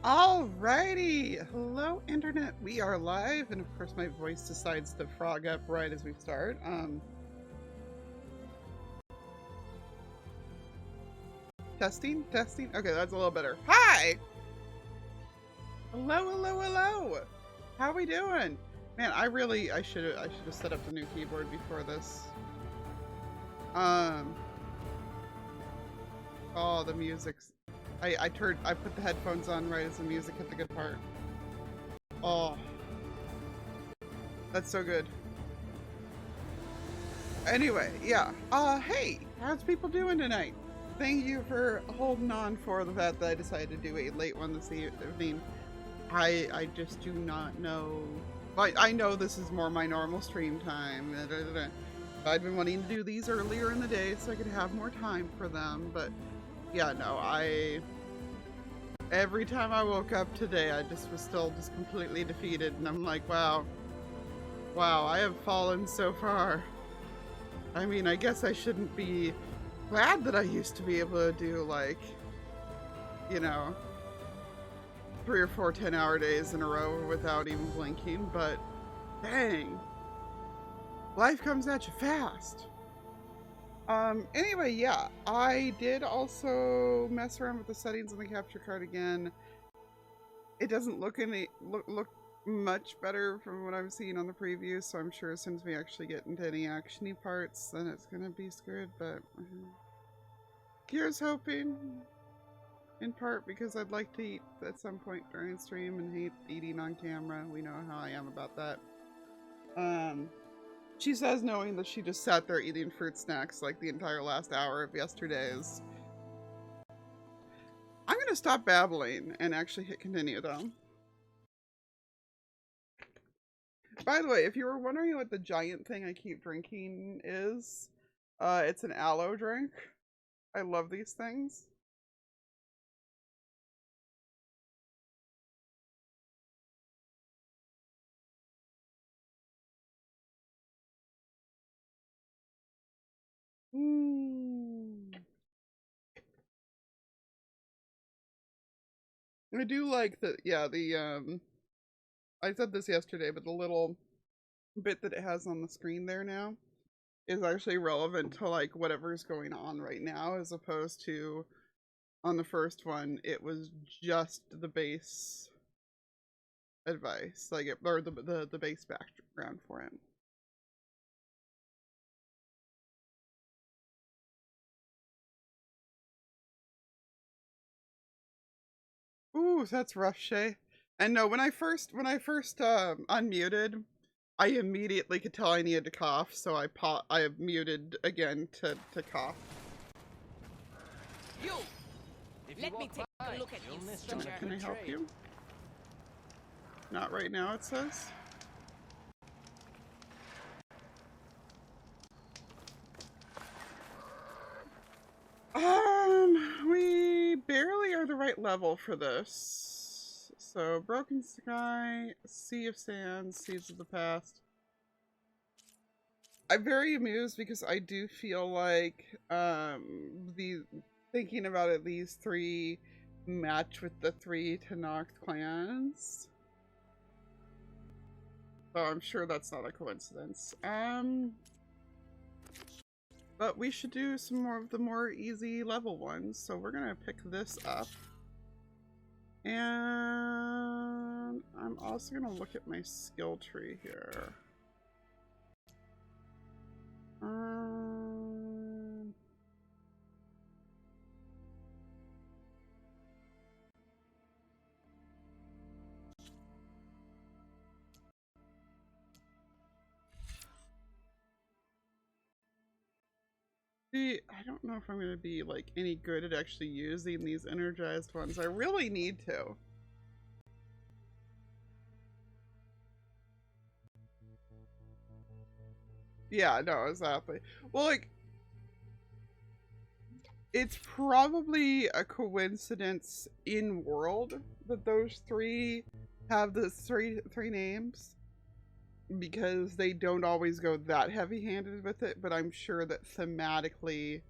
Alrighty, hello internet, we are live, and of course my voice decides to frog up right as we start. Testing, okay, that's a little better. Hi! Hello. How we doing? Man, I should have set up the new keyboard before this. Oh, the music's, I put the headphones on right as the music hit the good part. Oh, that's so good. Anyway, yeah. Hey, how's people doing tonight? Thank you for holding on for the fact that I decided to do a late one this evening. I just do not know. I know this is more my normal stream time. I'd been wanting to do these earlier in the day so I could have more time for them, but yeah, no, every time I woke up today, I just was still just completely defeated, and I'm like, wow, I have fallen so far. I mean, I guess I shouldn't be glad that I used to be able to do, like, you know, 3 or 4 10-hour days in a row without even blinking, but dang, life comes at you fast. Anyway, yeah, I did also mess around with the settings on the capture card again. It doesn't look much better from what I'm seeing on the preview, so I'm sure as soon as we actually get into any actiony parts, then it's gonna be screwed, but here's hoping, in part because I'd like to eat at some point during the stream and hate eating on camera. We know how I am about that. She says knowing that she just sat there eating fruit snacks like the entire last hour of yesterday's. I'm gonna stop babbling and actually hit continue though. By the way, if you were wondering what the giant thing I keep drinking is, it's an aloe drink. I love these things. I do like the, yeah, I said this yesterday, but the little bit that it has on the screen there now is actually relevant to like whatever's going on right now, as opposed to on the first one, it was just the base advice, like it, or the base background for it. Ooh, that's rough, Shay. And no, when I first unmuted, I immediately could tell I needed to cough, so I muted again to cough. You. Let me take a look at you, stranger. Can I help you? Not right now, it says. We barely are the right level for this. So, Broken Sky, Sea of Sands, Seeds of the Past. I'm very amused because I do feel like, thinking about it, these 3 match with the 3 Tenakth clans. So I'm sure that's not a coincidence. But we should do some more of the more easy level ones. So we're gonna pick this up. And I'm also gonna look at my skill tree here. See, I don't know if I'm gonna be like any good at actually using these energized ones. I really need to. Yeah, no, exactly. Well, like, it's probably a coincidence in world that those 3 have the three names, because they don't always go that heavy-handed with it, but I'm sure that thematically,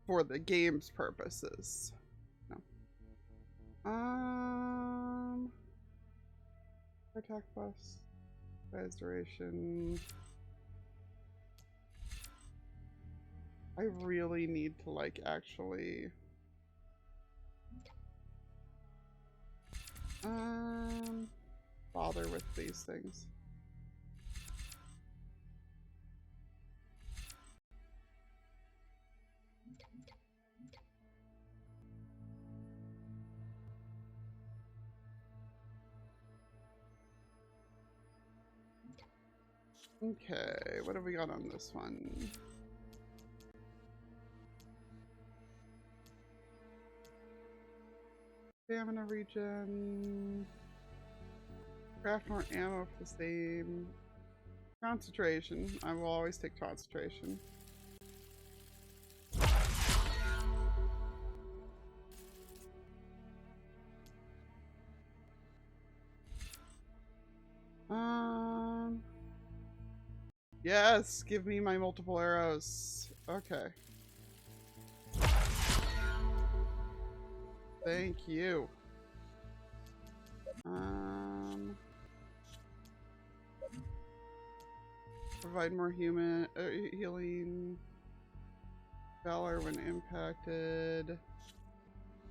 for the game's purposes. No. Attack plus. Size duration. I really need to like actually bother with these things. Okay, what have we got on this one? Stamina regen. Craft more ammo for the same. Concentration. I will always take concentration. Yes, give me my multiple arrows. Okay. Thank you. Provide more human healing. Valor when impacted.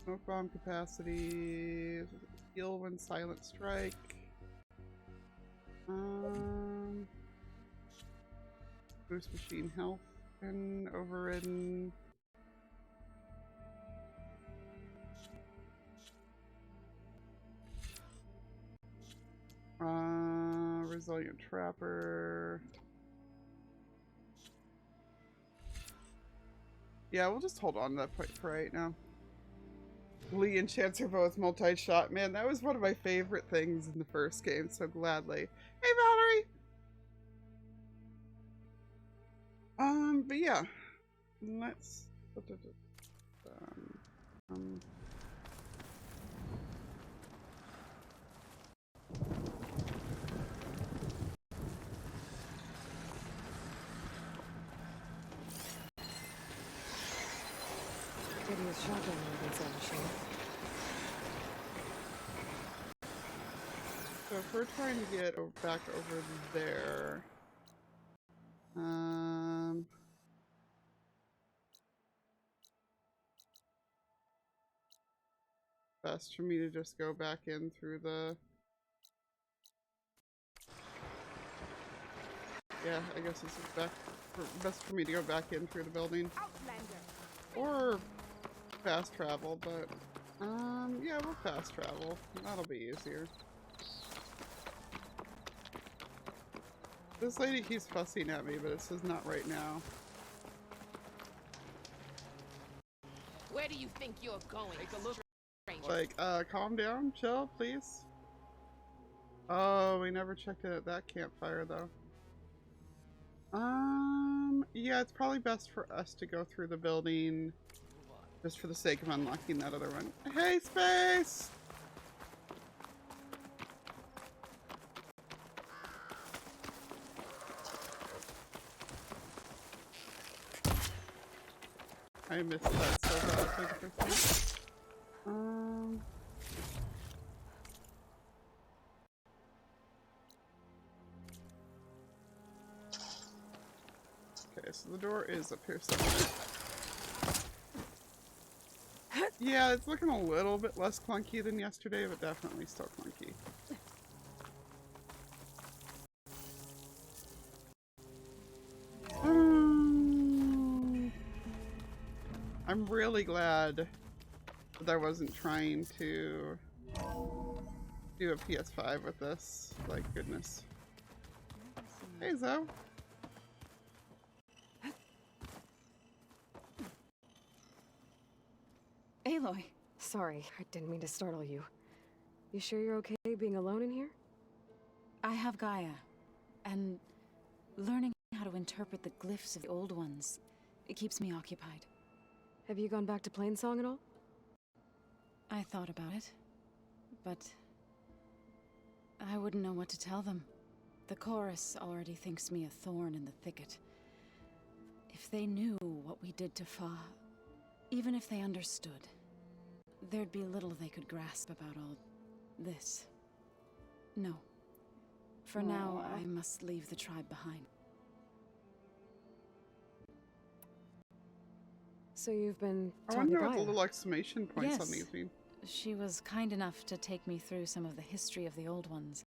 Smoke bomb capacity. Heal when silent strike. Boost machine health and overridden. Resilient trapper. Yeah, we'll just hold on to that point for right now. Lee and Chance are both multi-shot. Man, that was one of my favorite things in the first game, so gladly. Hey, Valerie! But yeah. Let's... Prettiest shotgun weapons on the show. So if we're trying to get back over there... best for me to just go back in through the... Yeah, I guess this is best for me to go back in through the building. Outlander. Or fast travel, but yeah, we'll fast travel. That'll be easier. This lady keeps fussing at me, but it says not right now. Where do you think you're going? Take a look. Like, calm down, chill, please. Oh, we never checked it at that campfire, though. Yeah, it's probably best for us to go through the building just for the sake of unlocking that other one. Hey, Space! I missed that so bad for the first time. Okay, so the door is up here somewhere. Yeah, it's looking a little bit less clunky than yesterday, but definitely still clunky. I'm really glad that I wasn't trying to do a PS5 with this. Like, goodness. Hey, Zoe. Aloy! Sorry, I didn't mean to startle you. You sure you're okay being alone in here? I have Gaia, and learning how to interpret the glyphs of the old ones, it keeps me occupied. Have you gone back to Plainsong at all? I thought about it, but I wouldn't know what to tell them. The chorus already thinks me a thorn in the thicket. If they knew what we did to Fa, even if they understood, there'd be little they could grasp about all this. No, For now, Aw. I must leave the tribe behind. So you've been I talking to wonder what the Gaia. little exclamation points on Yes. these mean. She was kind enough to take me through some of the history of the Old Ones,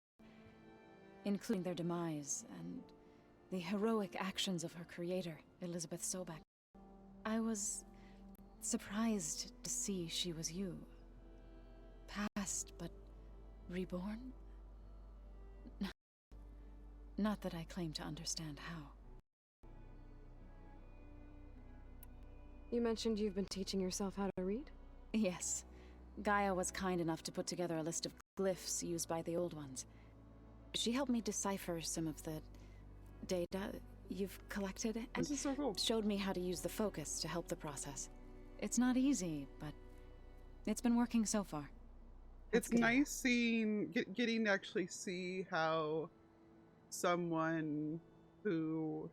including their demise and the heroic actions of her creator, Elizabeth Sobek. I was surprised to see she was you. Past, but reborn? Not that I claim to understand how. You mentioned you've been teaching yourself how to read? Yes. Gaia was kind enough to put together a list of glyphs used by the Old Ones. She helped me decipher some of the data you've collected and This is so cool. showed me how to use the focus to help the process. It's not easy, but it's been working so far. It's good. nice seeing, getting to actually see how someone who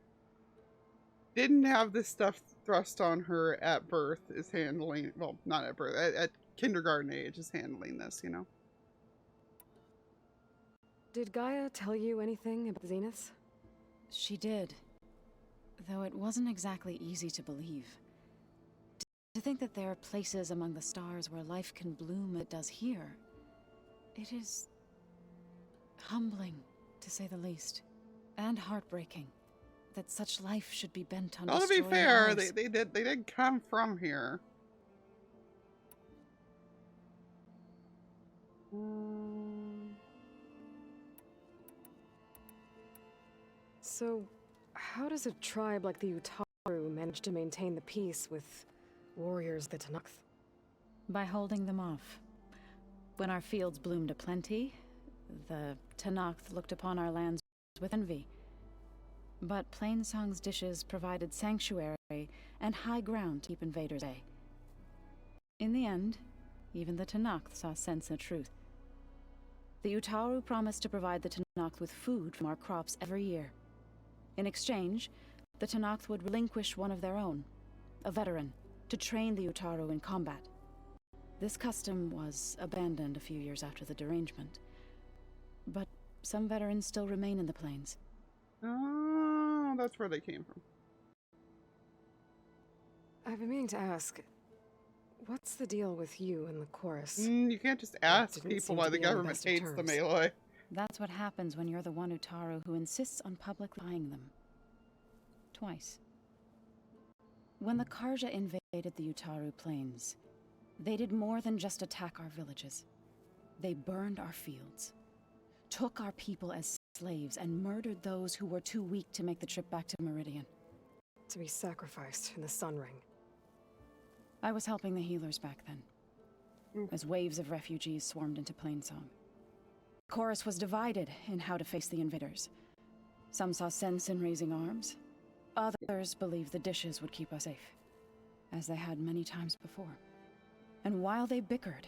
didn't have this stuff thrust on her at birth is handling, well, not at birth, at kindergarten age is handling this, you know? Did Gaia tell you anything about the Zeniths? She did, though it wasn't exactly easy to believe. To think that there are places among the stars where life can bloom as it does here, it is humbling, to say the least, and heartbreaking that such life should be bent on Well, to be destroying fair, ours. they did come from here. So, how does a tribe like the Utaru manage to maintain the peace with warriors the Tenakth? By holding them off. When our fields bloomed aplenty, the Tenakth looked upon our lands with envy. But Plainsong's dishes provided sanctuary and high ground to keep invaders at bay. In the end, even the Tenakth saw sense in truth. The Utaru promised to provide the Tenakth with food from our crops every year. In exchange, the Tenakth would relinquish one of their own, a veteran, to train the Utaru in combat. This custom was abandoned a few years after the derangement. But some veterans still remain in the plains. Oh, that's where they came from. I've been meaning to ask, what's the deal with you and the chorus? You can't just ask didn't people seem why to the be on the government best of hates the terms. Malay. That's what happens when you're the one Utaru who insists on publicly buying them. Twice. When the Karja invaded the Utaru plains, they did more than just attack our villages. They burned our fields, took our people as slaves, and murdered those who were too weak to make the trip back to Meridian. To be sacrificed in the Sun Ring. I was helping the healers back then, as waves of refugees swarmed into Plainsong. Chorus was divided in how to face the invaders. Some saw sense in raising arms. Others believed the dishes would keep us safe, as they had many times before. And while they bickered,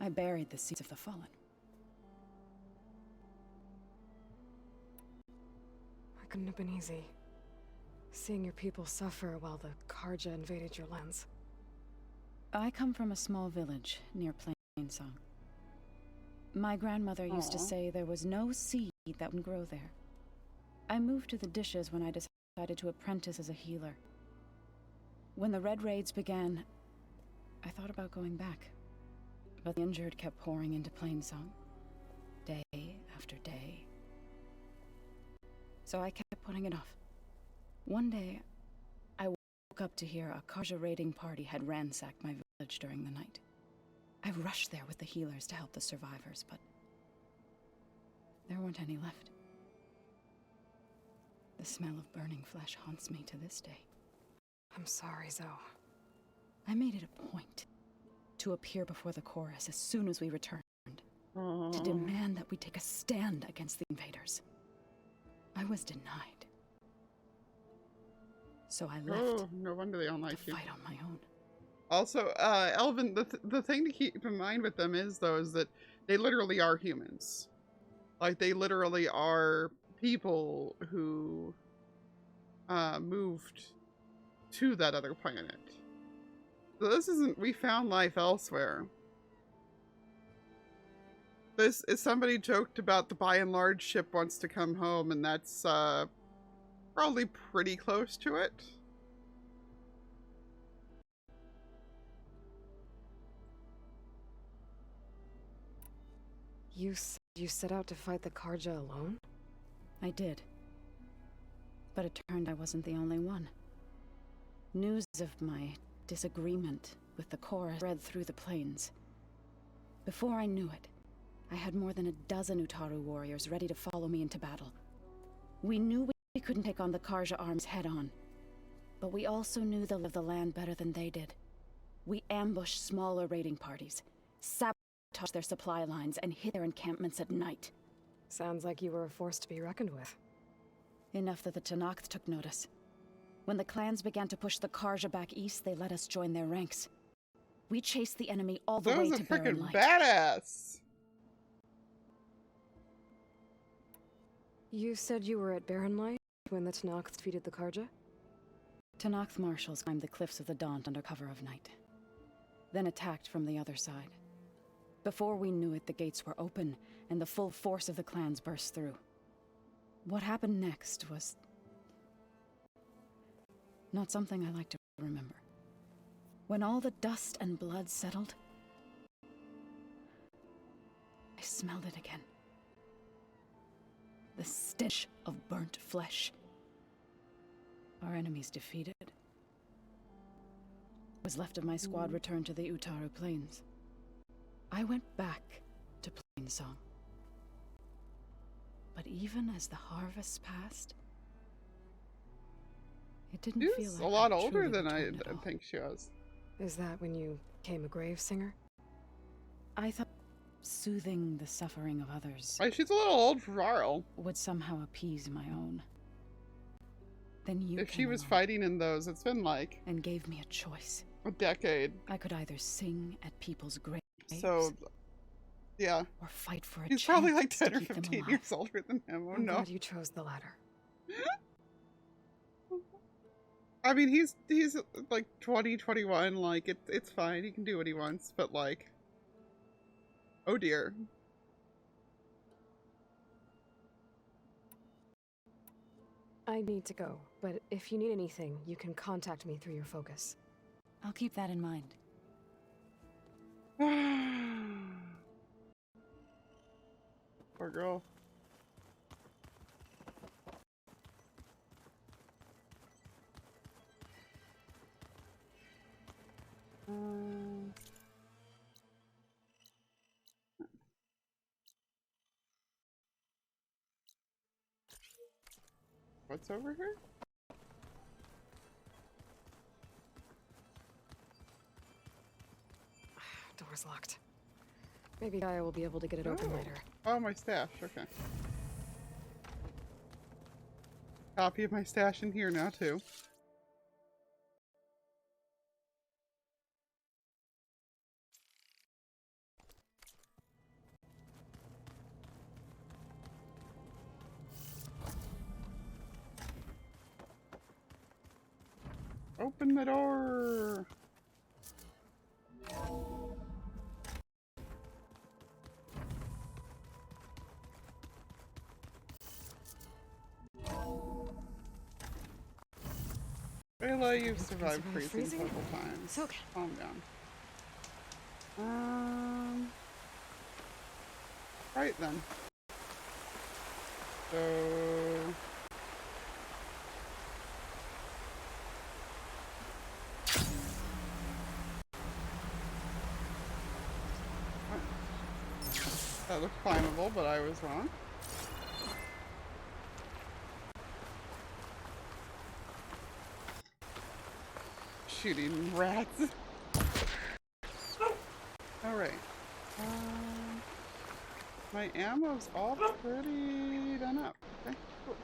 I buried the seeds of the fallen. It couldn't have been easy. Seeing your people suffer while the Karja invaded your lands. I come from a small village near Plainsong. My grandmother used to Aw. say there was no seed that would grow there. I moved to the dishes when I decided to apprentice as a healer. When the Red Raids began, I thought about going back. But the injured kept pouring into Plainsong, day after day. So I kept putting it off. One day, I woke up to hear a Karja raiding party had ransacked my village during the night. I rushed there with the healers to help the survivors, but there weren't any left. The smell of burning flesh haunts me to this day. I'm sorry, Zoe. I made it a point to appear before the chorus as soon as we returned, to demand that we take a stand against the invaders. I was denied. So I left Oh, no wonder they don't to like you. fight on my own. Also, Elvin, the thing to keep in mind with them is, though, is that they literally are humans. Like, they literally are people who moved to that other planet. So this isn't, we found life elsewhere. This is somebody joked about the by and large ship wants to come home, and that's probably pretty close to it. You set out to fight the Karja alone? I did. But it turned I wasn't the only one. News of my disagreement with the Chorus spread through the plains. Before I knew it, I had more than a dozen Utaru warriors ready to follow me into battle. We knew we couldn't take on the Karja armies head-on, but we also knew the lay of the land better than they did. We ambushed smaller raiding parties, sabotaged their supply lines, and hit their encampments at night. Sounds like you were a force to be reckoned with. Enough that the Tenakth took notice. When the clans began to push the Karja back east, they let us join their ranks. We chased the enemy all the way to Barren Those are freaking Light. badass. You said you were at Barren Light when the Tenakth defeated the Karja? Tenakth marshals climbed the cliffs of the Daunt under cover of night, then attacked from the other side. Before we knew it, the gates were open, and the full force of the clans burst through. What happened next was not something I like to remember. When all the dust and blood settled, I smelled it again. The stench of burnt flesh. Our enemies defeated. What was left of my squad returned to the Utaru Plains. I went back to Plainsong. But even as the harvests passed, it didn't feel She's like a lot I'd older truly than I returned at all. think she was. Is that when you became a grave singer? I thought soothing the suffering of others Like, she's a little old for Varl. would somehow appease my own. Then you If she came was along fighting in those, it's been like and gave me a choice. a decade. I could either sing at people's graves So, yeah. or fight for a He's probably like chance to 10 or keep them 15 alive. years older than him. Oh I'm no. glad you chose the latter. I mean, he's like 20, 21. Like, it's fine. He can do what he wants. But, like, oh dear. I need to go, but if you need anything, you can contact me through your focus. I'll keep that in mind. Poor girl. What's over here? Door's locked. Maybe Gaia will be able to get it open later. Oh, my stash. Okay. Copy of my stash in here now, too. Open the door! Ayla, you've survived freezing several times. It's okay. Calm down. Right then. So... That looked climbable, but I was wrong. Shooting rats. Alright. My ammo's all pretty done up. Okay, cool.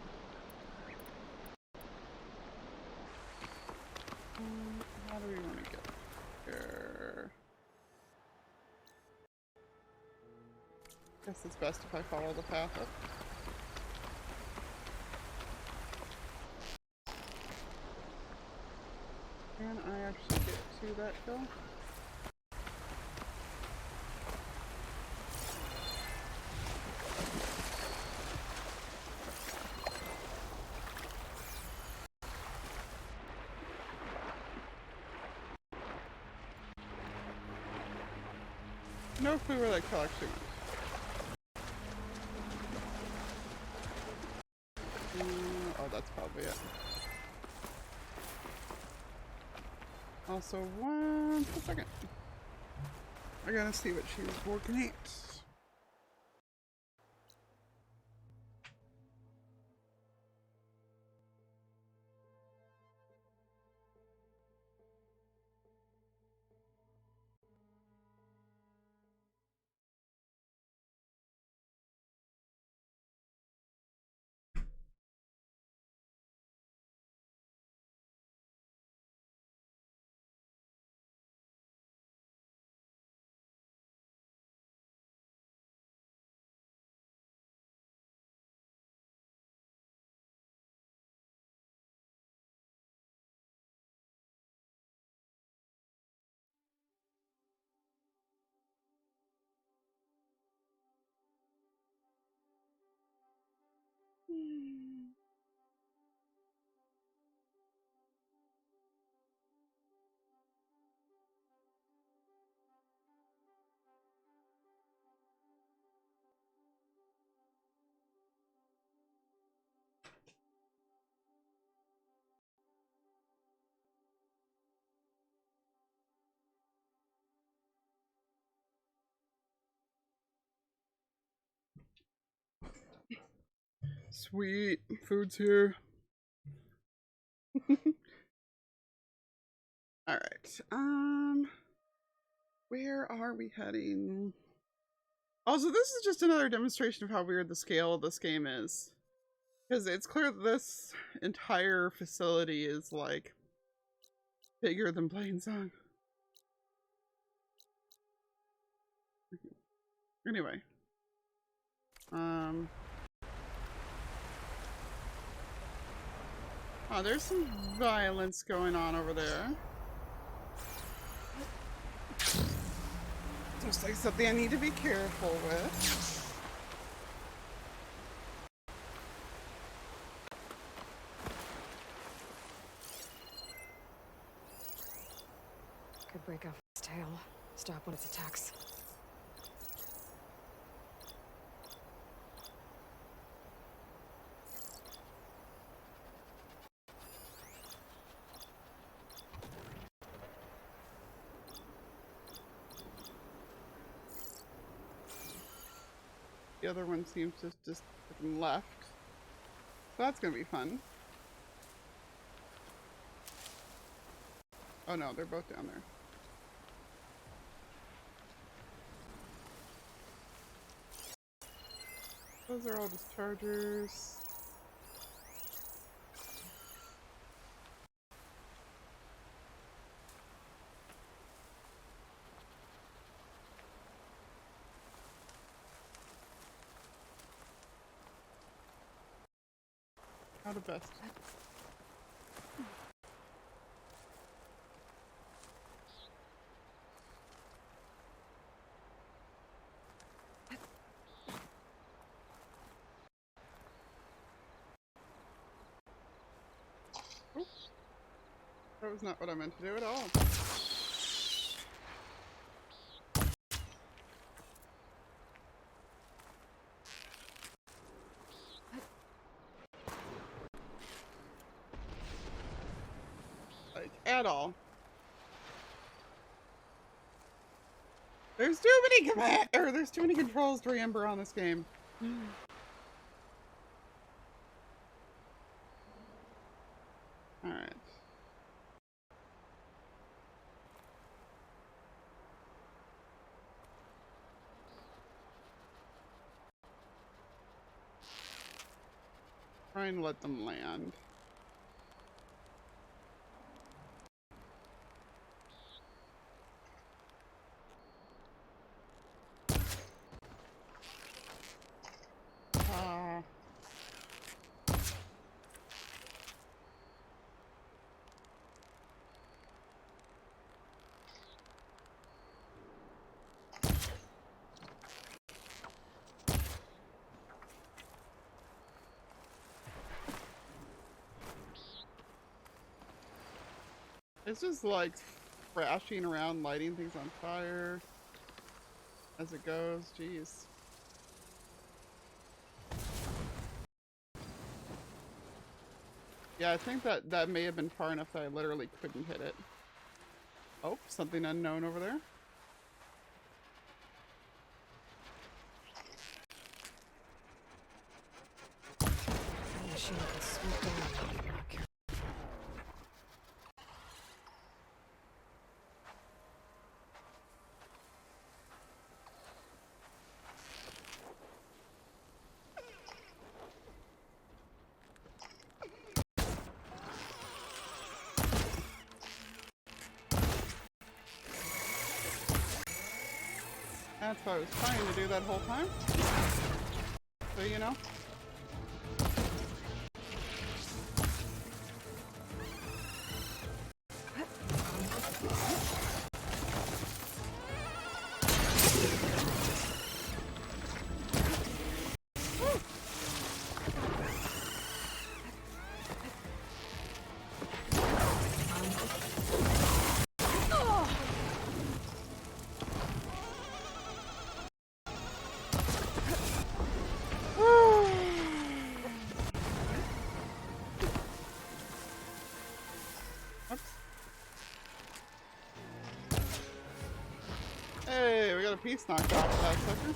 How do we want to get here? Guess it's best if I follow the path up. Can I actually get to that hill? No clue where that kill actually went. Oh, that's probably it. Also, 1 second. I gotta see what she was working at. Sweet, food's here. All right. Where are we heading? Also, this is just another demonstration of how weird the scale of this game is. Because it's clear that this entire facility is, like, bigger than Plainsong. Anyway. Oh, there's some violence going on over there. Looks like something I need to be careful with. Could break off its tail. Stop when it attacks. The other one seems to just freaking left. So that's gonna be fun. Oh no, they're both down there. Those are all just chargers. How to best. Oops. That was not what I meant to do at all. Like, at all. There's too many there's too many controls to remember on this game. Alright. Try and let them land. It's just like thrashing around, lighting things on fire. as it goes. Jeez. Yeah, I think that may have been far enough that I literally couldn't hit it. Oh, something unknown over there. The machine can swoop down on you. That's what I was trying to do that whole time. So, you know. Hey, we got a piece knocked off of that sucker.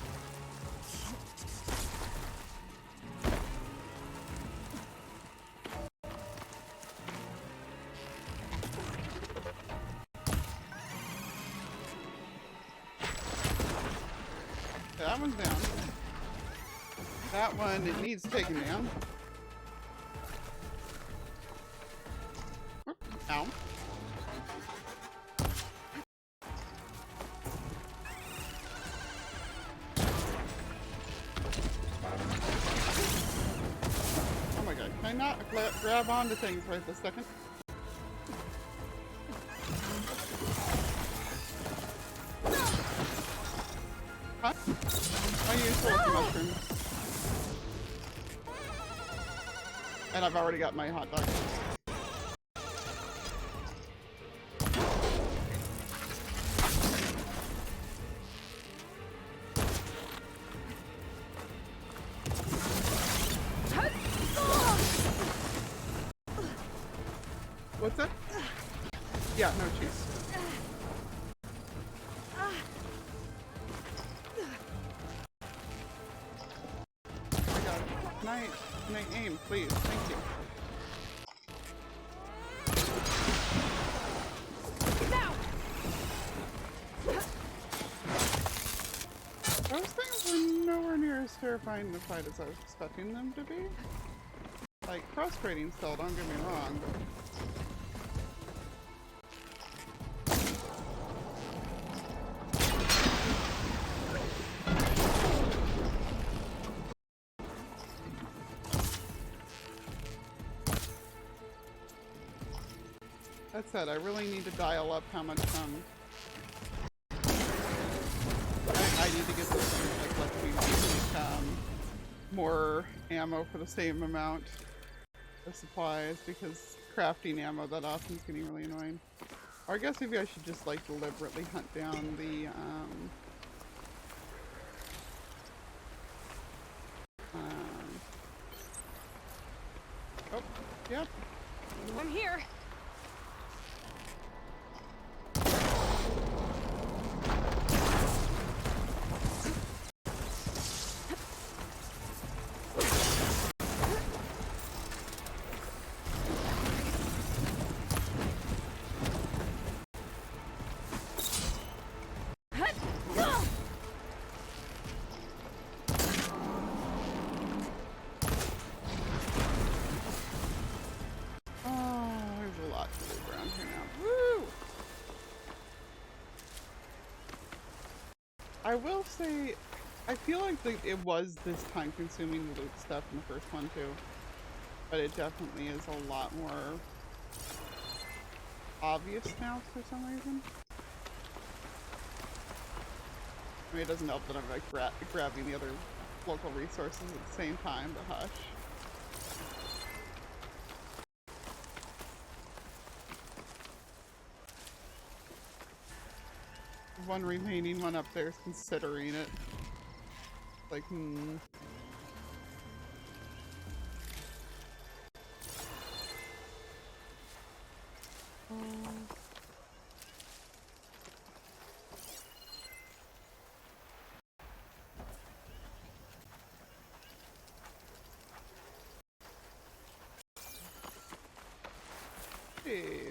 Okay, that one's down. That one, it needs taken down. Ow. Oh my god, can I not grab onto things right this second? Huh? I use silky mushrooms. And I've already got my hot dog. What's that? Yeah, no cheese. Oh my god. Can I aim, please? Thank you. Those things were nowhere near as terrifying in the fight as I was expecting them to be. Like, frustrating still, don't get me wrong, but... That said, I really need to dial up how much, I need to get this thing, like me more ammo for the same amount of supplies, because crafting ammo that often is getting really annoying. Or I guess maybe I should just, like, deliberately hunt down the, oh, yep. I'm here. I will say, I feel like it was this time consuming to loot stuff in the first one too. But it definitely is a lot more obvious now for some reason. I mean, it doesn't help that I'm like grabbing the other local resources at the same time, but hush. one remaining one up there is considering it. Like, Hey.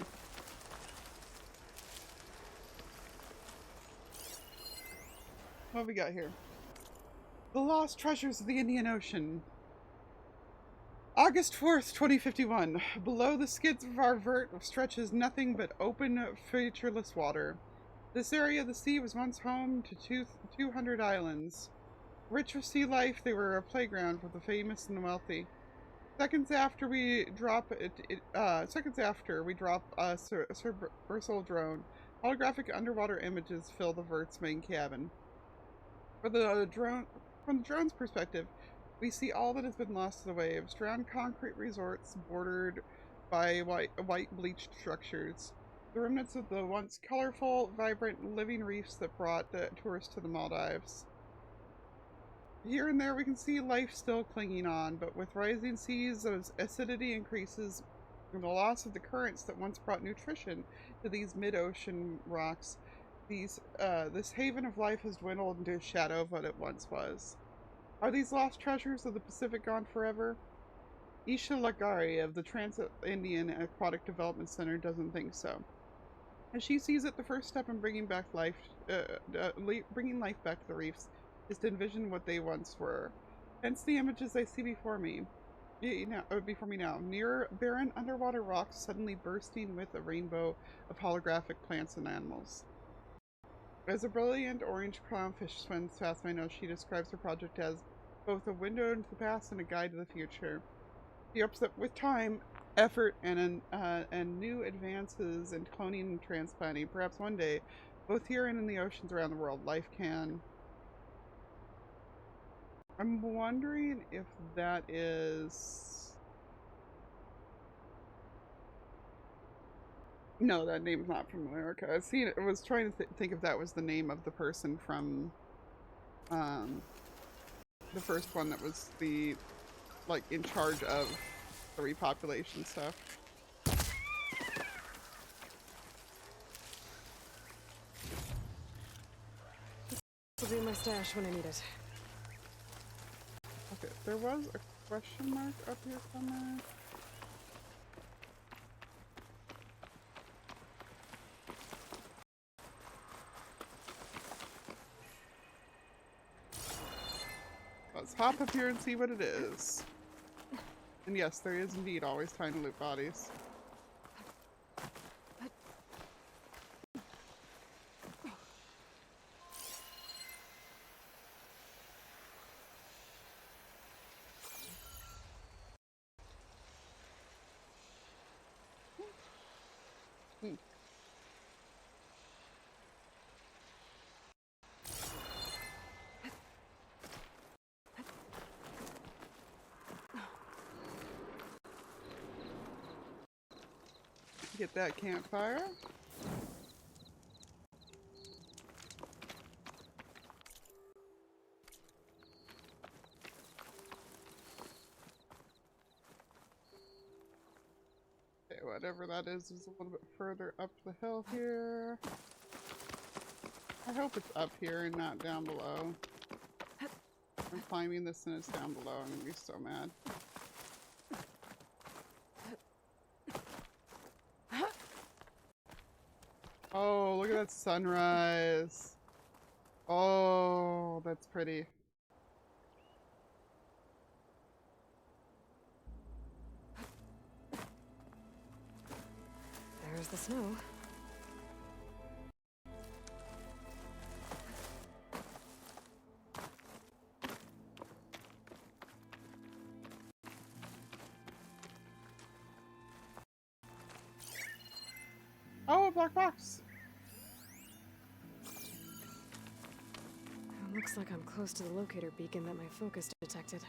What we got here? The Lost Treasures of the Indian Ocean. August 4th, 2051. Below the skids of our vert stretches nothing but open, featureless water. This area of the sea was once home to 200 islands. Rich with sea life, they were a playground for the famous and the wealthy. Seconds after we drop a Cerebral drone, holographic underwater images fill the vert's main cabin. From the drone's perspective, we see all that has been lost to the waves. Drowned concrete resorts bordered by white bleached structures. The remnants of the once colorful, vibrant, living reefs that brought tourists to the Maldives. Here and there we can see life still clinging on, but with rising seas, as acidity increases and the loss of the currents that once brought nutrition to these mid-ocean rocks, this haven of life has dwindled into a shadow of what it once was. Are these lost treasures of the Pacific gone forever? Isha Lagari of the Trans-Indian Aquatic Development Center doesn't think so. As she sees it, the first step in bringing life back to the reefs is to envision what they once were. Hence the images I see before me. Now, near barren underwater rocks suddenly bursting with a rainbow of holographic plants and animals. As a brilliant orange clownfish swims past my nose, she describes her project as both a window into the past and a guide to the future. She hopes that with time, effort, and new advances in cloning and transplanting, perhaps one day, both here and in the oceans around the world, life can... I'm wondering if that is... No, that name's not from America. I was trying to think if that was the name of the person from the first one that was in charge of the repopulation stuff. This will be my stash when I need it. Okay, there was a question mark up here somewhere. Let's hop up here and see what it is. And yes, there is indeed always time to loot bodies. Get that campfire. Okay, whatever that is a little bit further up the hill here. I hope it's up here and not down below. I'm climbing this and it's down below. I'm gonna be so mad. Oh, look at that sunrise. Oh, that's pretty. There's the snow. Oh, a black box. Looks like I'm close to the locator beacon that my focus detected.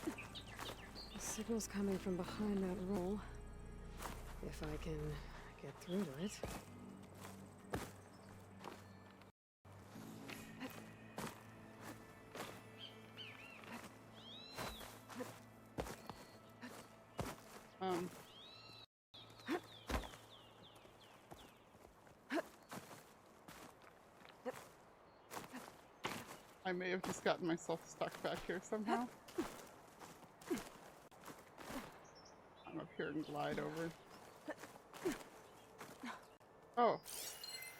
The signal's coming from behind that roll. If I can get through to it. I may have just gotten myself stuck back here somehow. I'm up here and glide over. Oh,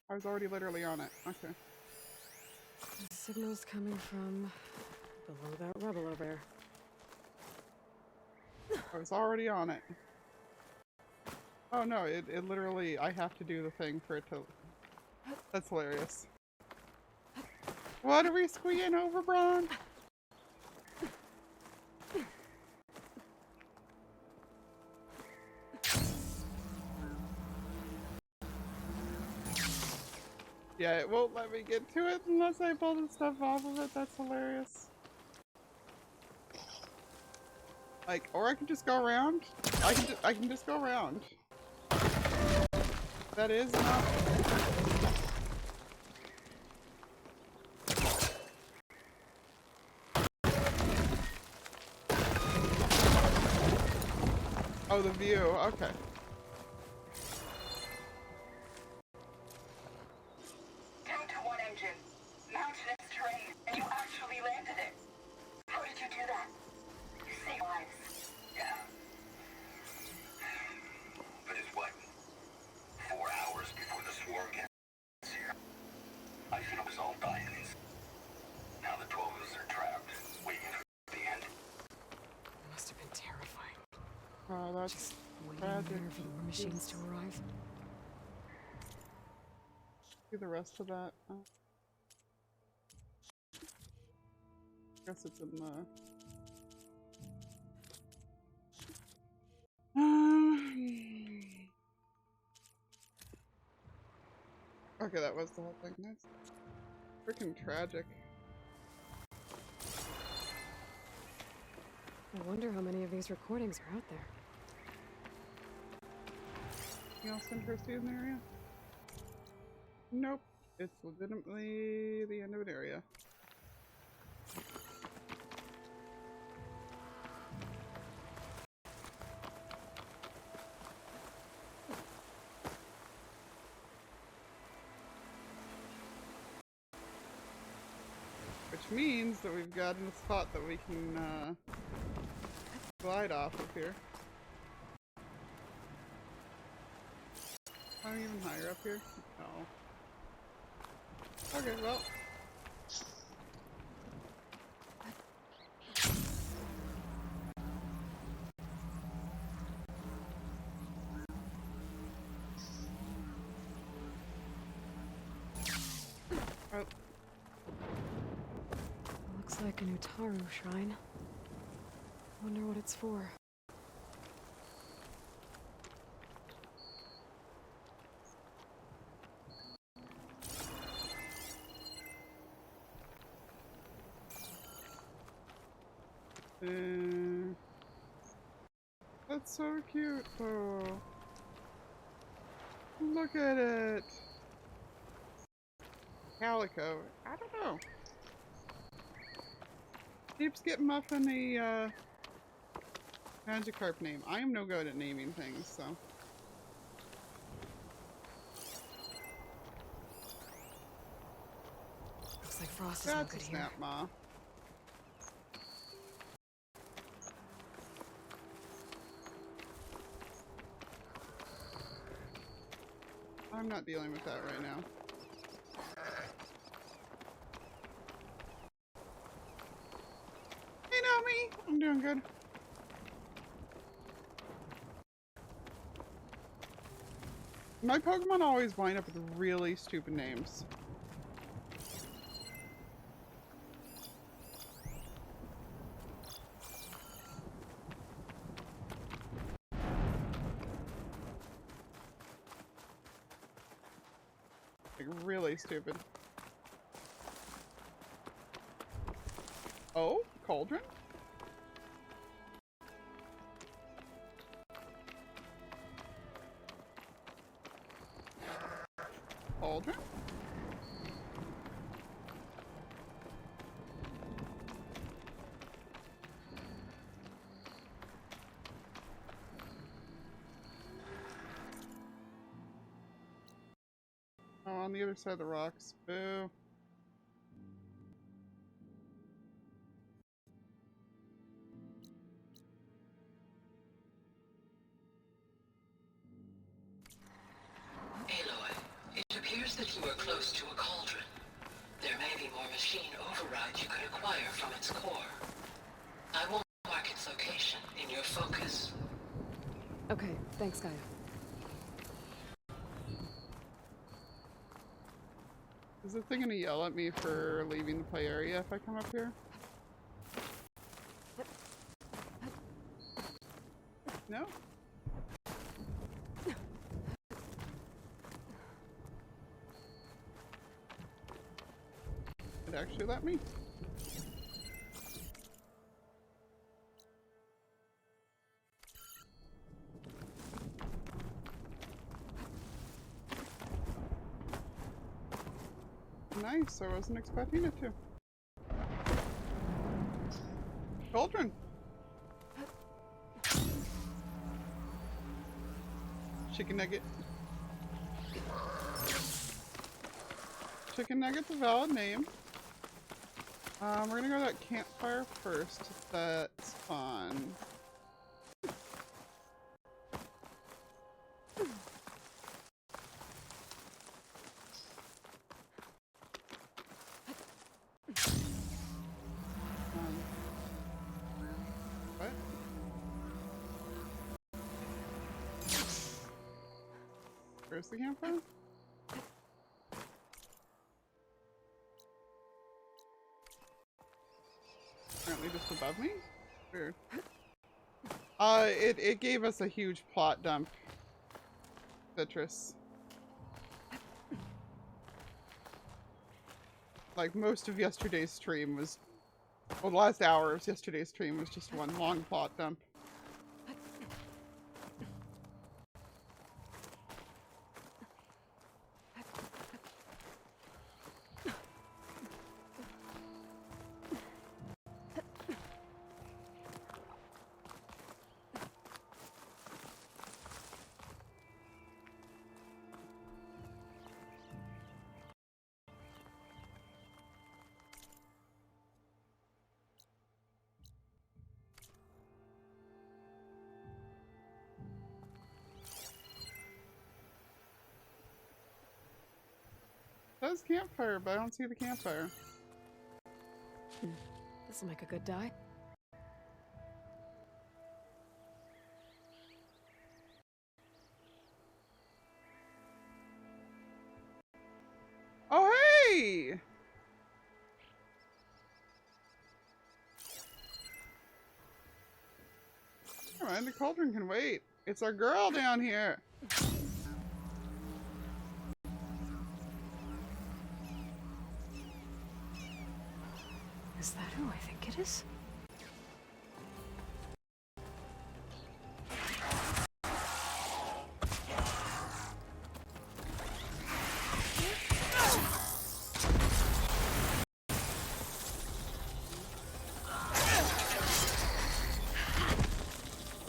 I was already literally on it. Okay. The signal's coming from below that rubble over there. I was already on it. Oh no, it literally, I have to do the thing for it to... That's hilarious. What are we squeeing over, Braun? Yeah, it won't let me get to it unless I pull the stuff off of it. That's hilarious. Like, or I can just go around. I can just go around. That is not... Oh, the view. Okay. Down to one engine. Mountainous terrain, and you actually landed it. How did you do that? You saved lives. Yeah. But it's what? 4 hours before the swarm gets here. I should have us all dying. Now the 12 of us are trapped, waiting for the end. It must have been terrifying. Oh, that's Just waiting tragic. there for more machines to arrive. Do the rest of that. Guess it's in the... Okay, that was the whole thing. That's freaking tragic. I wonder how many of these recordings are out there. Anything else interesting in the area? Nope. It's legitimately the end of an area. Which means that we've gotten a spot that we can glide off of here. I'm even higher up here? No. Okay, well. Oh. Looks like an Utaru shrine. Wonder what it's for. That's so cute though. Look at it. Calico. I don't know. Keeps getting Muffin a Magikarp name. I am no good at naming things, so. Looks like Frost is no That's good a here. snap, Ma. I'm not dealing with that right now. Hey, Naomi! I'm doing good. My Pokemon always wind up with really stupid names. Like, really stupid. Oh? Cauldron? cauldron? Oh, on the other side of the rocks. Boo. Aloy, it appears that you are close to a cauldron. There may be more machine override you could acquire from its core. I will mark its location in your focus. Okay, thanks, Gaia. Is the thing gonna yell at me for leaving the play area if I come up here? No? It actually let me. Nice, I wasn't expecting it to. Cauldron! Chicken nugget. Chicken nugget's a valid name. We're gonna go to that campfire first, if that's fun. What? Where's the campfire? Apparently just above me? Weird. It gave us a huge plot dump. Citrus. Like most of yesterday's stream was, well, the last hour of yesterday's stream was just one long plot dump. It says campfire, but I don't see the campfire. This'll make a good dye. Oh, hey! Never mind, the cauldron can wait. It's our girl down here. Is that who I think it is?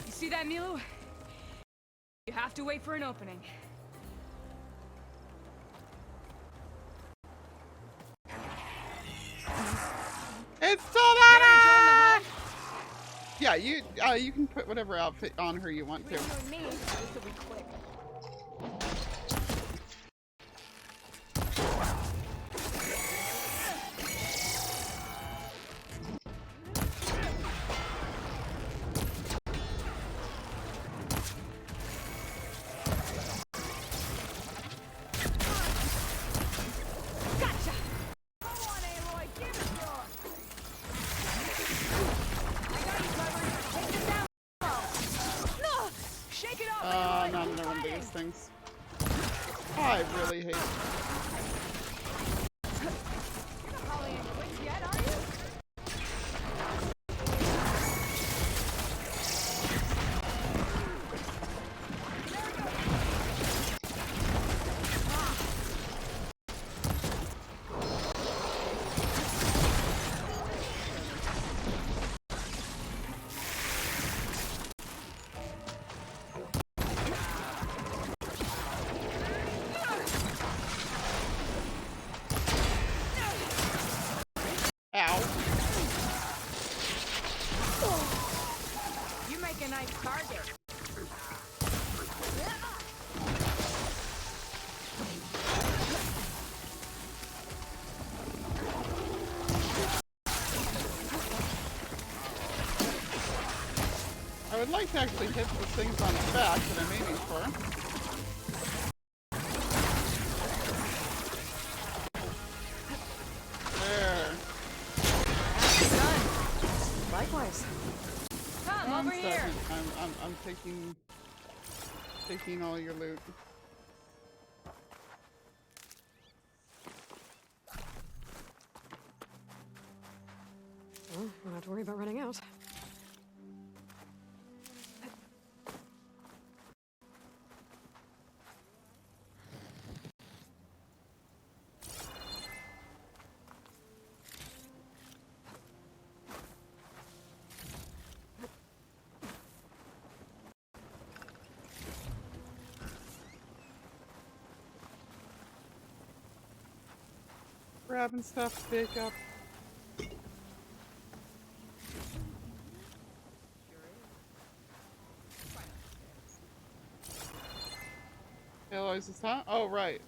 You see that, Milu? You have to wait for an opening. It's Sylvana! Yeah, you can put whatever outfit on her you want to. Not another one of these things. Oh, I really hate I'd like to actually hit the things on its back that I'm aiming for. There. Done. Likewise. Come over here. Second. I'm taking all your loot. Well, we don't have to worry about running out. Grabbing stuff to pick up. Aloy's is huh? Oh, right.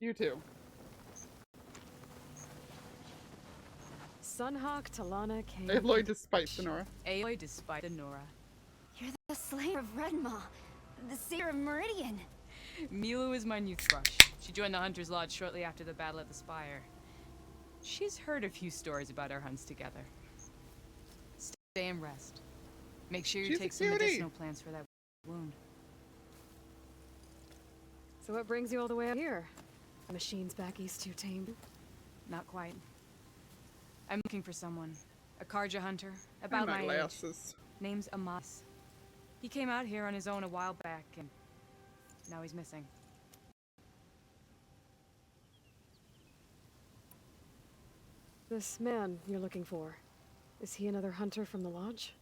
You too. Sunhawk, Talana, Kane. Aloy despite Sonora. Aloy despite Nora. You're the Slayer of Redmaw, the Seer of Meridian. Milu is my new thrush. She joined the Hunter's Lodge shortly after the Battle at the Spire. She's heard a few stories about our hunts together. Stay and rest. Make sure you She's take a some cutie. medicinal plants for that wound. So what brings you all the way out here? The machines back east too tame? Not quite. I'm looking for someone. A Karja hunter, And about my my age. glasses. Name's Amas. He came out here on his own a while back, and now he's missing. This man you're looking for, is he another hunter from the lodge?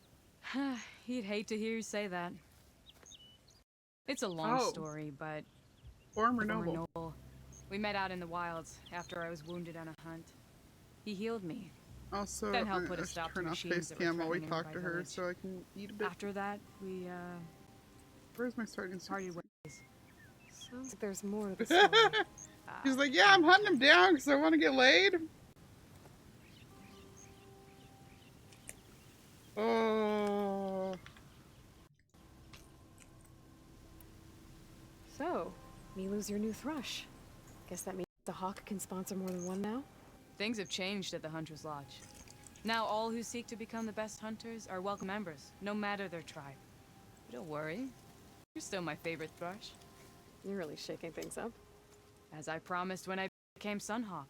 He'd hate to hear you say that. It's a long Oh. story, but Former former noble. noble. We met out in the wilds after I was wounded on a hunt. He healed me. Also, Then help I put a should stop to turn off machines face that were cam while we threatening talk nearby to her village. so I can eat a bit. After that, we Where's my starting parted suit? ways. Sounds like there's more to the story. She's like, yeah, I'm hunting him down because I want to get laid. Oh. So, Milu's your new thrush. Guess that means the Hawk can sponsor more than one now? Things have changed at the Hunter's Lodge. Now all who seek to become the best hunters are welcome members, no matter their tribe. But don't worry, you're still my favorite thrush. You're really shaking things up. As I promised when I became Sunhawk.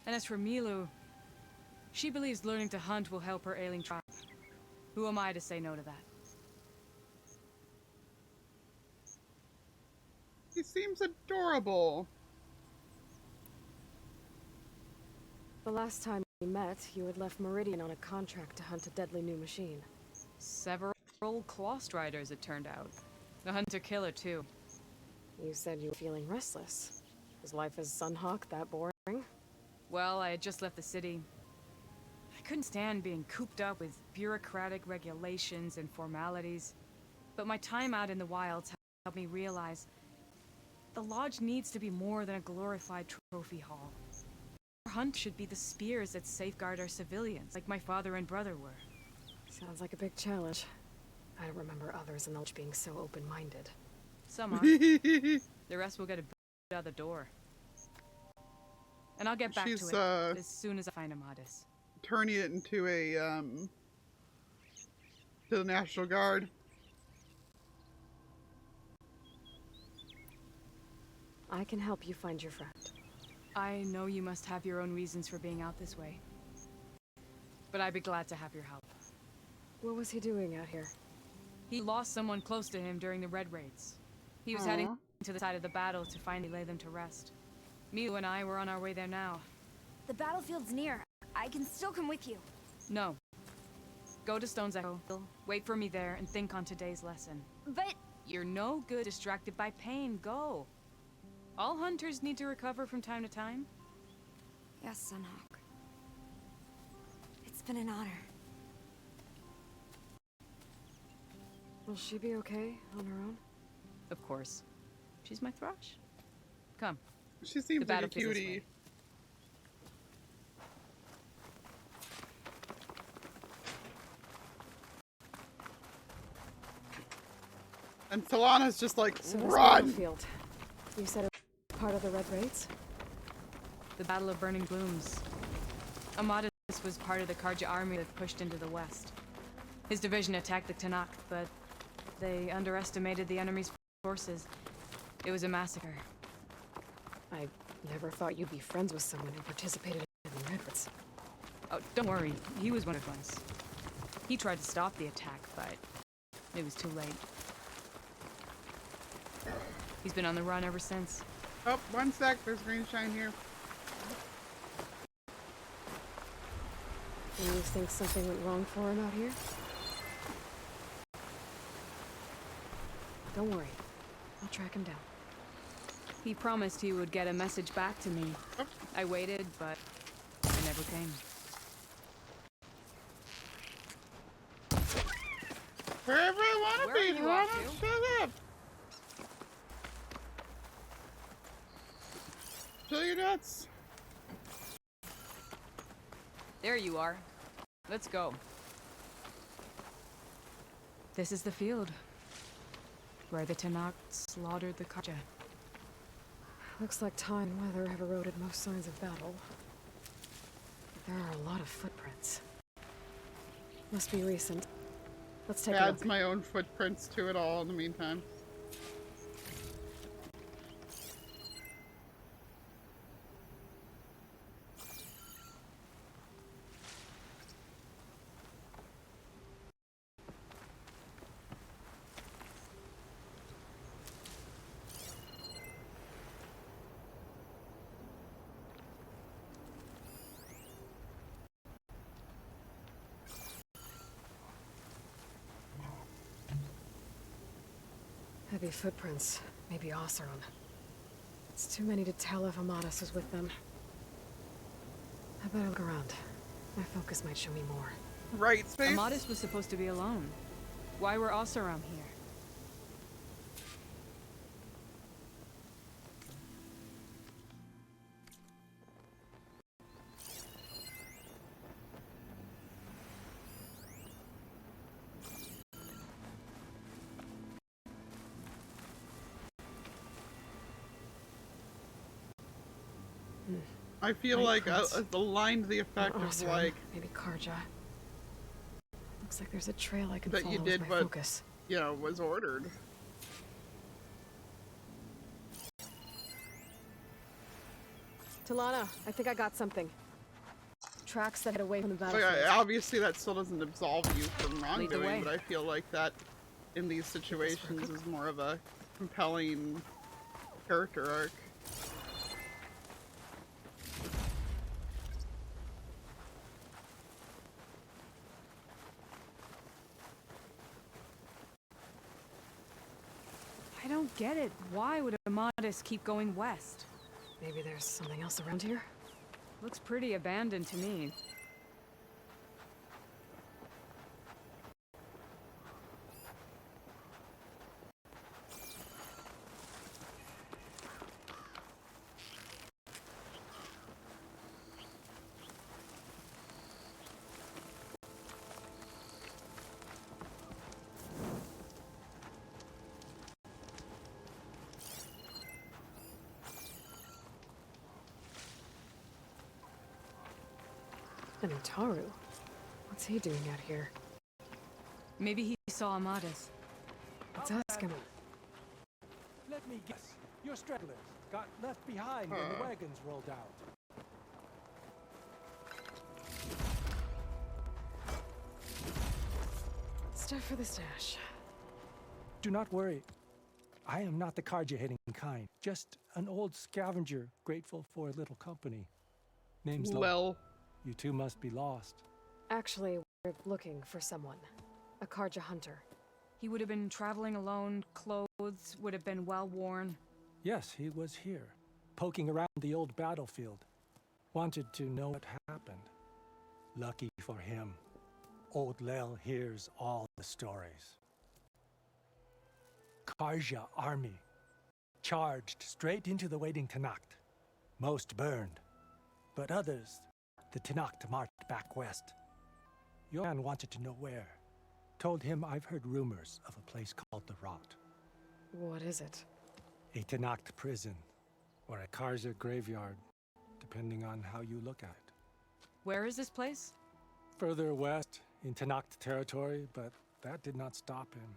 And as for Milu, she believes learning to hunt will help her ailing tribe. Who am I to say no to that? He seems adorable. The last time we met, you had left Meridian on a contract to hunt a deadly new machine. Several Clawstriders, it turned out. The hunter-killer, too. You said you were feeling restless. Was life as Sunhawk that boring? Well, I had just left the city. I couldn't stand being cooped up with bureaucratic regulations and formalities. But my time out in the wilds helped me realize the lodge needs to be more than a glorified trophy hall. Our hunt should be the spears that safeguard our civilians, like my father and brother were. Sounds like a big challenge. I don't remember others in the lodge being so open-minded. Some are. The rest will get a boot out the door. And I'll get back She's, to it as soon as I find Amadis. Turning it into a, to the National Guard. I can help you find your friend. I know you must have your own reasons for being out this way. But I'd be glad to have your help. What was he doing out here? He lost someone close to him during the Red Raids. He was heading to the side of the battle to finally lay them to rest. Milu and I were on our way there now. The battlefield's near. I can still come with you. No. Go to Stone's Echo, wait for me there, and think on today's lesson. But You're no good distracted by pain. Go. All hunters need to recover from time to time. yes, Sunhawk. It's been an honor. Will she be okay on her own? Of course. She's my thrush. Come. She seems like a battlefield's this cutie. way. And Solana's just like, So this run! battlefield, you said it was part of the Red Raids? The Battle of Burning Glooms. Amadas was part of the Karja army that pushed into the west. His division attacked the Tanakh, but they underestimated the enemy's forces. It was a massacre. I never thought you'd be friends with someone who participated in the Red Raids. Oh, don't worry. He was one of us. He tried to stop the attack, but it was too late. He's been on the run ever since. Oh, one sec, there's green shine here. And you think something went wrong for him out here? Don't worry. I'll track him down. He promised he would get a message back to me. Oh. I waited, but it never came. Wherever I want to Where are be, you why off don't to? shut up? Chill your nuts. There you are. Let's go. This is the field where the Tanakh slaughtered the Karja. Looks like time and weather have eroded most signs of battle. There are a lot of footprints. Must be recent. Let's take a Adds look. my own footprints to it all in the meantime. Heavy footprints. Maybe Oseram. It's too many to tell if Amadas is with them. I better look around. My focus might show me more. Right, Space? Amadas was supposed to be alone. Why were Oseram here? I feel Right, like Prince. aligned the effect of Oseram. like, Maybe Karja. Looks like there's a trail I can that follow you with did my what, focus. you know, was ordered. Talana, I think I got something. Tracks that head away from the Like, battlefield. obviously that still doesn't absolve you from Lead the way. wrongdoing, but I feel like that in these situations is more of a compelling character arc. I don't get it. Why would Amadas keep going west? Maybe there's something else around here? Looks pretty abandoned to me. And Utaru. What's he doing out here? Maybe he saw Amadas. Let's ask him. Let me guess. Your stragglers got left behind when the wagons rolled out. Stuff for the stash. Do not worry. I am not the Karja-hating kind. Just an old scavenger grateful for a little company. Name's Lo. Well, You two must be lost. Actually, we're looking for someone. A Karja hunter. He would have been traveling alone, clothes would have been well worn. Yes, he was here, poking around the old battlefield. Wanted to know what happened. Lucky for him, old Lel hears all the stories. Karja army charged straight into the waiting Tanakh. Most burned, but others, the Tanakh marched back west. Your man wanted to know where. Told him I've heard rumors of a place called the Rot. What is it? A Tenakth prison, or a Karza graveyard, depending on how you look at it. Where is this place? Further west, in Tenakth territory, but that did not stop him.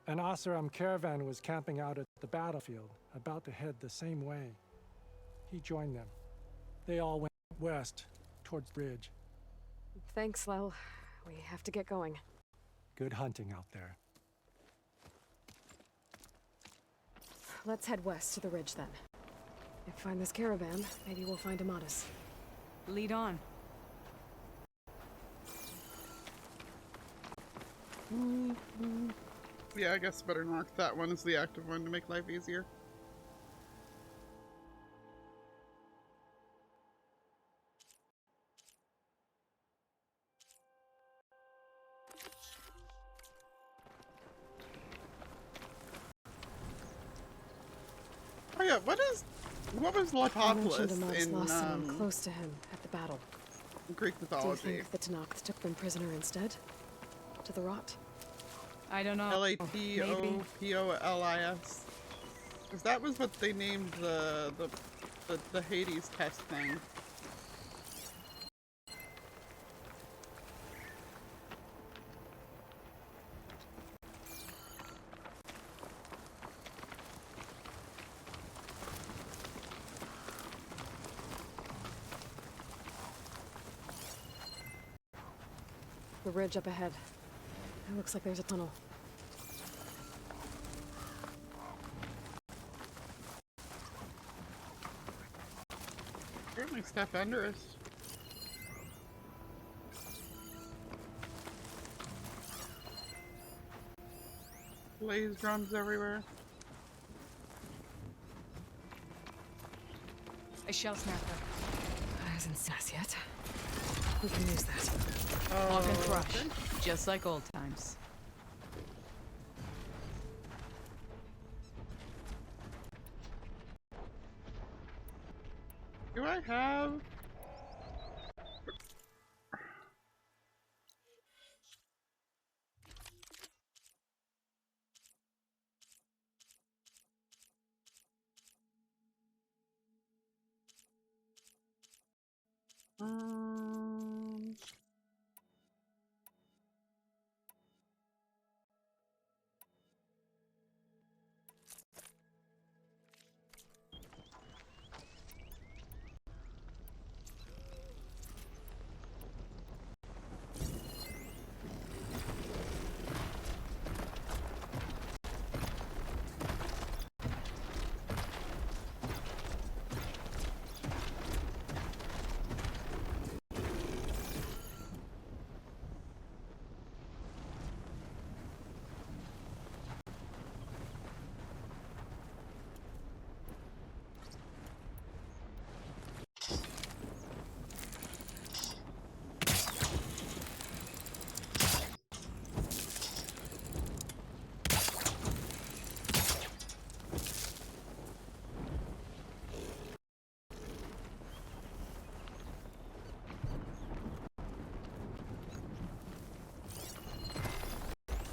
An Oseram caravan was camping out at the battlefield, about to head the same way. He joined them. They all went west, towards the ridge. Thanks, Lel. We have to get going. Good hunting out there. Let's head west to the ridge then. If we find this caravan, maybe we'll find Amatis. Lead on. Yeah, I guess better mark that one as the active one to make life easier. Oh yeah, what was I mentioned Latopolis Amatis lost someone in close to him at the battle. Greek Do you mythology? think the Tenakth took them prisoner instead? To the rot? I don't know. Latopolis. Because that was what they named the Hades test thing. The ridge up ahead. It looks like there's a tunnel. Certainly step under us. Blaze drums everywhere. A shell snapper. Hasn't sass yet. We can use that. Hawk and thrush. Just like old times. Do I have...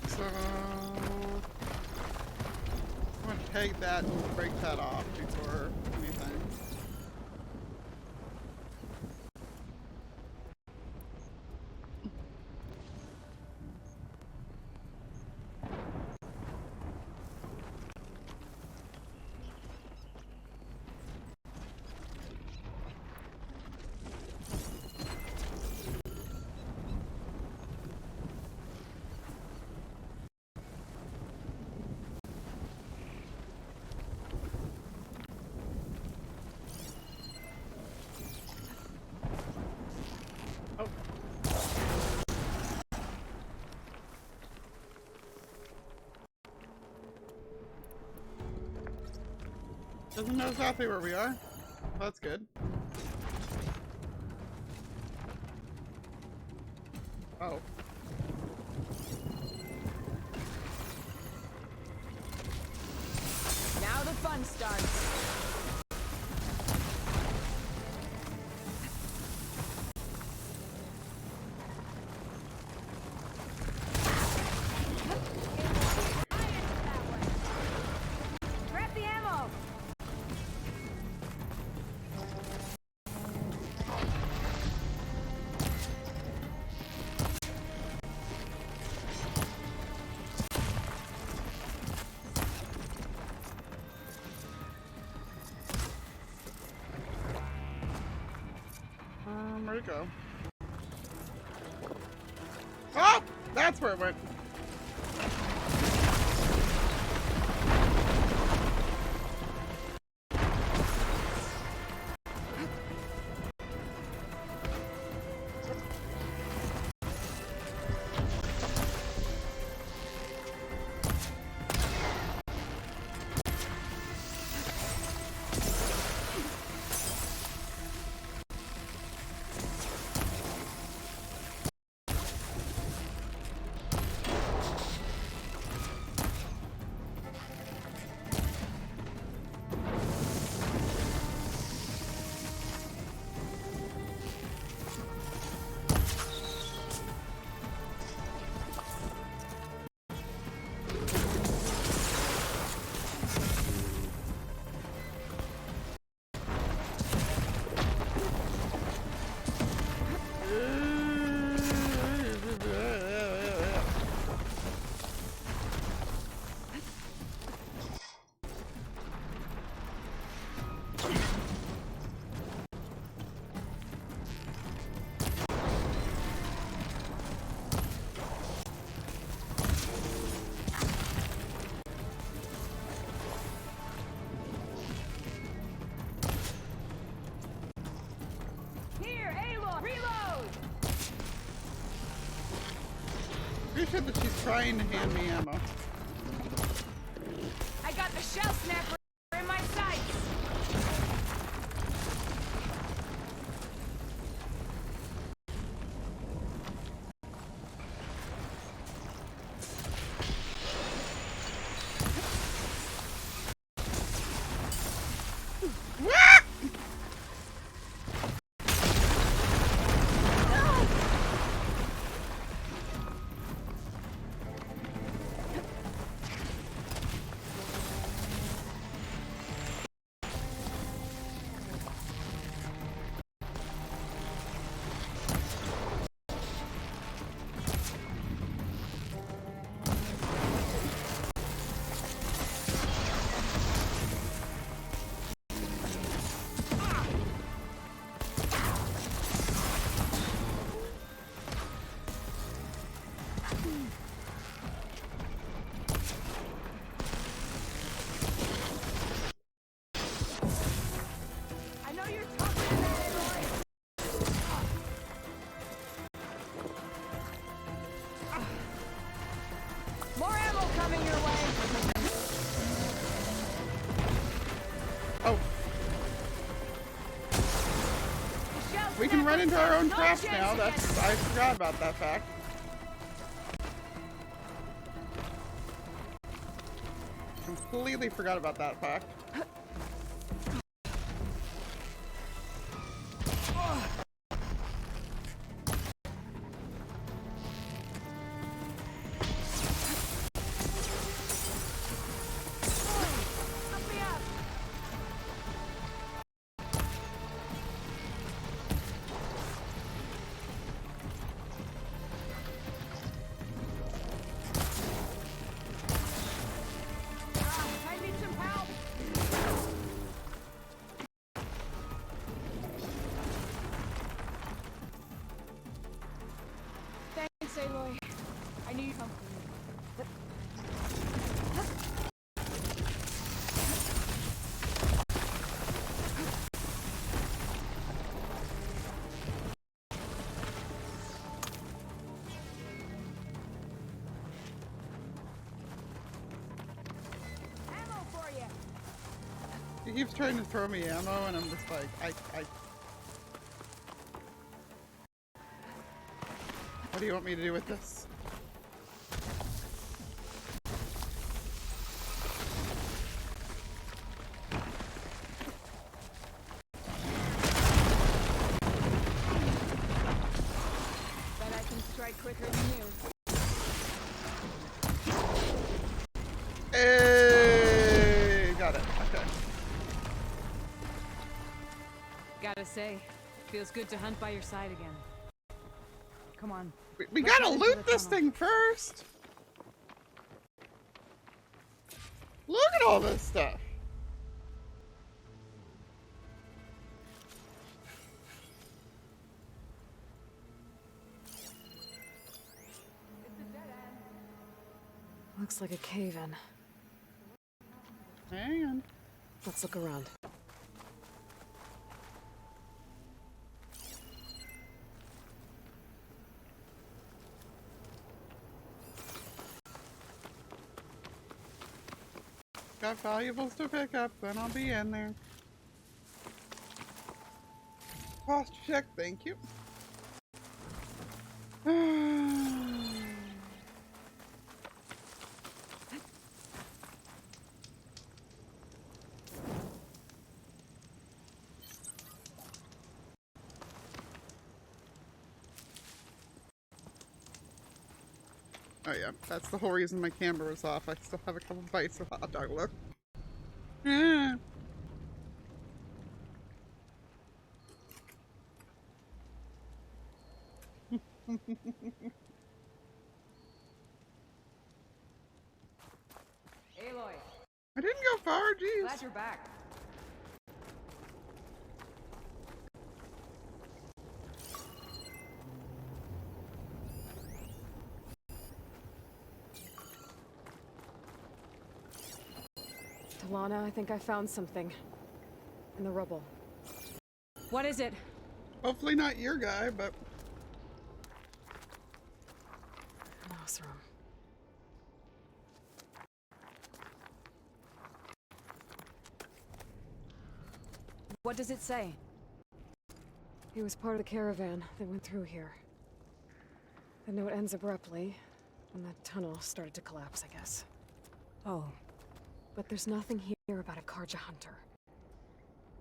So... I'm gonna peg that and break that off before anything. Doesn't know exactly where we are. That's good. Oh. Now the fun starts. it go? Oh! That's where it went. Pretty sure that she's trying to hand me ammo. I got the shell snapper in my sights. We can run into our own traps now. That's, I forgot about that fact. Completely forgot about that fact. Aloy. I knew you'd come for me. Ammo for you. He keeps trying to throw me ammo, and I'm just like, What do you want me to do with this? Bet I can strike quicker than you. Hey, got it. Okay. Gotta say, feels good to hunt by your side again. Come on. We gotta loot this thing first. Look at all this stuff. Looks like a cave-in. Hang on. Let's look around. Got valuables to pick up, then I'll be in there. Cost check, thank you. Oh yeah, that's the whole reason my camera was off. I still have a couple bites of hot dog left. Ah. Aloy, I didn't go far, jeez. glad you're back. Talana, I think I found something. In the rubble. What is it? Hopefully not your guy, but An Oseram. What does it say? He was part of the caravan that went through here. The note ends abruptly, and the tunnel started to collapse, I guess. Oh. But there's nothing here about a Karja hunter.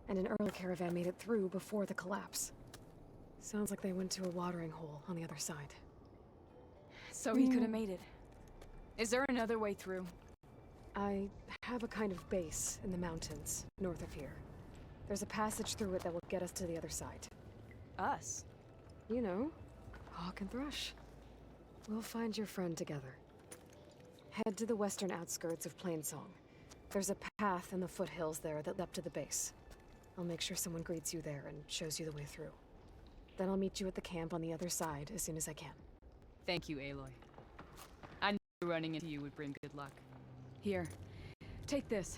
And an early caravan made it through before the collapse. Sounds like they went to a watering hole on the other side. So he could have made it. Is there another way through? I have a kind of base in the mountains, north of here. There's a passage through it that will get us to the other side. Us? You know, Hawk and Thrush. We'll find your friend together. Head to the western outskirts of Plainsong. There's a path in the foothills there that led up to the base. I'll make sure someone greets you there and shows you the way through. Then I'll meet you at the camp on the other side as soon as I can. Thank you, Aloy. I knew running into you would bring good luck. Here, take this.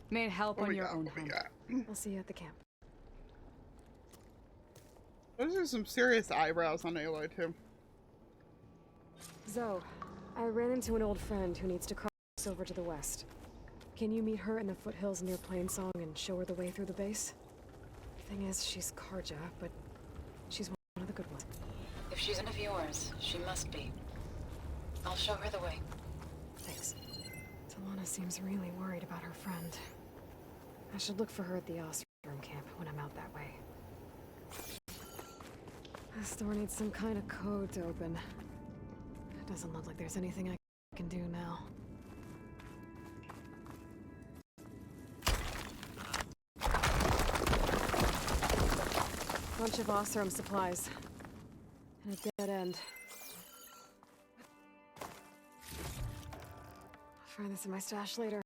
May it help on your own hunt. I'll see you at the camp. those are some serious eyebrows on Aloy too. Zoe, I ran into an old friend who needs to cross over to the west. Can you meet her in the foothills near Plainsong and show her the way through the base? Thing is, she's Karja, but she's one of the good ones. If she's one of yours, she must be. I'll show her the way. Thanks. Talana seems really worried about her friend. I should look for her at the Oseram camp when I'm out that way. This door needs some kind of code to open. It doesn't look like there's anything I can do now. Bunch of Oseram supplies. And a dead end. I'll find this in my stash later.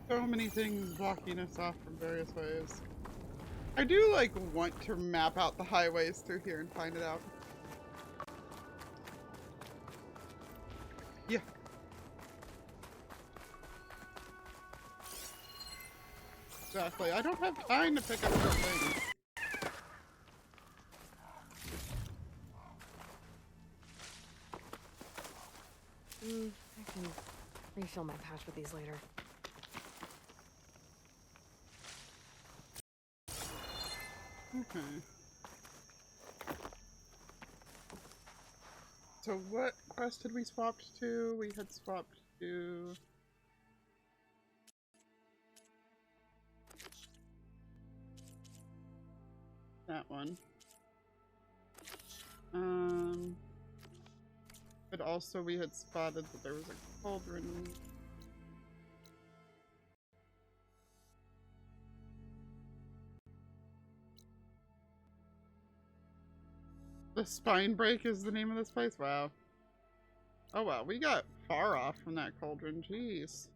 So many things blocking us off from various ways. I do like want to map out the highways through here and find it out. Yeah. Exactly. I don't have time to pick up those things. I can refill my pouch with these later. Okay. So what quest did we swap to? We had swapped to... that one. But also we had spotted that there was a cauldron. The Spine Break is the name of this place? Wow. Oh wow, we got far off from that cauldron, jeez.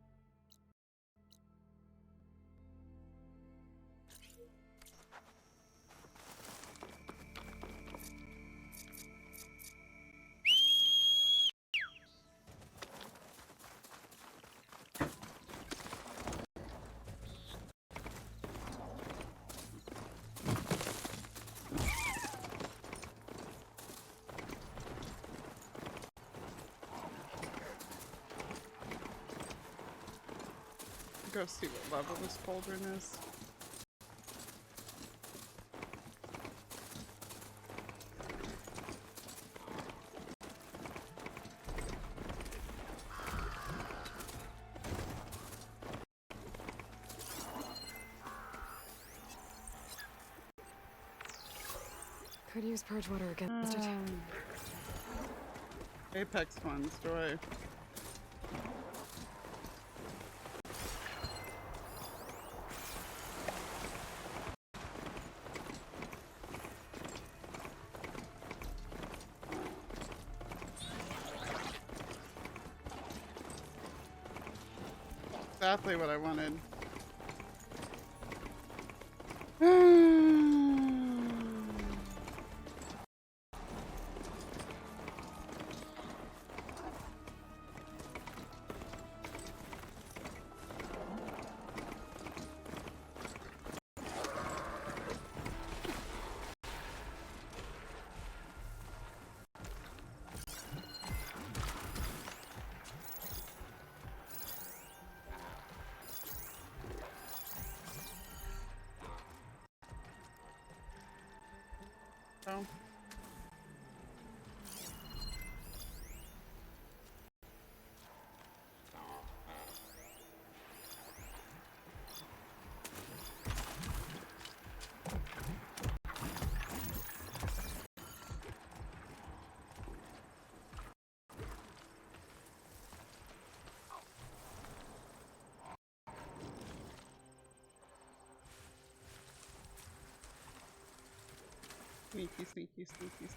Go see what level this cauldron is. Could use purge water against it. Apex funds, joy. Exactly what I wanted. Oh. Sneaky, sneaky, sneaky.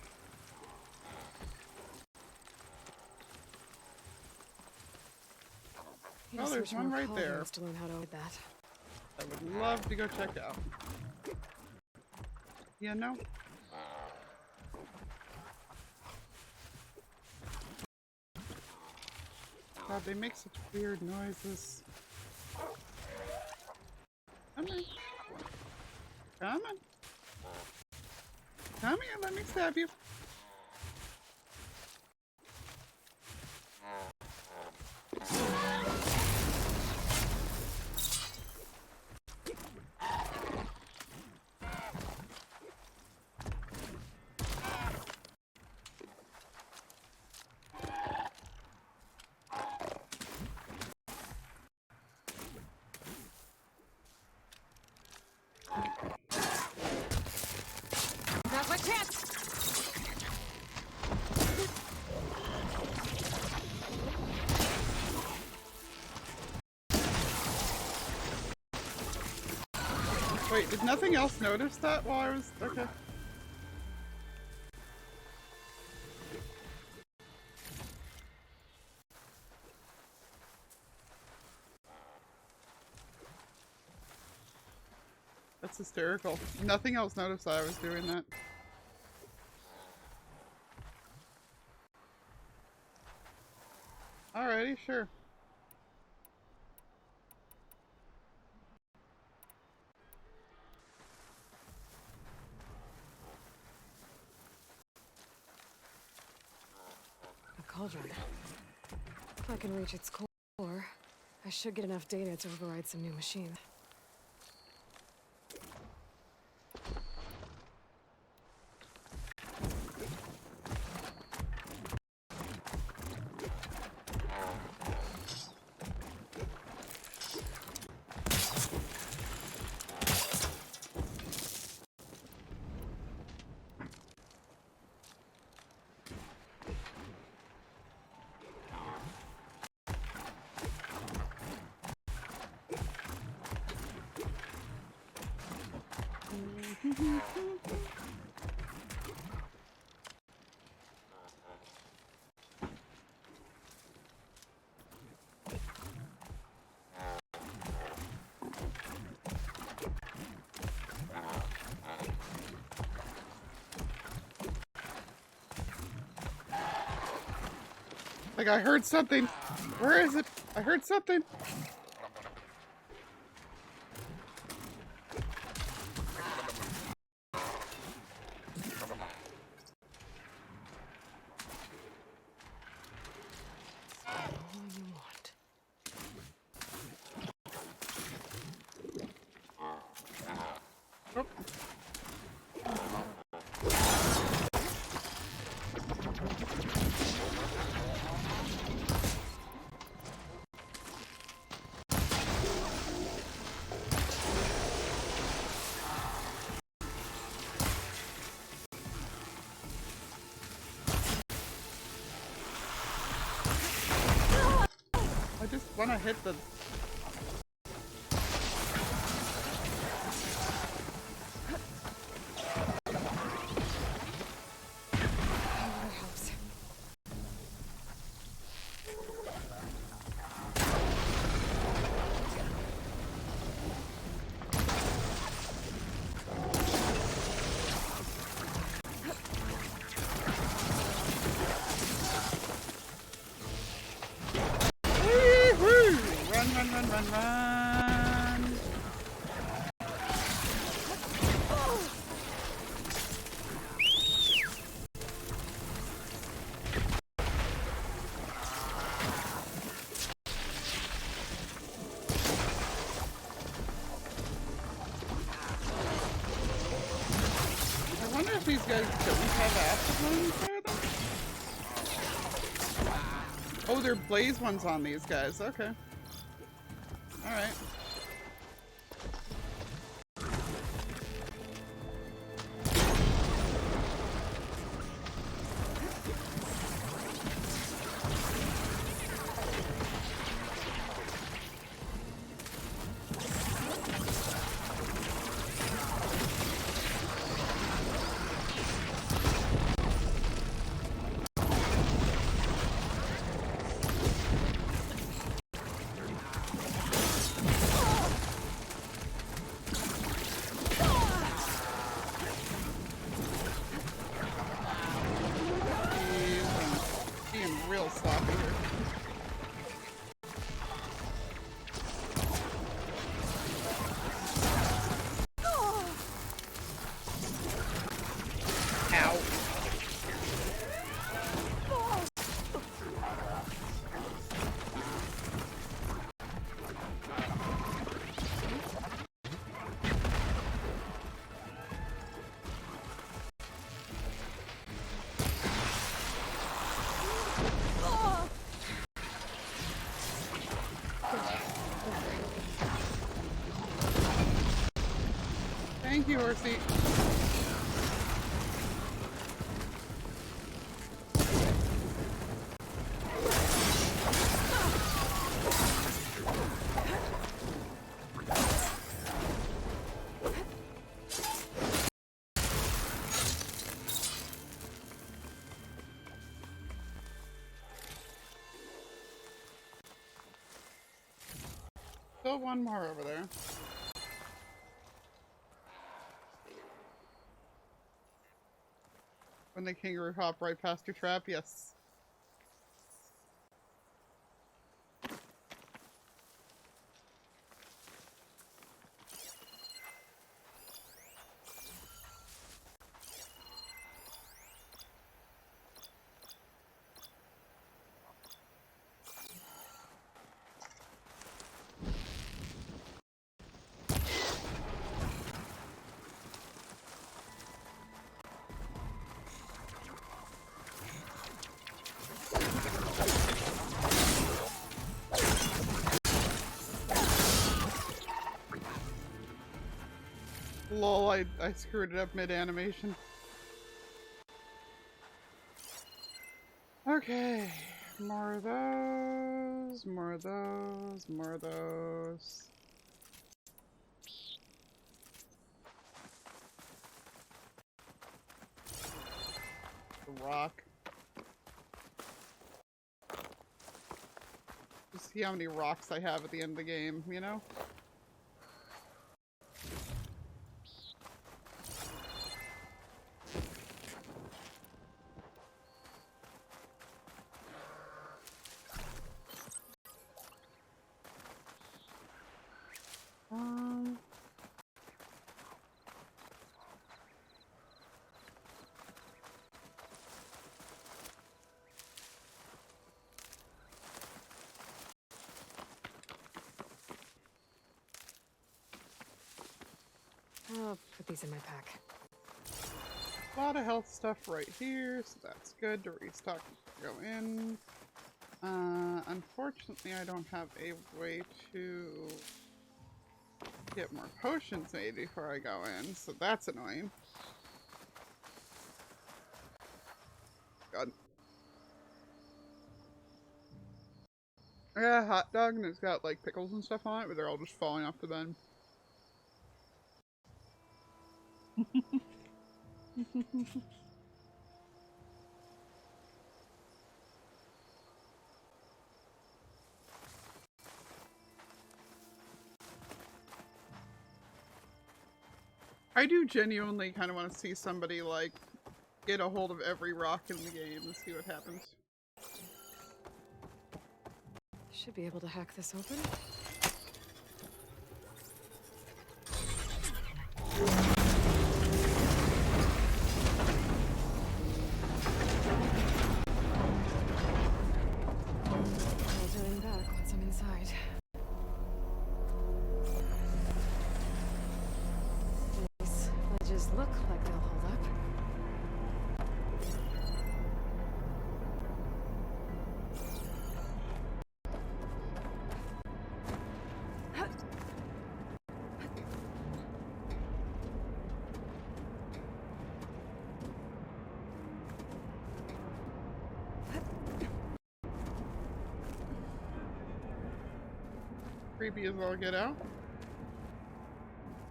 Oh, there's one right there. To learn how to avoid that. I would love to go check out. Yeah, no? God, they make such weird noises. Come on. Come on. Come here, let me stab you. Now's my chance! Wait, did nothing else notice that while I was... Okay. That's hysterical. Nothing else noticed that I was doing that. Alrighty, sure. A cauldron. If I can reach its core, I should get enough data to override some new machines. Like, I heard something. Where is it? I heard something. All you want. Oh. I just want to hit the... Run. I wonder if these guys don't have acid ones there then? Oh, they're blaze ones on these guys. Okay. Alright. Real sloppy here. Ow. Thank you, horsey. Still one more over there. When the kangaroo hop right past your trap, yes. Lol, I screwed it up mid-animation. Okay, more of those, more of those, more of those. The rock. Just see how many rocks I have at the end of the game, you know? I'll put these in my pack. A lot of health stuff right here, so that's good to restock and go in. Unfortunately, I don't have a way to get more potions made before I go in, so that's annoying. God. Yeah, hot dog, and it's got like pickles and stuff on it, but they're all just falling off the bed. I do genuinely kind of want to see somebody like get a hold of every rock in the game and see what happens. Should be able to hack this open. Filtering back once I'm inside. These ledges look like they'll hold up. Creepy as all get out.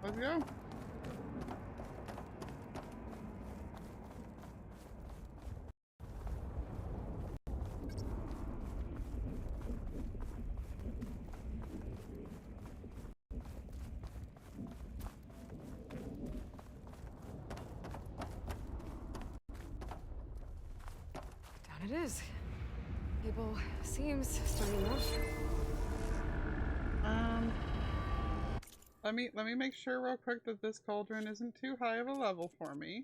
Let's go. Down it is. Cable seems strong enough. Let me make sure real quick that this cauldron isn't too high of a level for me.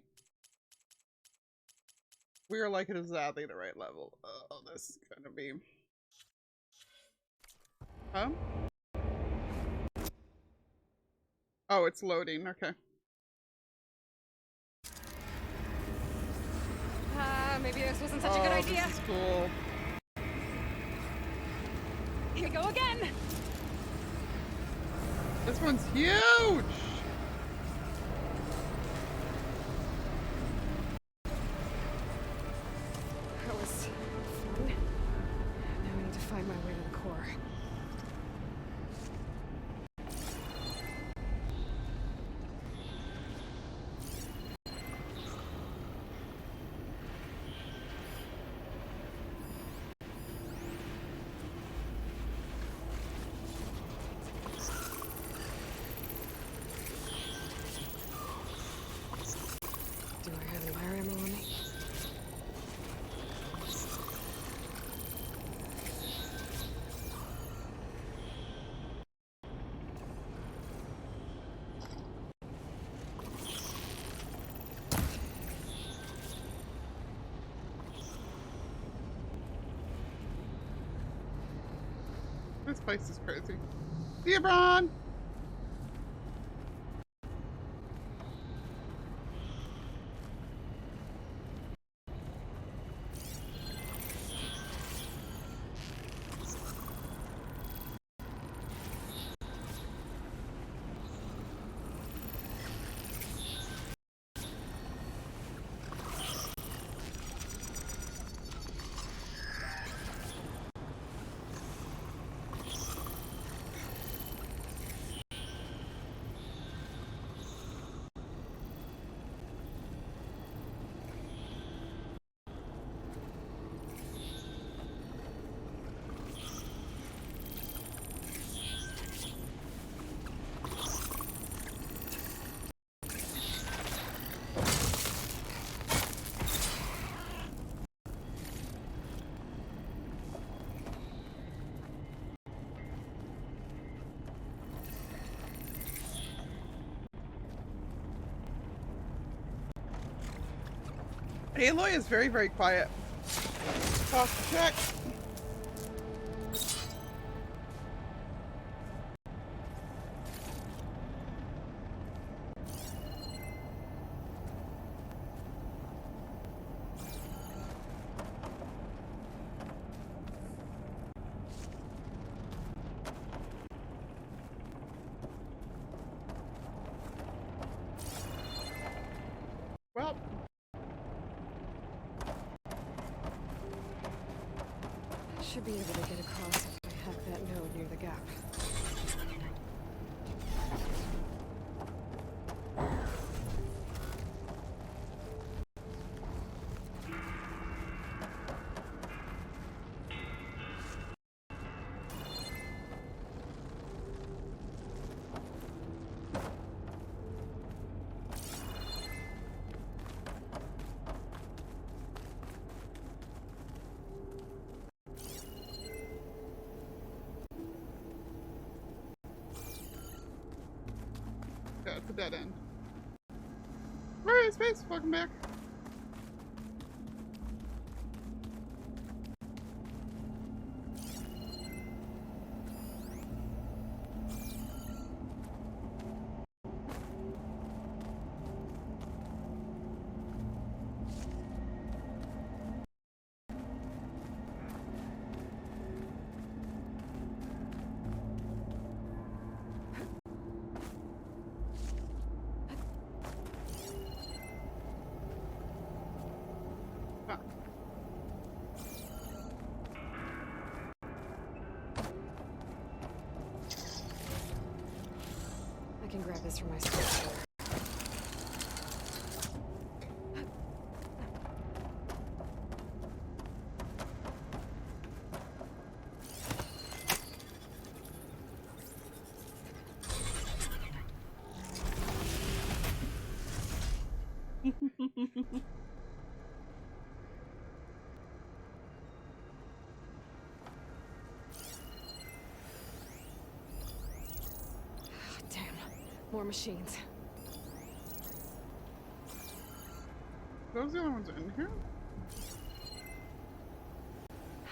We are like at exactly the right level. Oh, this is gonna be... Huh? Oh, it's loading. Okay. Maybe this wasn't such a good idea. This is cool. Here we go again! This one's huge! That was fun. Now I need to find my way to the core. Do I have any fire ammo on me? This place is crazy. See ya, Bron! Aloy is very, very quiet. Talk check. Should be able to get across if I hack that node near the gap. Okay, it's a dead end. Alright, Space, welcome back. I can grab this for myself. Damn, more machines. Those the only ones in here?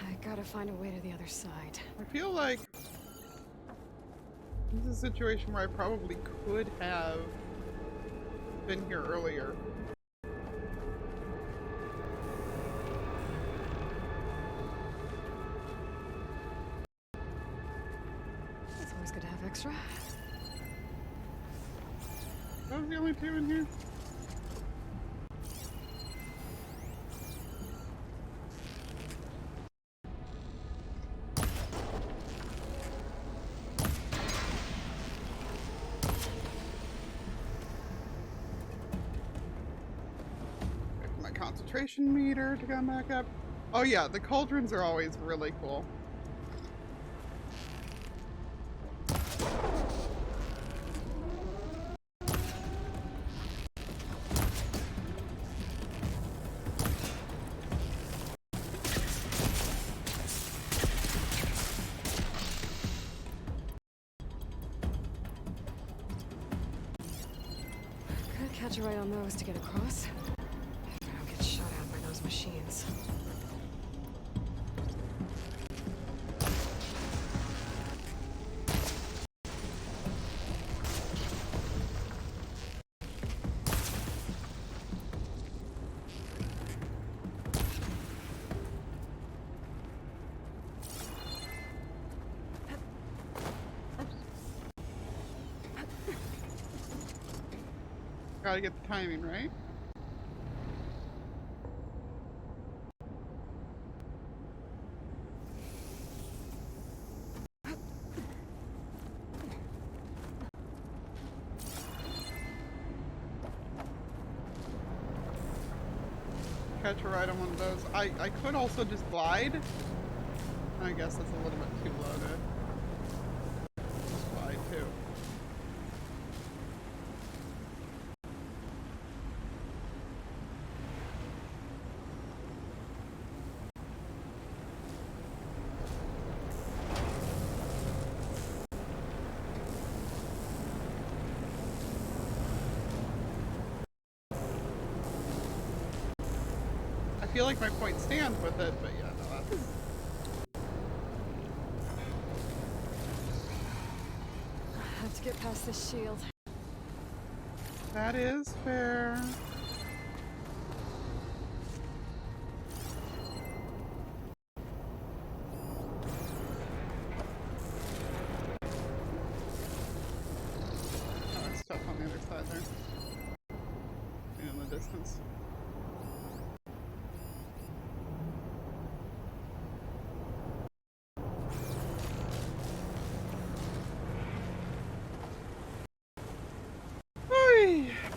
I gotta find a way to the other side. I feel like this is a situation where I probably could have been here earlier. It's always good to have extra. Those the only two in here? My concentration meter to come back up. Oh yeah, the cauldrons are always really cool. Could catch a right on those to get across. If I don't get shot at by those machines. Gotta get the timing right. Catch a ride on one of those. I could also just glide. I guess that's a little bit too low to just glide too. I feel like my point stands with it, but yeah, no, that's... I have to get past this shield. That is fair. Oh, there's stuff on the other side there. In the distance.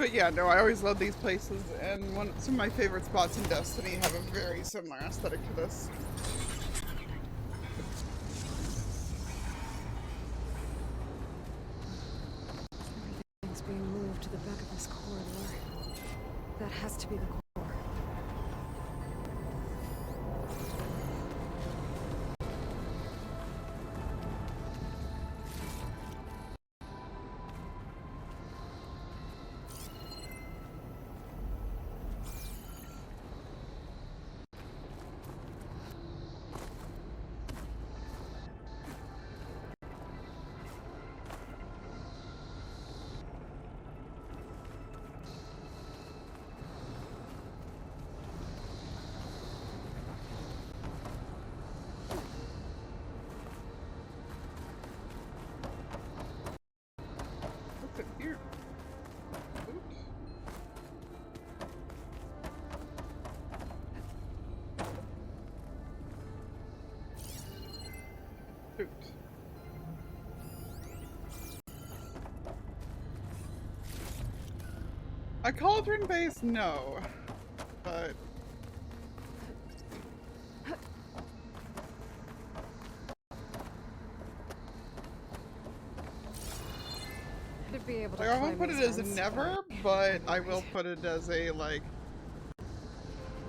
But yeah, no, I always love these places, and some of my favorite spots in Destiny have a very similar aesthetic to this. Everything's being moved to the back of this corridor. That has to be the core. Here. Oops. A cauldron base, no, but Be able to like, I won't climb put it these as a vents. never, but I will put it as a, like,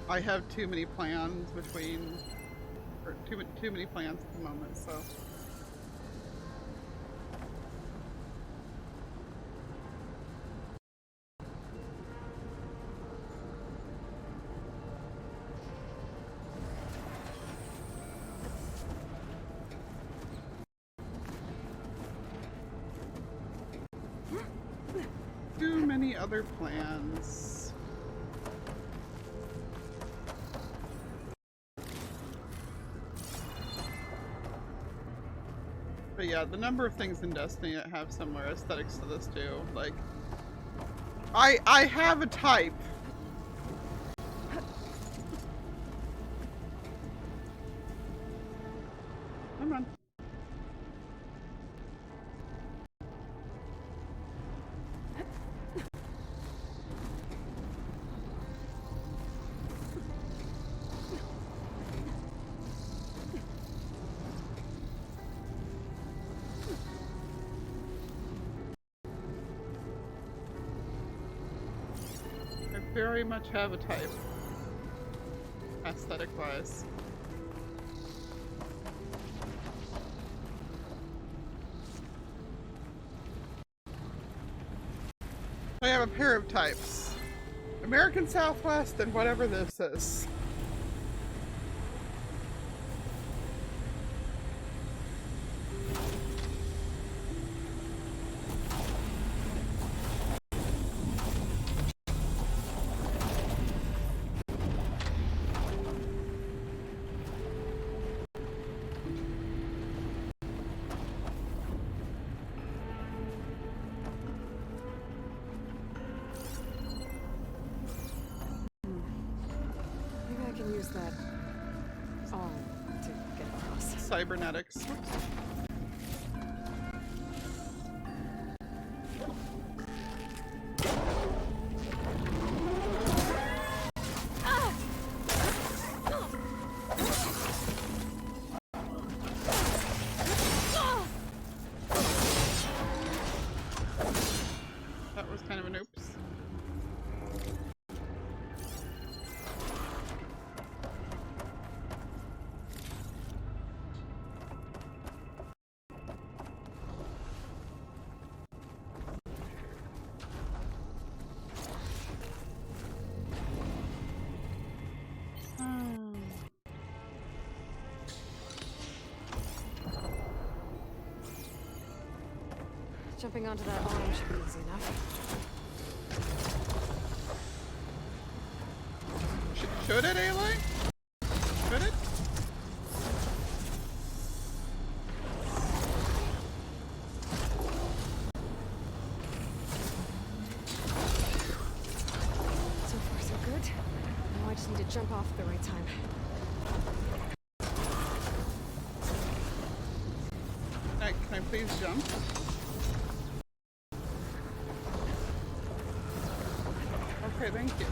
I have too many plans between, or too many plans at the moment, so. Too many other plans. But yeah, the number of things in Destiny that have similar aesthetics to this too. Like, I have a type. Come on. Very much have a type, aesthetic wise. I have a pair of types. American Southwest and whatever this is. That arm to get across. Cybernetics. Whoops. That was kind of an oops. Jumping onto that arm should be easy enough. Should it, Aloy? Should it? So far, so good. Now I just need to jump off at the right time. Can I please jump? Okay, thank you.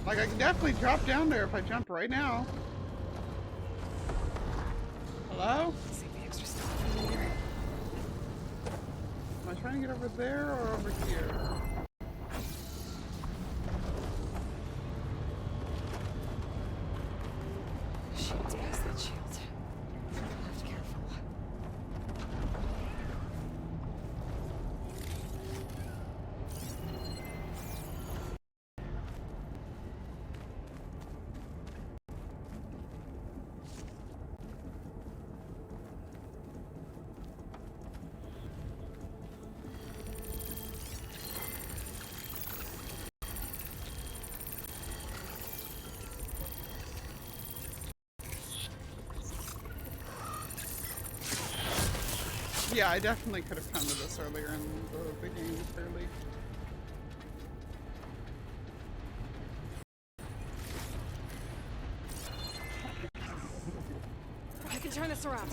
Like, I can definitely drop down there if I jump right now. Hello? Save the extra stuff in here. Am I trying to get over there or over here? Shield's past that shield. Have to be careful. Yeah, I definitely could have come to this earlier in the game, clearly. I can turn this around.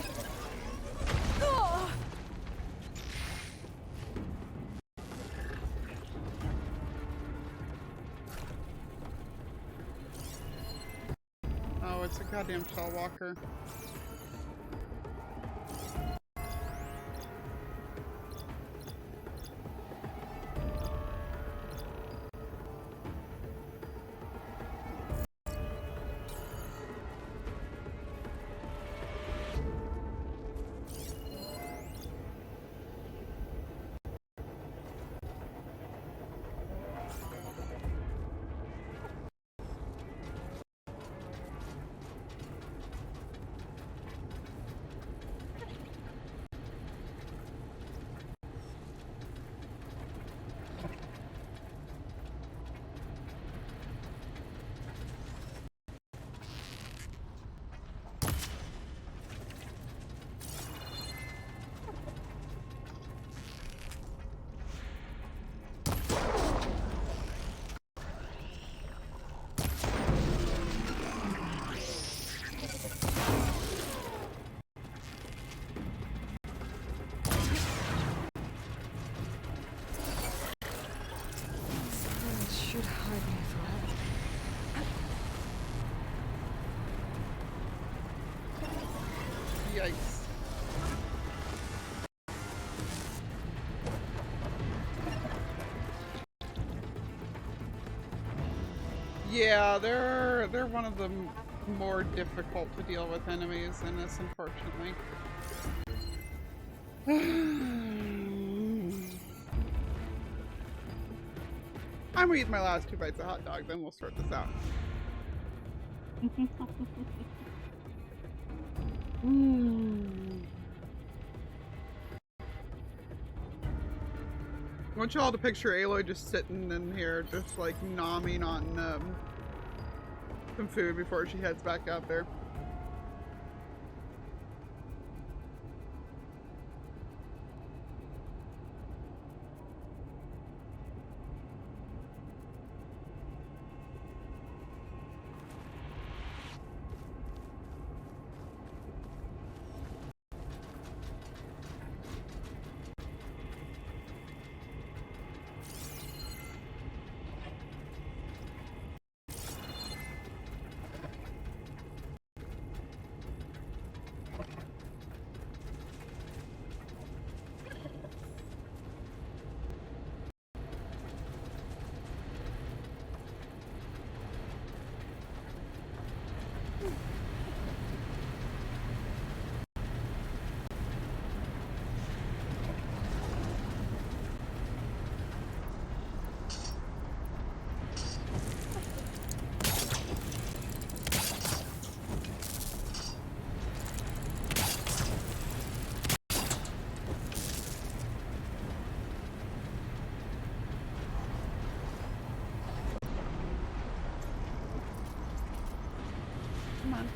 Oh! Oh, it's a goddamn shell walker. Should hide me forever. Yikes. Yeah, they're one of the more difficult to deal with enemies in this, unfortunately. I'm gonna eat my last 2 bites of hot dog, then we'll sort this out. I want you all to picture Aloy just sitting in here, just like nomming on some food before she heads back out there. Come on.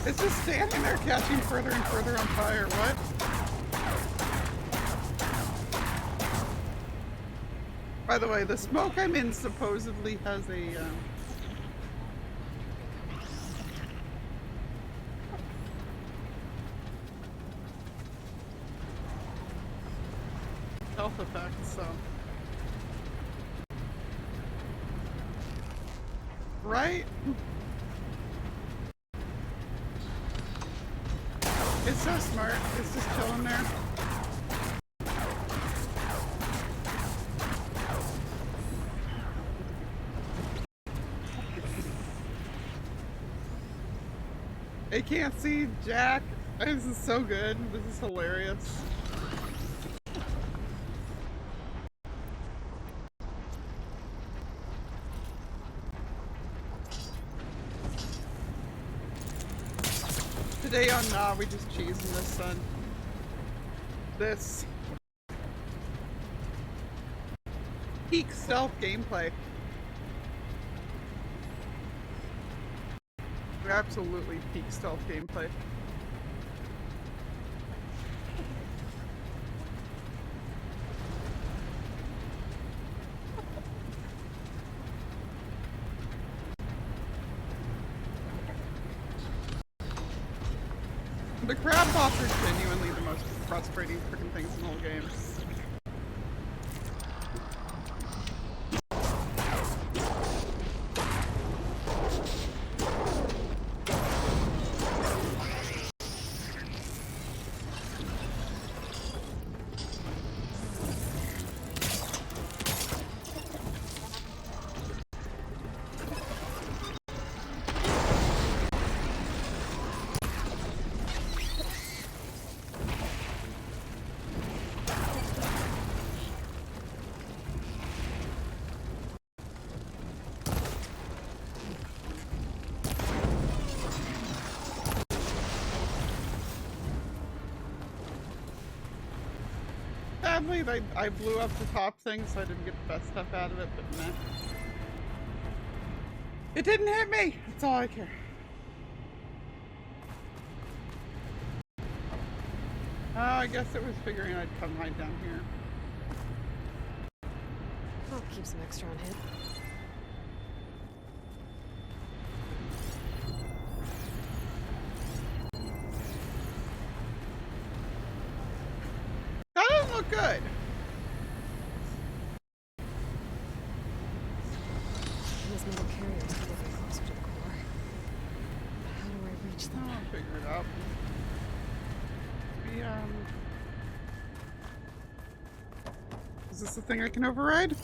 It's just standing there catching further and further on fire. What? By the way, the smoke I'm in supposedly has a health effect, so. Right? It's so smart. It's just chilling there. I can't see Jack. This is so good. This is hilarious. Today on Nah, we just cheesing this, son. This peak stealth gameplay. Absolutely peak stealth gameplay. The crab pops are genuinely the most frustrating freaking things in the whole game. Sadly, I blew up the top thing, so I didn't get the best stuff out of it, but meh. It didn't hit me! That's all I care. Oh, I guess it was figuring I'd come right down here. I'll keep some extra on hand. That doesn't look good. Those metal carriers could get me closer to the core. But how do I reach them? I'll figure it out. Is this the thing I can override?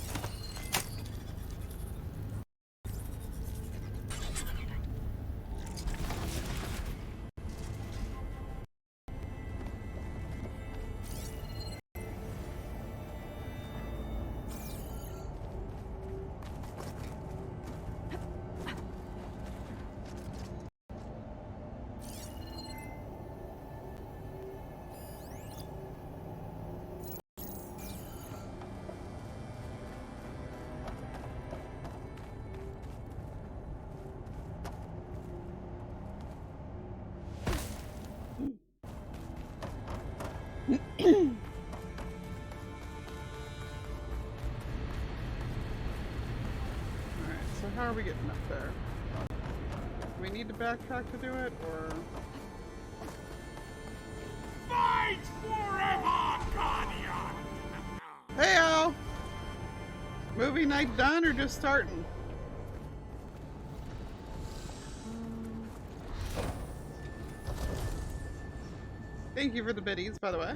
How are we getting up there? Do we need to backtrack to do it, or...? Fight forever, Guardian! Hey, Al! Movie night done, or just starting? Thank you for the biddies, by the way.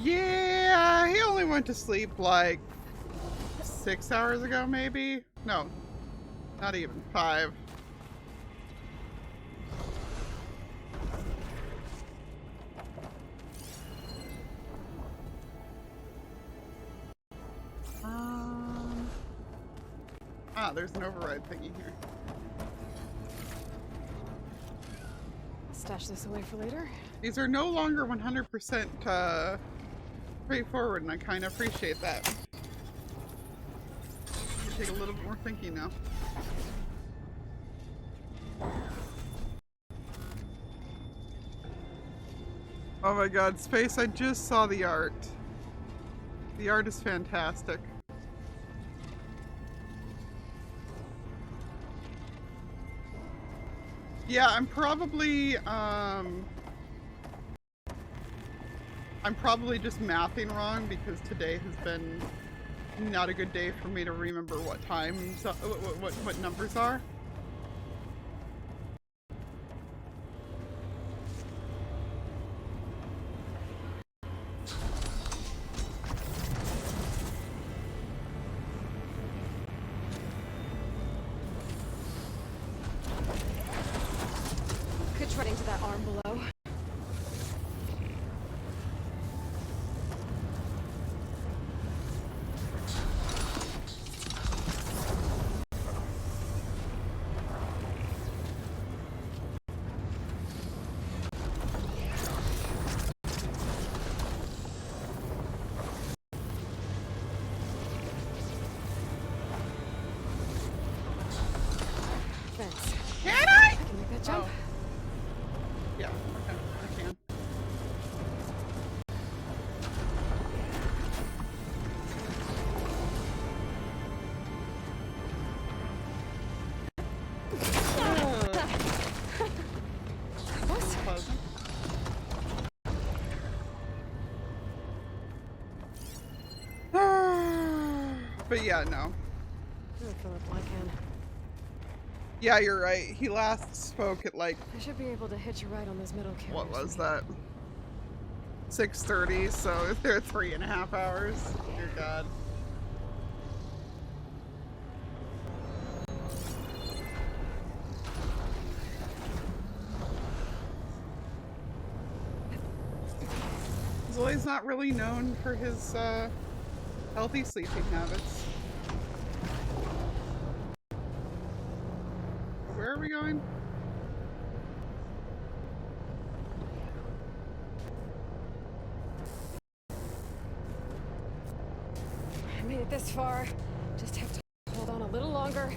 Yeah, he only went to sleep like 6 hours ago, maybe? No, not even 5. There's an override thingy here. I'll stash this away for later. These are no longer 100% straightforward, and I kind of appreciate that. Take a little bit more thinking now. Oh my god, Space, I just saw the art. The art is fantastic. Yeah, I'm probably just mathing wrong because today has been not a good day for me to remember what times, what numbers are. Could try into that arm below. Fence. Can I? I can make that jump. Oh. Yeah, okay, I can. Pleasant. But yeah, no. Oh, Philip Lycan. Yeah, you're right. He last spoke at like, I should be able to hitch a ride on those middle carriers. what was that? 6:30, so they're 3.5 hours. Dear God. Zoe's not really known for his healthy sleeping habits. Where are we going? I made it this far. Just have to hold on a little longer.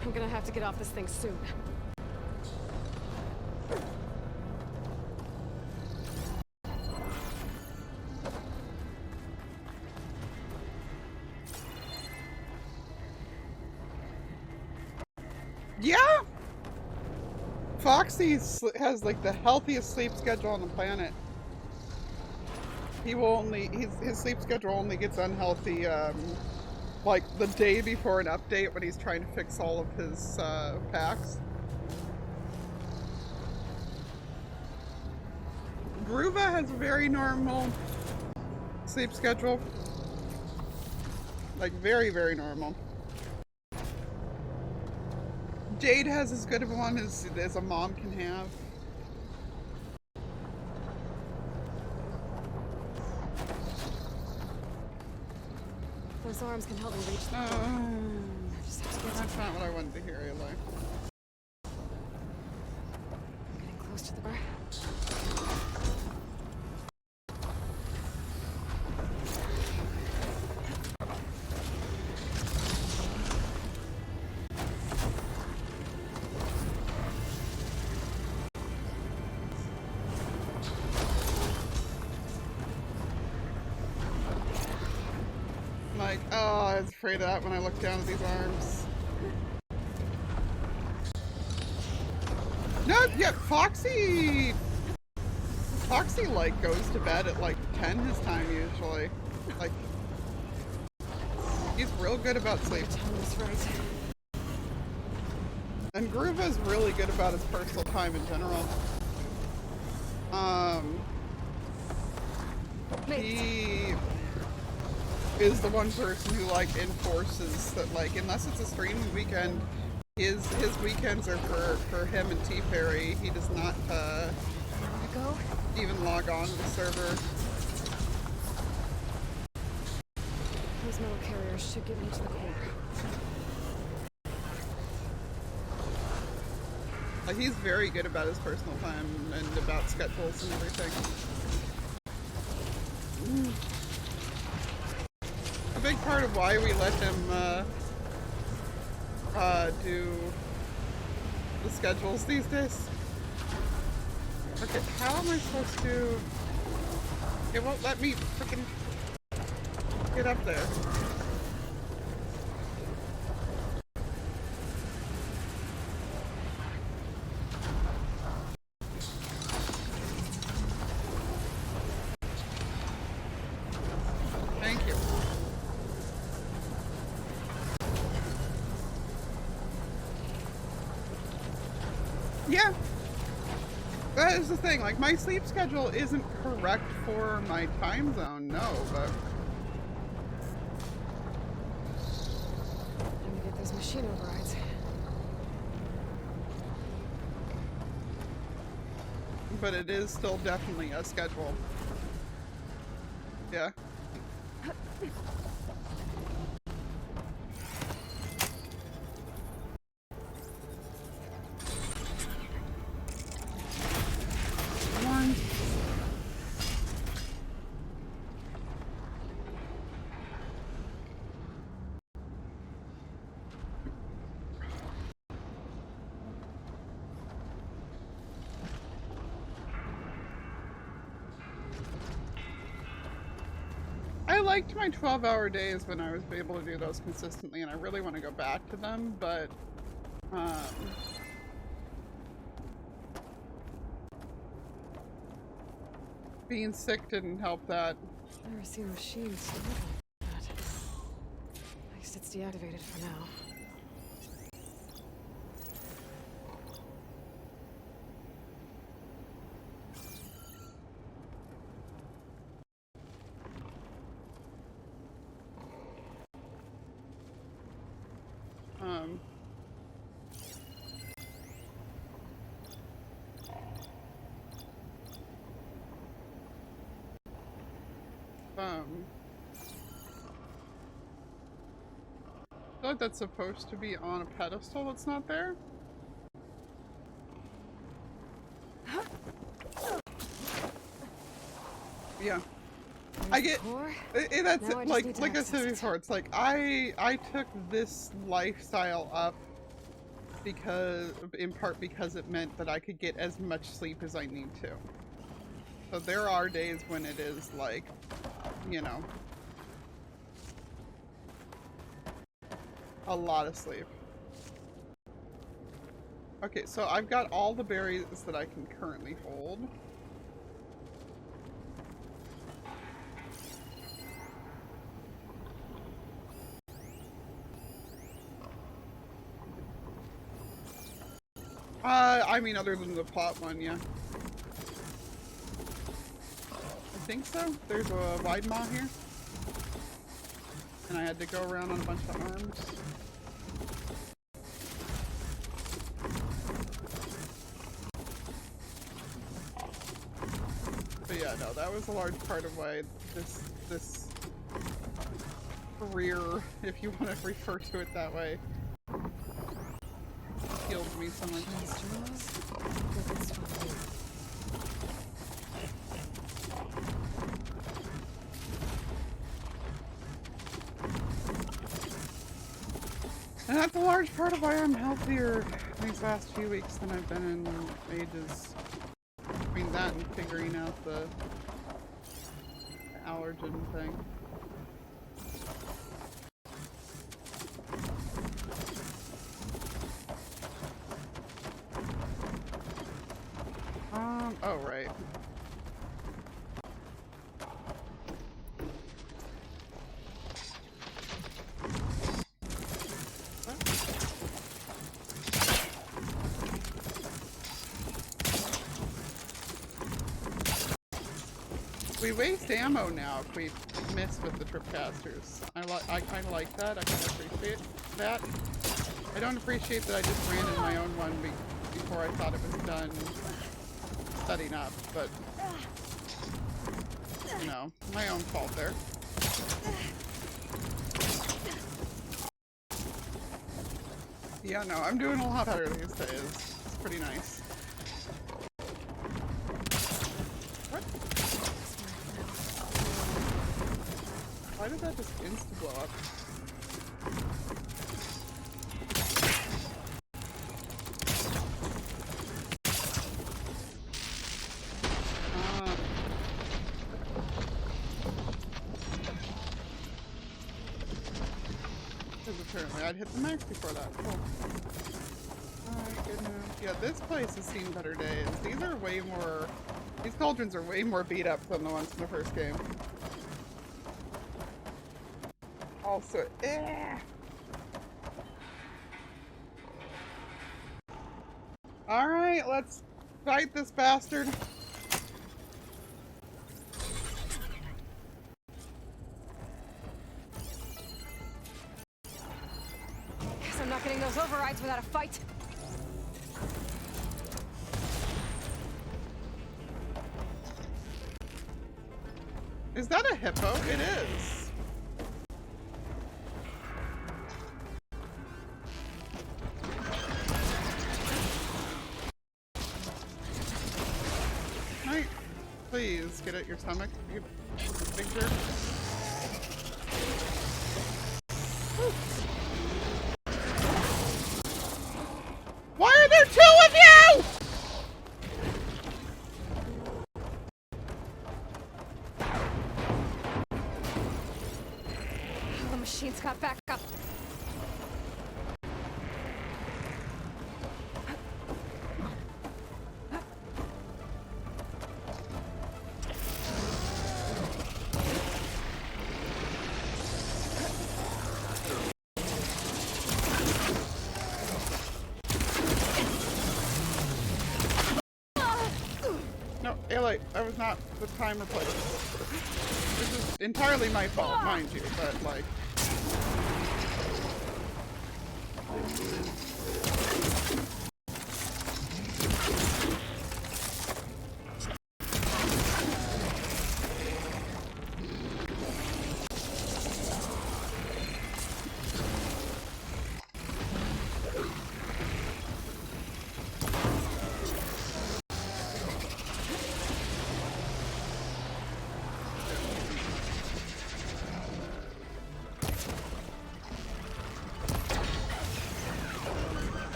I'm gonna have to get off this thing soon. Yeah! Foxy has like the healthiest sleep schedule on the planet. He will only, his sleep schedule only gets unhealthy like the day before an update when he's trying to fix all of his packs. Gruva has a very normal sleep schedule. Like very, very normal. Jade has as good of one as a mom can have. Those arms can help me reach the That's I just have to get not what I wanted to hear, Eli. getting close to the bar. Like, oh, I was afraid of that when I looked down at these arms. No, yeah, Foxy, like, goes to bed at, like, 10 his time, usually. Like, he's real good about sleep. And Gruva's really good about his personal time in general. He is the one person who like enforces that, like, unless it's a streaming weekend, his weekends are for him and T Perry. He does not even log on to the server. Those metal carriers should get me to the core. Like, he's very good about his personal time and about schedules and everything. A big part of why we let him do the schedules these days. Okay, how am I supposed to... It won't let me freaking get up there. Thank you. Yeah. That is the thing, like, my sleep schedule isn't correct for my time zone, no, but... I'm gonna get those machine overrides. But it is still definitely a schedule. Yeah. One. I liked my 12-hour days when I was able to do those consistently, and I really want to go back to them, but being sick didn't help that. I've never seen machines move like that. I guess it's deactivated for now. I thought that's supposed to be on a pedestal. It's not there. Yeah, I get that's Now I just like need to I said access it. before. It's like I took this lifestyle up because, in part, because it meant that I could get as much sleep as I need to. So there are days when it is like, you know, a lot of sleep. Okay, so I've got all the berries that I can currently hold. I mean, other than the plot one, yeah. I think so. There's a wide maw here. And I had to go around on a bunch of arms. But yeah, no, that was a large part of why this career, if you want to refer to it that way, healed me so much. And that's a large part of why I'm healthier these last few weeks than I've been in ages. Between that and figuring out the allergen thing. Oh, right. We waste ammo now if we miss with the tripcasters. I kind of like that. I kind of appreciate that. I don't appreciate that I just ran in my own one before I thought it was done setting up, but you know, my own fault there. Yeah, no, I'm doing a lot better these days. It's pretty nice. What? Why did that just insta-blow up? apparently. I'd hit the max before that. Cool. Alright, good news. Yeah, this place has seen better days. These are way more... These cauldrons are way more beat up than the ones in the first game. Also, Alright, let's fight this bastard. Guess I'm not getting those overrides without a fight. Is that a hippo? It is. Right. Please get at your stomach, you big jerk. Why are there two of you? The machine's got back up. No, Aloy, that was not the timer place. This is entirely my fault, mind you, but like...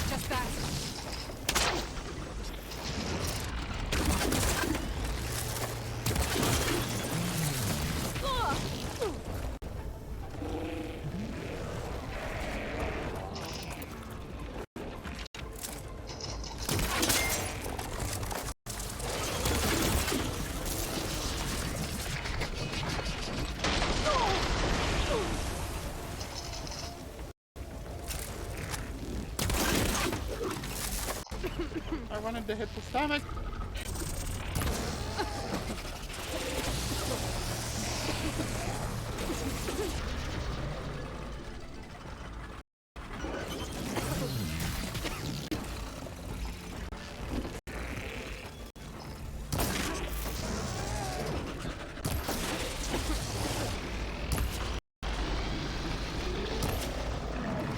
Just that. I wanted to hit the stomach.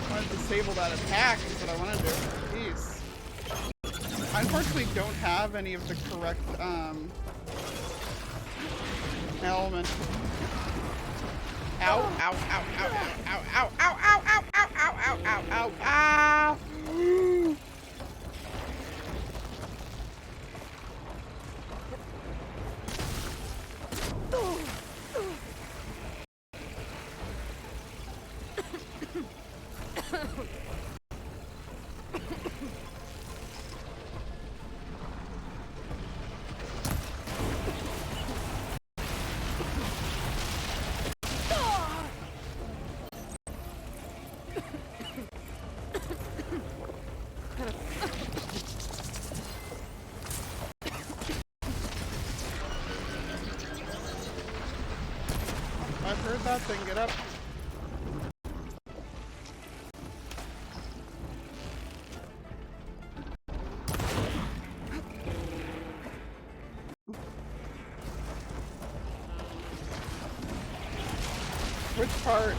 I want to disable that attack is what I want to do. Jeez. I unfortunately don't have any of the correct elements. Ow, ow, ow, ow, ow, ow, ow, ow, ow, ow, ow, ow, ow, ow, ow, ow. I've heard that thing. Get up. Which part?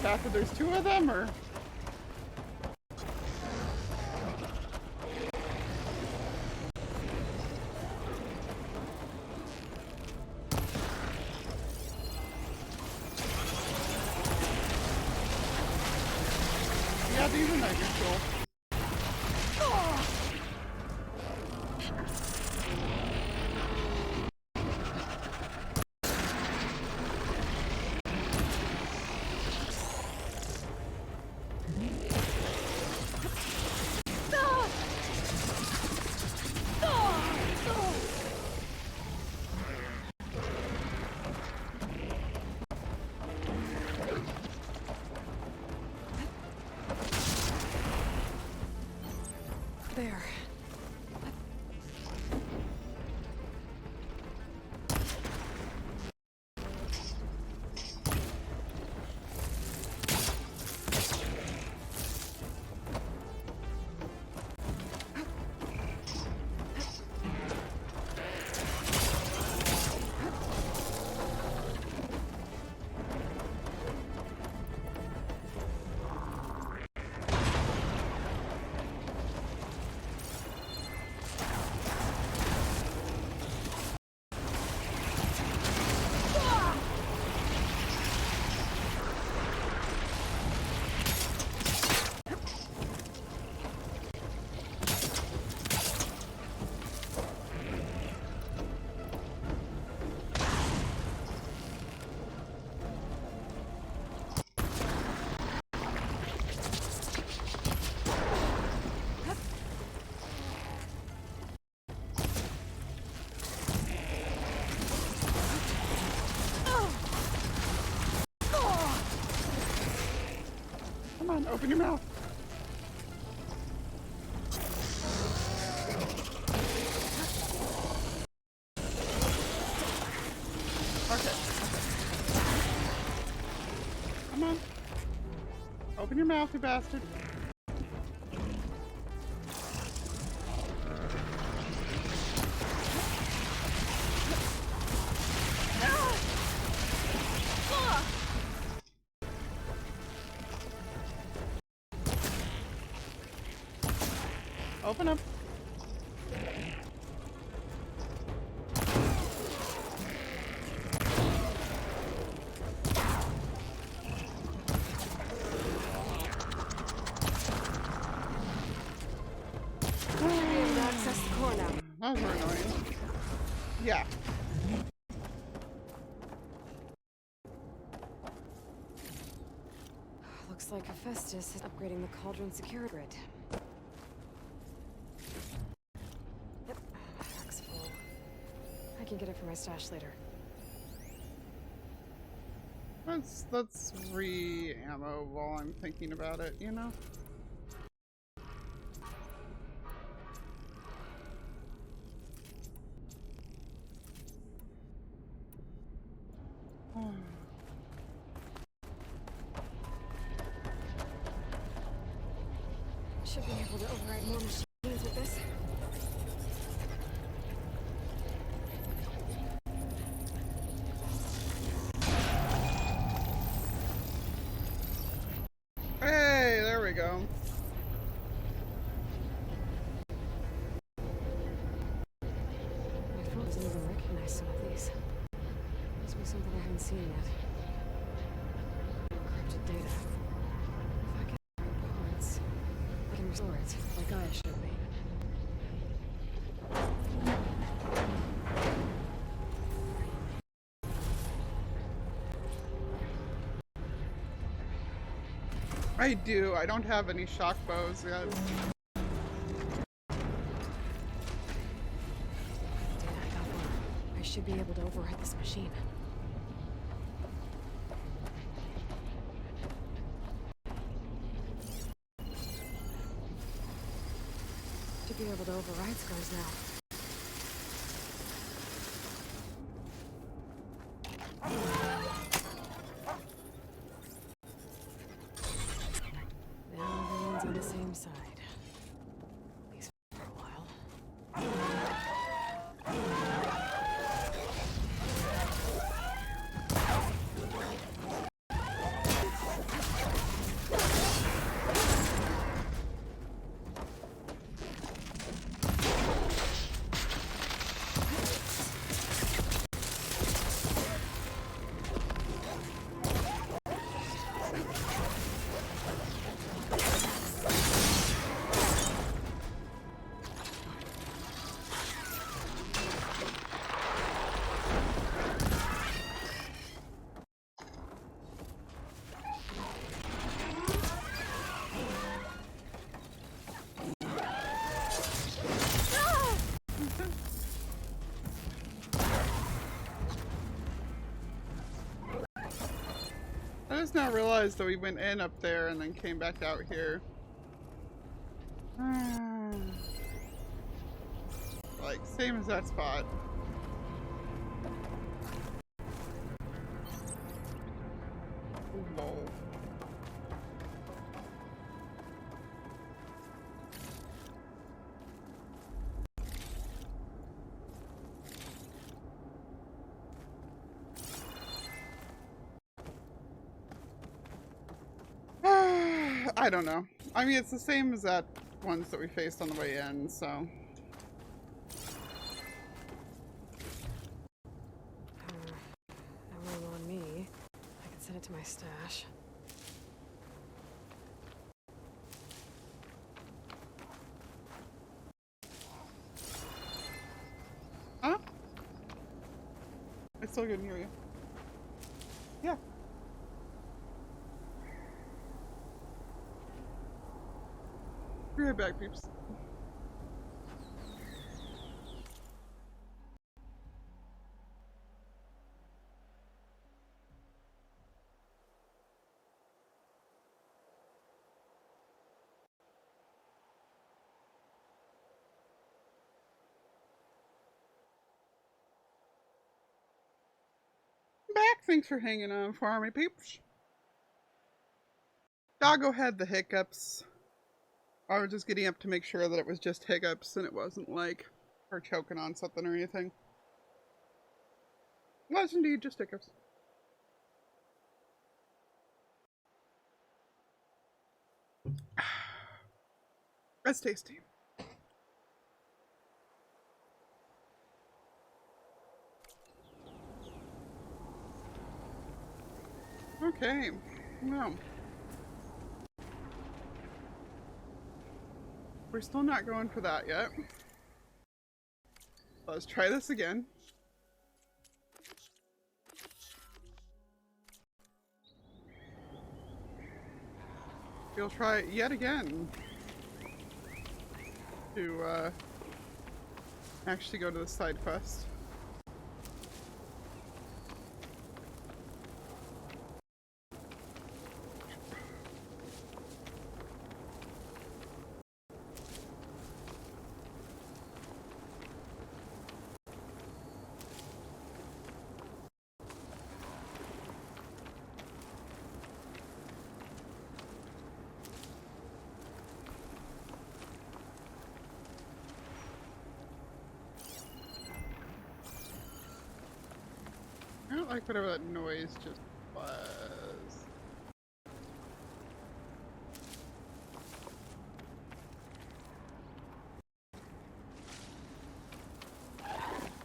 After there's two of them, or? these are nice and cool. There. Come on, open your mouth. Okay. Come on. Open your mouth, you bastard. Open up. Be able to access the core now. Those were annoying. Yeah. Looks like Hephaestus is upgrading the Cauldron security grid. Yep, my truck's full. I can get it from my stash later. Let's re-ammo while I'm thinking about it, you know? Should be able to override more machines with this. Hey, there we go. My phone doesn't even recognize some of these. Must be something I haven't seen yet. Encrypted data. If I get the right parts, I can restore it, like Gaia showed me. I do. I don't have any shock bows yet. Data I got one. I should be able to override this machine. Should be able to override scars now. Now everyone's on the same side. At least for a while. I just now realized that we went in up there and then came back out here. Like, same as that spot. Lol. I don't know. I mean, it's the same as that ones that we faced on the way in, so. No room on me. I can send it to my stash. Huh? I still couldn't hear you. Yeah. Be right back, peeps. Back. Thanks for hanging on for me, peeps. Doggo had the hiccups. I was just getting up to make sure that it was just hiccups and it wasn't like her choking on something or anything. It was indeed just hiccups. That's tasty. Okay, well. We're still not going for that yet. Let's try this again. We'll try it yet again to actually go to the side quest. I don't like whatever that noise just was.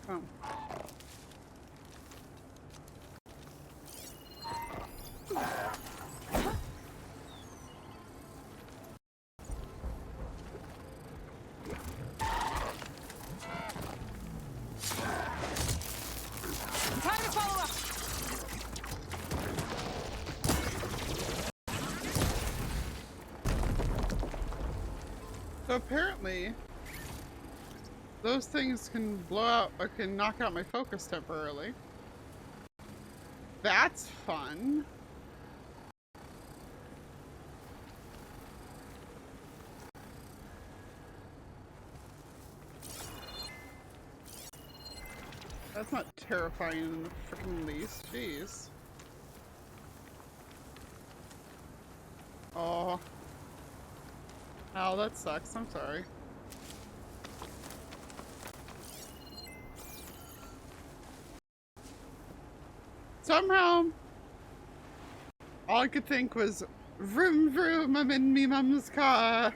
Oh. Time to follow up! So apparently, those things can blow out or can knock out my focus temporarily. That's fun. That's not terrifying in the freaking least. Jeez. Oh. Ow, that sucks. I'm sorry. Somehow, all I could think was, vroom vroom, I'm in me mum's car.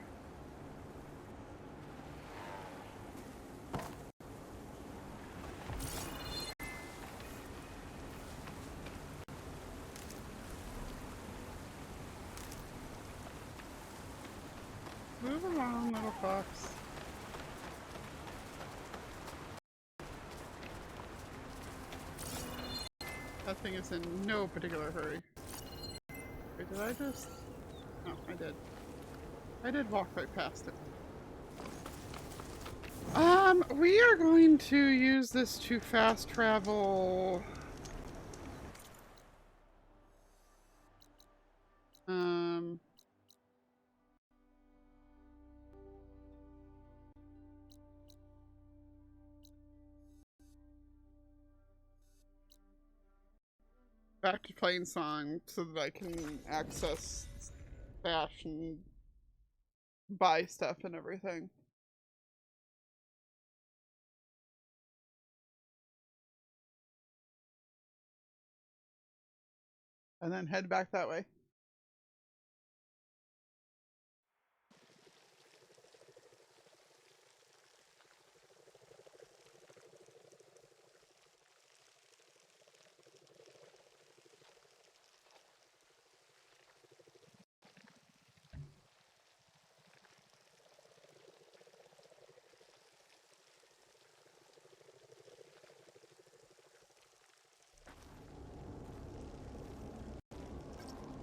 Move along, little fox. That thing is in no particular hurry. Wait, did I just... No, I did. I did walk right past it. We are going to use this to fast travel back to Plainsong so that I can access Stash and buy stuff and everything. And then head back that way.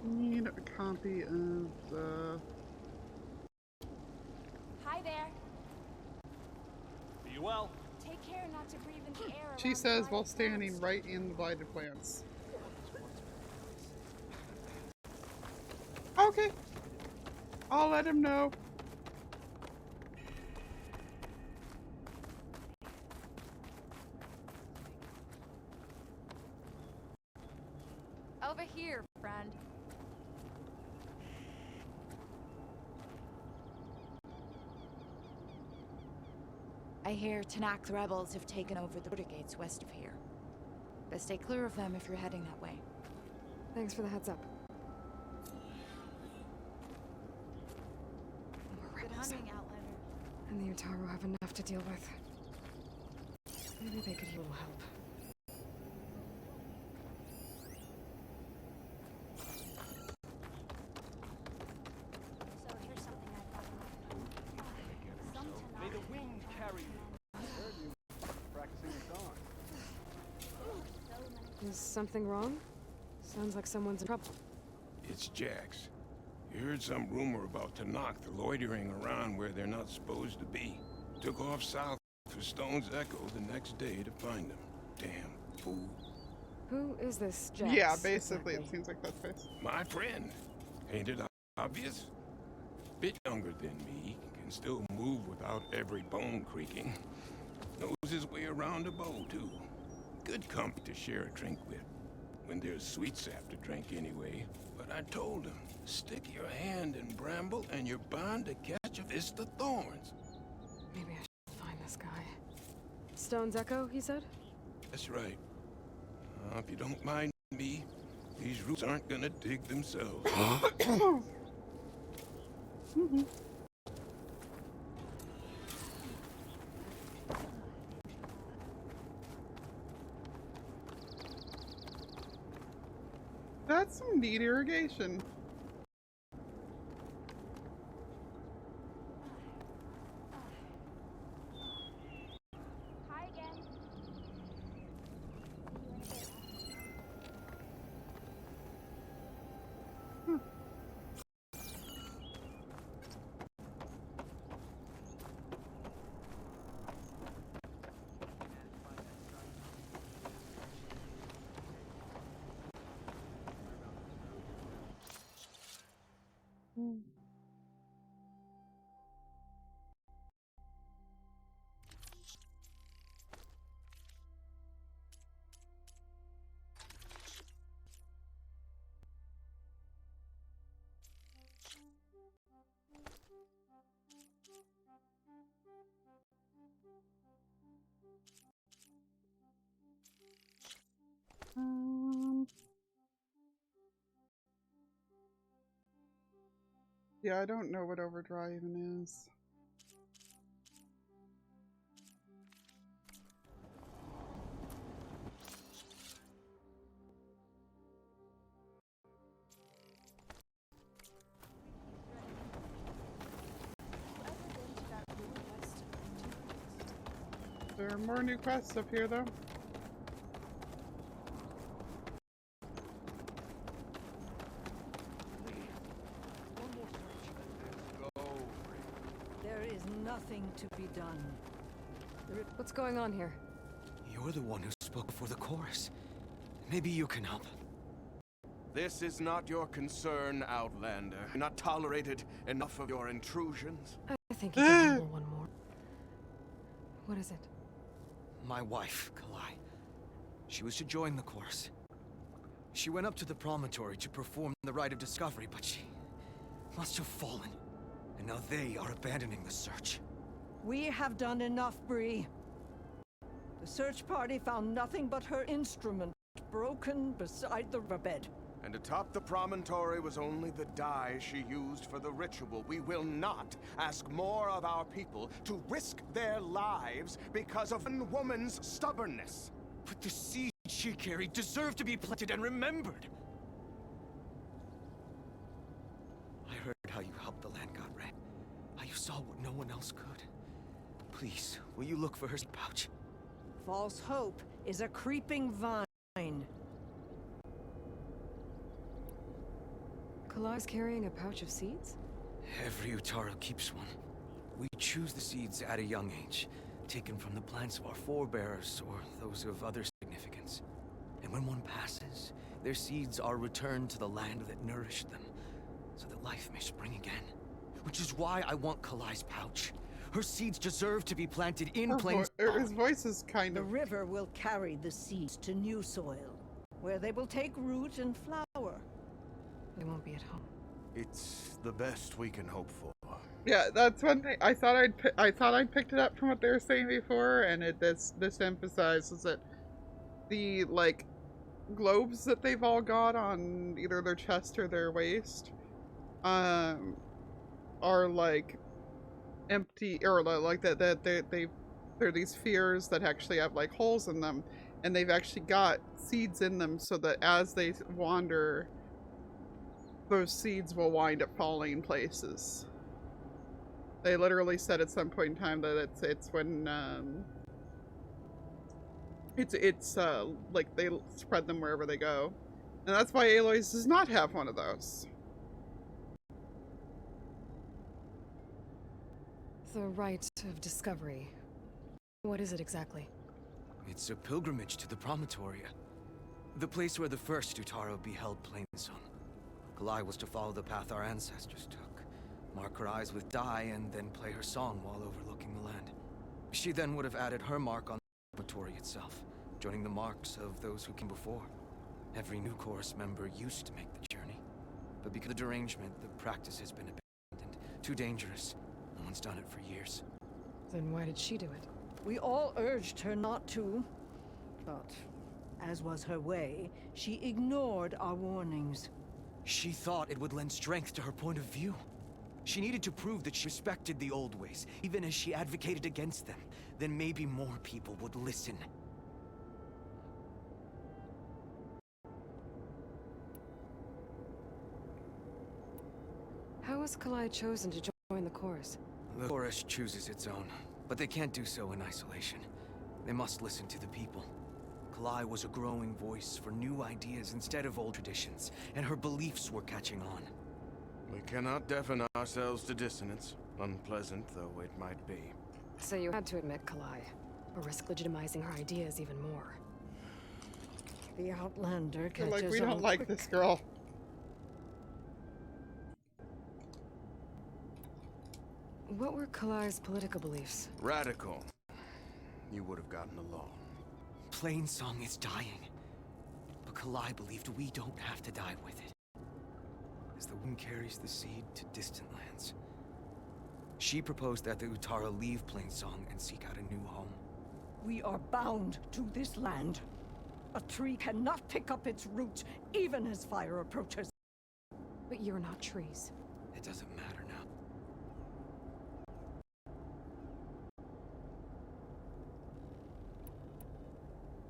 Need a copy of the... Hi there. Are you well? Take care not to breathe in the air. She says while standing right in the blighted plants. Okay. I'll let him know. Over here, friend. I hear Tanakh rebels have taken over the border gates west of here. Best stay clear of them if you're heading that way. Thanks for the heads up. Good hunting, Outlander. And the Utaru have enough to deal with. Maybe they could use a little help. So here's something I thought of. Some Tanakh. May the wind carry you. I heard you practicing the song. Is something wrong? Sounds like someone's in trouble. It's Jax. You heard some rumor about Tanakh loitering around where they're not supposed to be. Took off south for Stone's Echo the next day to find them. Damn fool. Who is this Jax? Yeah, basically exactly? it seems like that's face. My friend. Ain't it obvious? Bit younger than me. Can still move without every bone creaking. Knows his way around a bow, too. Good company to share a drink with. When there's sweet sap to drink anyway. But I told him, stick your hand in bramble and you're bound to catch a fist of thorns. Maybe I should find this guy. Stone's Echo, he said? That's right. If you don't mind me, these roots aren't gonna dig themselves. That's some neat irrigation. Hi again. Yeah, I don't know what Overdraw even is. There are more new quests up here, though. There is nothing to be done. What's going on here? You're the one who spoke before the chorus. Maybe you can help. This is not your concern, Outlander. Not tolerated enough of your intrusions. I think you can handle one more. What is it? My wife, Kalai. She was to join the chorus. She went up to the promontory to perform the rite of discovery, but she must have fallen. And now they are abandoning the search. We have done enough, Bree. The search party found nothing but her instrument, broken beside the riverbed. And atop the promontory was only the dye she used for the ritual. We will not ask more of our people to risk their lives because of one woman's stubbornness. But the seed she carried deserved to be planted and remembered. I heard how you helped the land god Red. How you saw what no one else could. Please, will you look for her pouch? False hope is a creeping vine. Kalai's carrying a pouch of seeds? Every Utaro keeps one. We choose the seeds at a young age, taken from the plants of our forebears or those of other significance. And when one passes, their seeds are returned to the land that nourished them, so that life may spring again. Which is why I want Kalai's pouch. Her seeds deserve to be planted in plains. His voice is kind The of... river will carry the seeds to new soil, where they will take root and flower. They won't be at home. It's the best we can hope for. Yeah, that's one thing. I thought I'd picked it up from what they were saying before, and this emphasizes it. The like globes that they've all got on either their chest or their waist, are like empty, or like that they're these spheres that actually have like holes in them, and they've actually got seeds in them so that as they wander, those seeds will wind up falling places. They literally said at some point in time that it's when it's like they spread them wherever they go, and that's why Aloys does not have one of those. The rite of discovery. What is it exactly? It's a pilgrimage to the Promontoria, the place where the first Utaro beheld Plainsong. Kalai was to follow the path our ancestors took, mark her eyes with dye, and then play her song while overlooking the land. She then would have added her mark on the Promontory itself, joining the marks of those who came before. Every new chorus member used to make the journey, but because of the derangement, the practice has been abandoned. Too dangerous. No one's done it for years. Then why did she do it? We all urged her not to, but as was her way, she ignored our warnings. She thought it would lend strength to her point of view. She needed to prove that she respected the old ways, even as she advocated against them. Then maybe more people would listen. How was Kalai chosen to join the chorus? The chorus chooses its own, but they can't do so in isolation. They must listen to the people. Kalai was a growing voice for new ideas instead of old traditions, and her beliefs were catching on. We cannot deafen ourselves to dissonance, unpleasant though it might be. So you had to admit Kalai, or risk legitimizing her ideas even more. The Outlander They're catches like, we don't on like quick. this girl. What were Kalai's political beliefs? Radical. You would have gotten along. Plainsong is dying, but Kalai believed we don't have to die with it. As the wind carries the seed to distant lands. She proposed that the Utara leave Plainsong and seek out a new home. We are bound to this land. A tree cannot pick up its roots, even as fire approaches. But you're not trees. It doesn't matter now.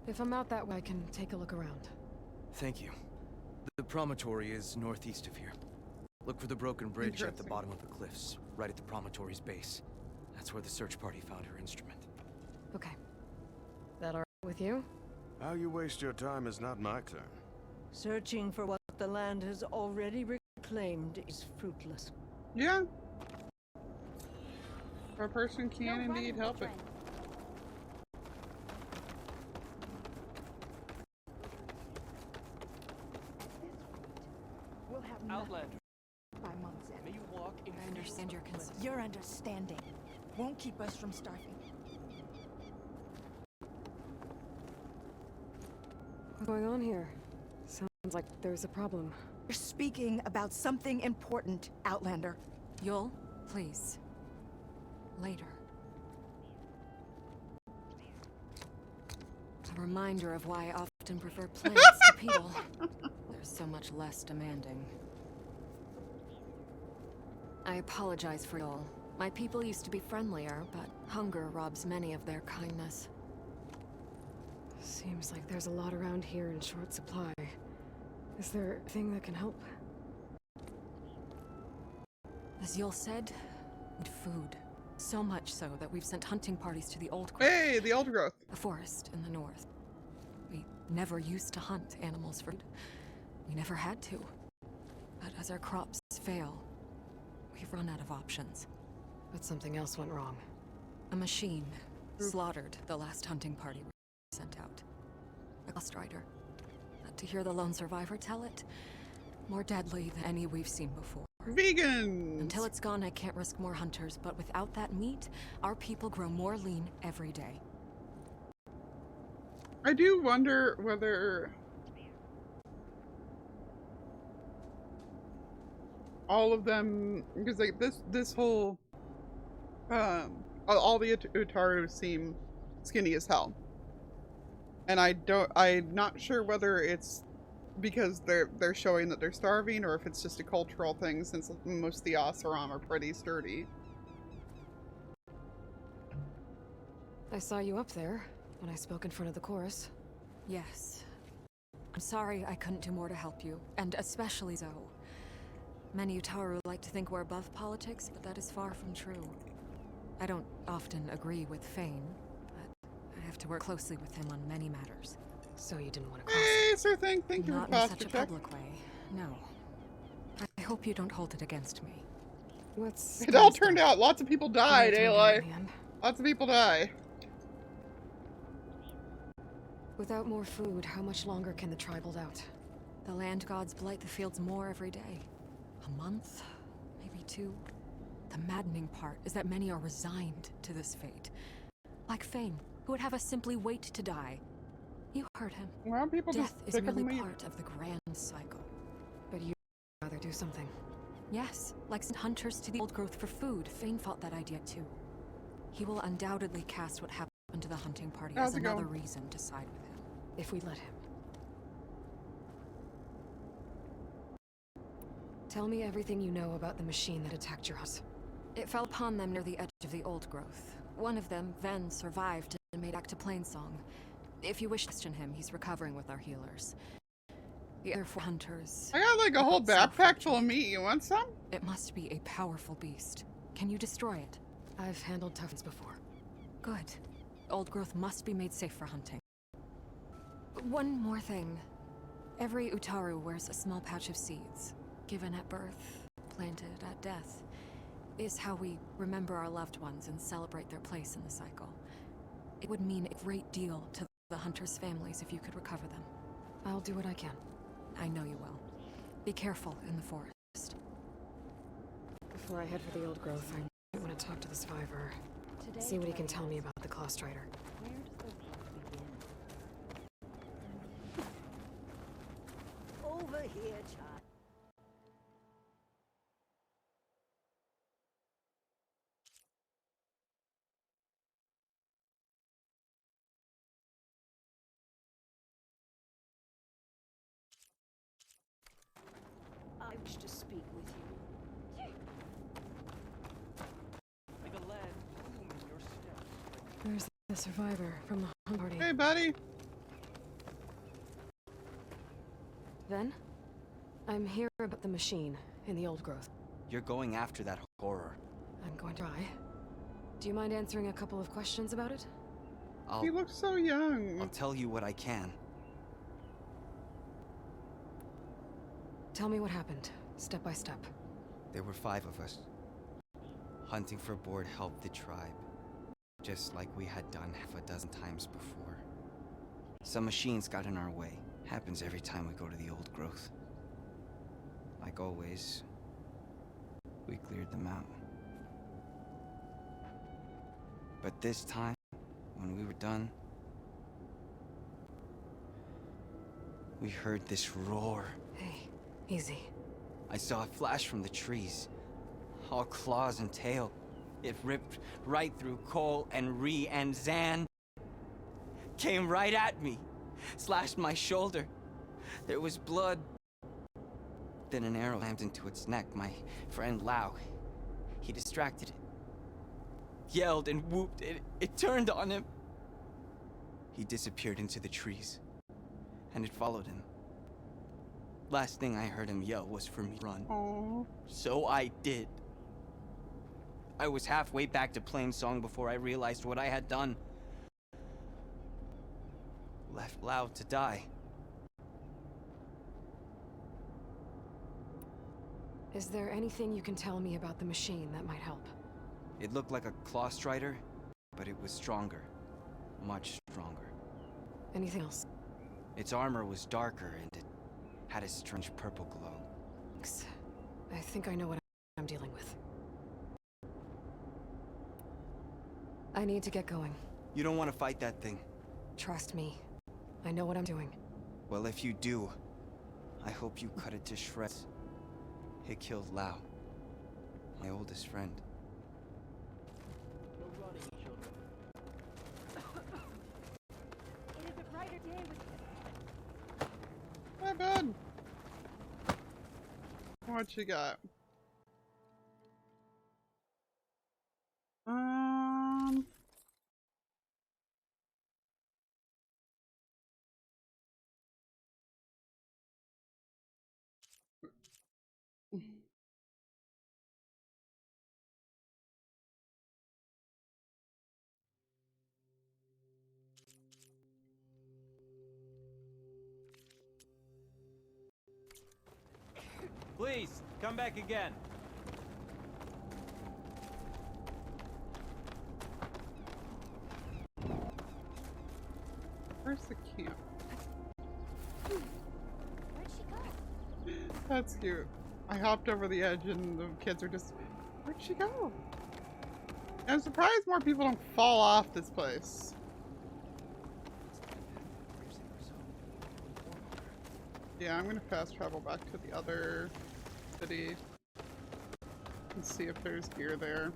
If I'm out that way, I can take a look around. Thank you. The promontory is northeast of here. Look for the broken bridge at the bottom of the cliffs, right at the promontory's base. That's where the search party found her instrument. Okay. That all right with you? How you waste your time is not my turn. Searching for what the land has already reclaimed is fruitless. Yeah. A person can indeed help it. We'll have Outlander. by month's end. May you walk in I understand your concern. Your understanding won't keep us from starving. What's going on here? Sounds like there's a problem. You're speaking about something important, Outlander. Yul, please. Later. A reminder of why I often prefer plants to people. They're so much less demanding. I apologize for Yul. My people used to be friendlier, but hunger robs many of their kindness. Seems like there's a lot around here in short supply. Is there a thing that can help? As Yul said, we need food. So much so that we've sent hunting parties to the Old Growth. Hey, the Old Growth. A forest in the north. We never used to hunt animals for food. We never had to. But as our crops fail, we've run out of options. But something else went wrong. A machine slaughtered the last hunting party we sent out. A Lost Rider. To hear the lone survivor tell it, more deadly than any we've seen before. Vegans! Until it's gone, I can't risk more hunters, but without that meat, our people grow more lean every day. I do wonder whether all of them, because like this whole all the Utaru seem skinny as hell. And I'm not sure whether it's because they're showing that they're starving or if it's just a cultural thing, since most of the Oseram are pretty sturdy. I saw you up there when I spoke in front of the chorus. Yes. I'm sorry I couldn't do more to help you, and especially Zoe. Many Utaru like to think we're above politics, but that is far from true. I don't often agree with Fane, but I have to work closely with him on many matters. So you didn't want to cross Hey, sir, thank you Not for in posture such a check. public way, no. I hope you don't hold it against me. What's It all turned out. Lots of people died, turned out in Aloy. the end. Lots of people die. Without more food, how much longer can the tribe hold out? The land gods blight the fields more every day. A month? Maybe 2? The maddening part is that many are resigned to this fate. Like Fane, who would have us simply wait to die. You heard him. Well, people Death just is pick up and merely leave. part of the grand cycle. But you'd rather do something. Yes, like send hunters to the Old Growth for food. Fane fought that idea too. He will undoubtedly cast what happened to the hunting party How's as it another going? reason to side with him. If we let him. Tell me everything you know about the machine that attacked your house. It fell upon them near the edge of the Old Growth. One of them, Ven, survived and made back to Plainsong. If you wish to question him, he's recovering with our healers. The other 4 hunters... I got like a whole backpack full of meat. You want some? It must be a powerful beast. Can you destroy it? I've handled toughens before. Good. Old Growth must be made safe for hunting. One more thing. Every Utaru wears a small pouch of seeds. Given at birth, planted at death. Is how we remember our loved ones and celebrate their place in the cycle. It would mean a great deal to the hunters' families if you could recover them. I'll do what I can. I know you will. Be careful in the forest. Before I head for the Old Growth, I want to talk to the survivor. See what he can tell me about the Claw Strider. Over here, child. I wish to speak with you. Like a lead boom in your steps. Where's the survivor from the hunt party? Hey, buddy. Ven? I'm here about the machine in the Old Growth. You're going after that horror. I'm going to try. Do you mind answering a couple of questions about it? He looks so young. I'll tell you what I can. Tell me what happened, step by step. There were 5 of us. Hunting for board helped the tribe. Just like we had done half a dozen times before. Some machines got in our way. Happens every time we go to the Old Growth. Like always, we cleared them out. But this time, when we were done, we heard this roar. Hey, easy. I saw a flash from the trees, all claws and tail. It ripped right through Cole and Ree, and Zan came right at me, slashed my shoulder. There was blood. Then an arrow landed into its neck. My friend Lau, he distracted it. Yelled and whooped. It turned on him. He disappeared into the trees, and it followed him. Last thing I heard him yell was for me to run. Aww. So I did. I was halfway back to Plainsong before I realized what I had done. Left Lau to die. Is there anything you can tell me about the machine that might help? It looked like a claw strider, but it was stronger. Much stronger. Anything else? Its armor was darker and it had a strange purple glow. Thanks. I think I know what I'm dealing with. I need to get going. You don't want to fight that thing. Trust me. I know what I'm doing. Well, if you do, I hope you cut it to shreds. It killed Lau, my oldest friend. It is a brighter day with Hi, bud. What you got? Please, come back again. Where's the camp? Where'd she go? That's cute. I hopped over the edge and the kids are just, where'd she go? I'm surprised more people don't fall off this place. Yeah, I'm gonna fast travel back to the other city and see if there's gear there.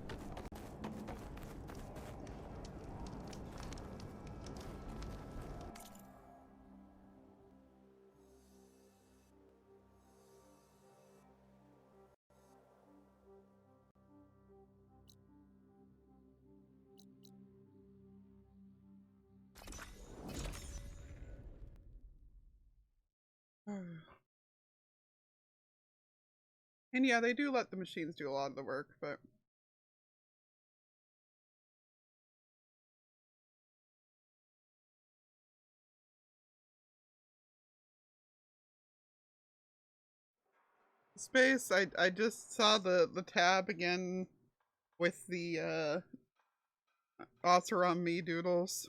And yeah, they do let the machines do a lot of the work, but space, I just saw the tab again with the Oseram Me doodles.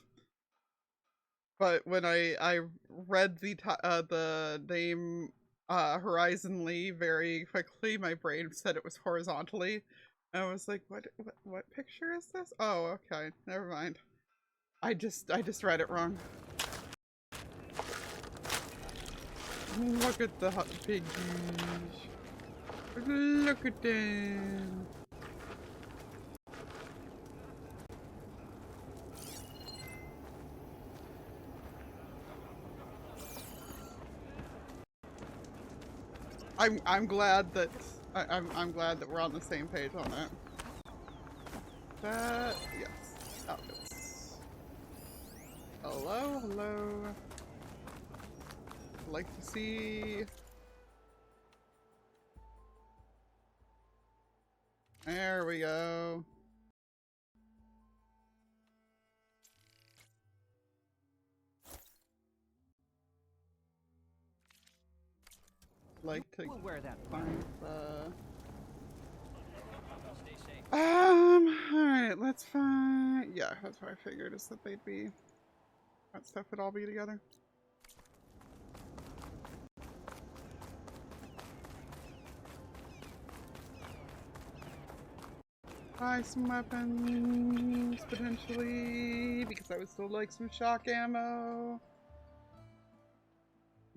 But when I read the name Horizon Lee very quickly, my brain said it was horizontally. I was like, what picture is this? Oh, okay, never mind. I just read it wrong. Look at the piggies. Look at them. I'm glad that I'm glad that we're on the same page on that. That yes. Outfits. Hello, hello. Like to see. There we go. Like to wear that find alright, let's find, yeah, that's what I figured, is that they'd be, that stuff would all be together. Buy some weapons, potentially, because I would still like some shock ammo.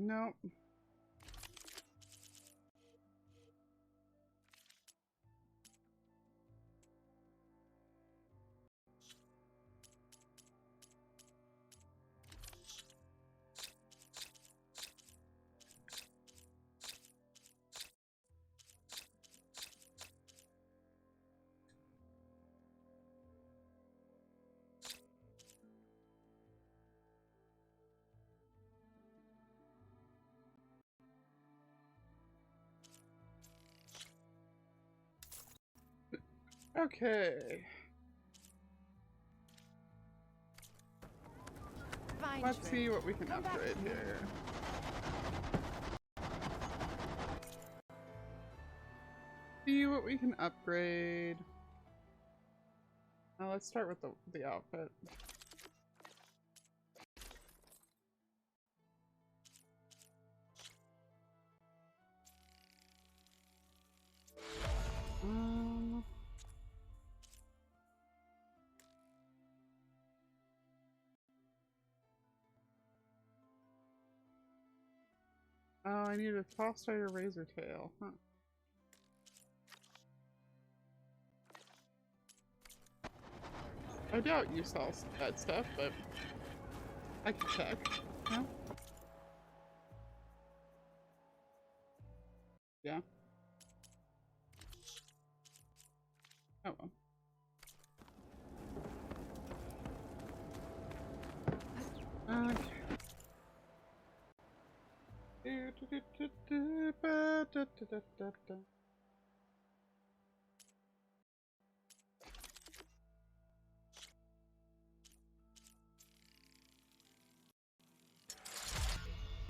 Nope. Okay. Fine, Let's Trey. see what we can Come back upgrade to me. here. See what we can upgrade. Now let's start with the outfit. Oh, I need a Frostfire Razor Tail. Huh. I doubt you saw that stuff, but I can check. No? Yeah. Oh well. Okay.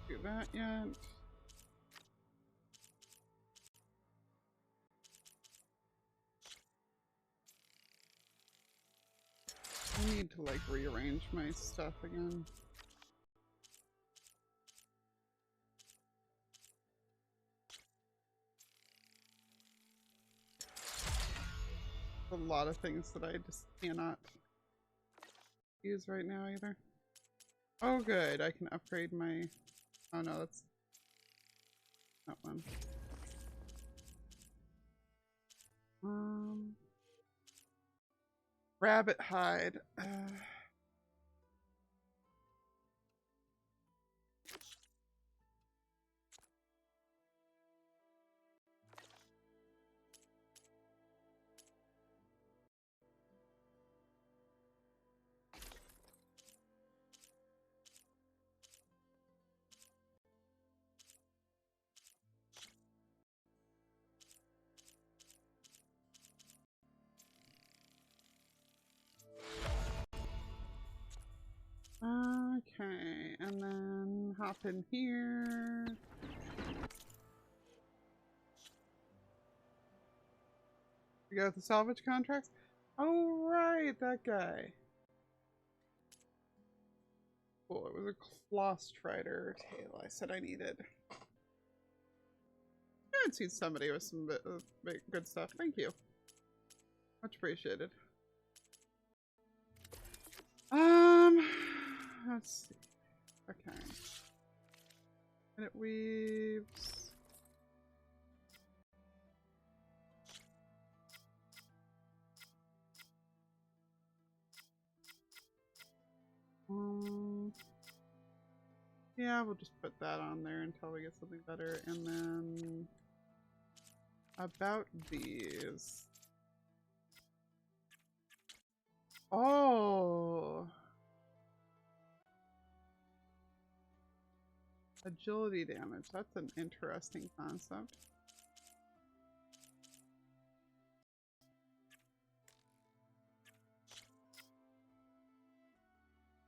Do that yet. I need to like rearrange my stuff again. A lot of things that I just cannot use right now either. Oh good, I can upgrade my... Oh no, that's that one. Rabbit hide. Okay, and then hop in here. We got the salvage contracts. Oh right, that guy. Cool, it was a Clawstrider tail I said I needed. I haven't seen somebody with some good stuff. Thank you. Much appreciated. Let's see. Okay. And it weaves. Yeah, we'll just put that on there until we get something better. And then about these. Oh. Agility damage. That's an interesting concept.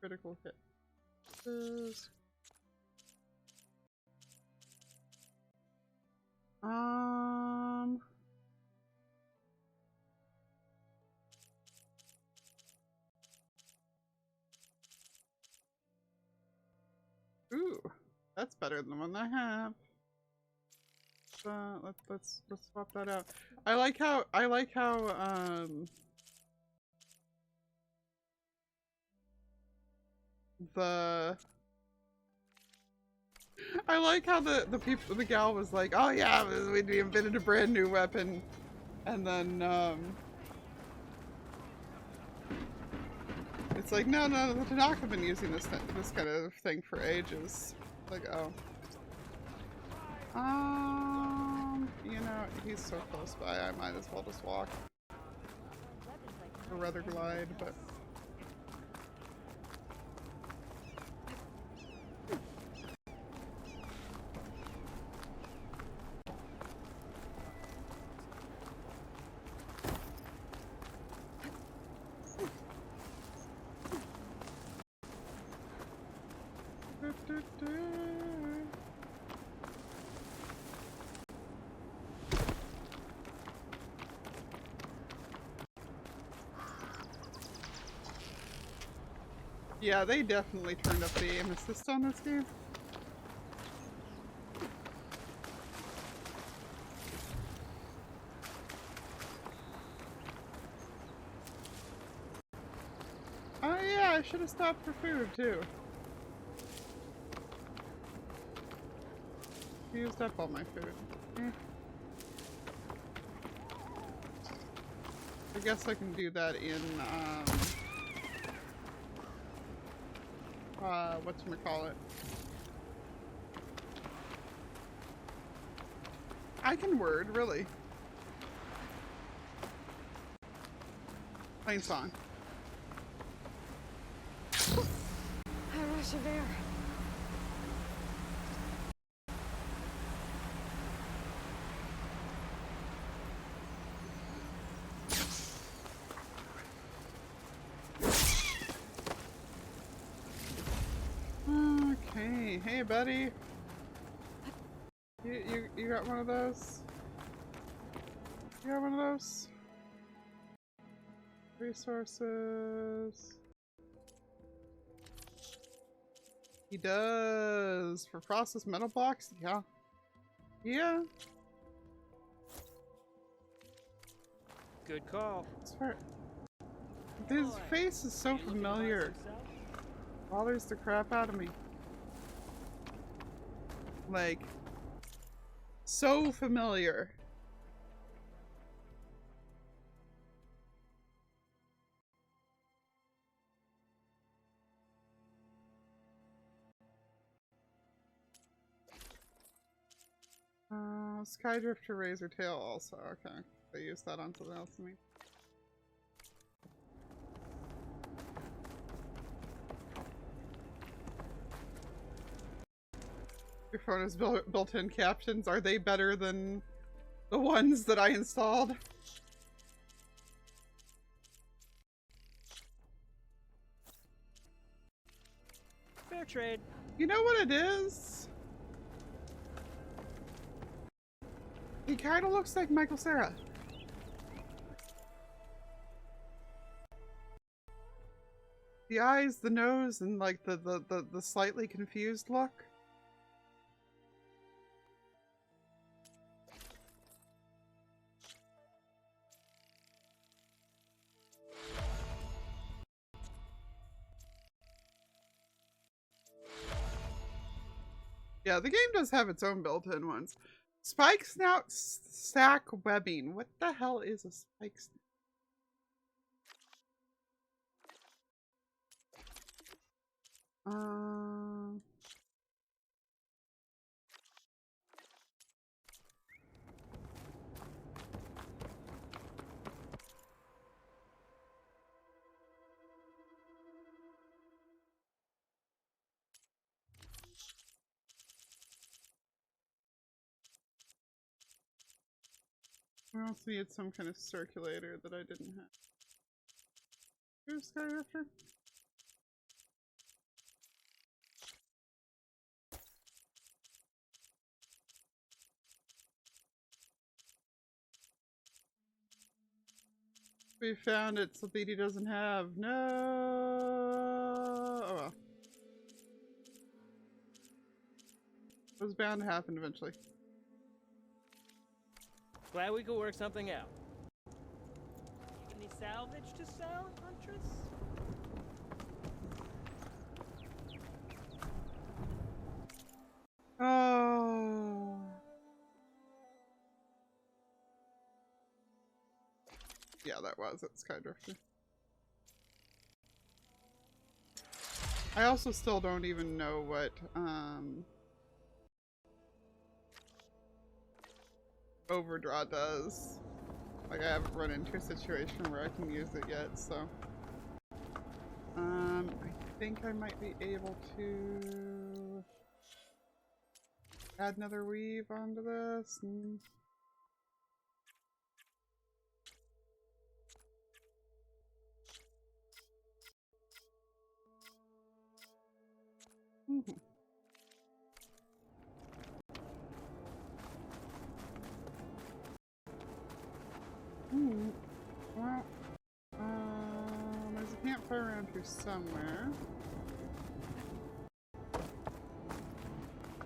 Critical hit. Ooh, that's better than the one I have. Let's swap that out. I like how I like how the gal was like, "Oh yeah, we invented a brand new weapon," and then it's like, no, the Tanakh have been using this kind of thing for ages. Like, oh, you know, he's so close by, I might as well just walk, or rather glide, but. Yeah, they definitely turned up the aim assist on this game. Oh yeah, I should have stopped for food too. Used up all my food. I guess I can do that in whatchamacallit. I can word, really. Plain song. I rush of air. Okay, hey buddy. You got one of those? You got one of those? Resources. He does. For processed metal blocks? Yeah. Yeah. Good call. Swear. His face is so familiar. Bothers the crap out of me. Like, so familiar. Skydrifter Razor Tail also. Okay. They use that on something else to me. Your phone has built-in captions. Are they better than the ones that I installed? Fair trade. You know what it is? He kind of looks like Michael Cera. The eyes, the nose, and like the slightly confused look. Yeah, the game does have its own built-in ones. Spike snout stack webbing. What the hell is a spike snout? I also needed some kind of circulator that I didn't have. Here's Skyrifter. We found it, something he doesn't have. No. Oh well. It was bound to happen eventually. Glad we could work something out. Any salvage to sell, Huntress? Oh. Yeah, that was at Skydrifter. I also still don't even know what, Overdraw does. Like, I haven't run into a situation where I can use it yet, so. I think I might be able to add another weave onto this. Well, there's a campfire around here somewhere.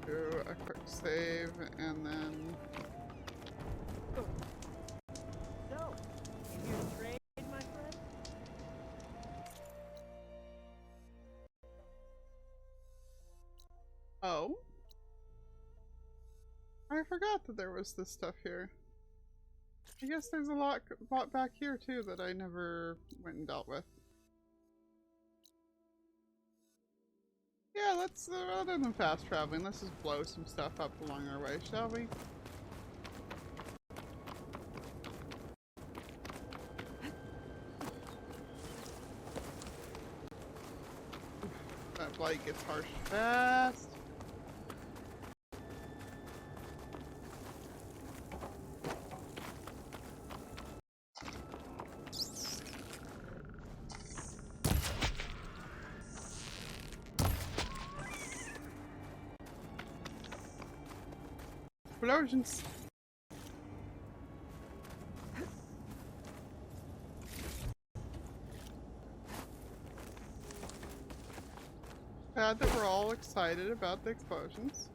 Do a quick save and then. So, you here to trade, my friend? Oh. I forgot that there was this stuff here. I guess there's a lot back here too that I never went and dealt with. Yeah, let's, rather than fast traveling, let's just blow some stuff up along our way, shall we? That blight gets harsh fast. Explosions. Glad that we're all excited about the explosions.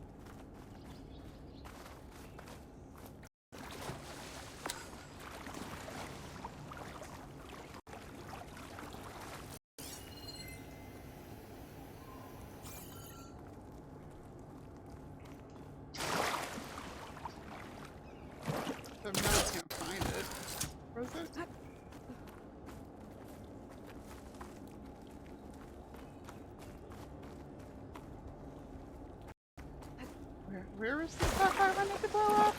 I can't find it. Where is it? Where is the stuff I wanted to blow up?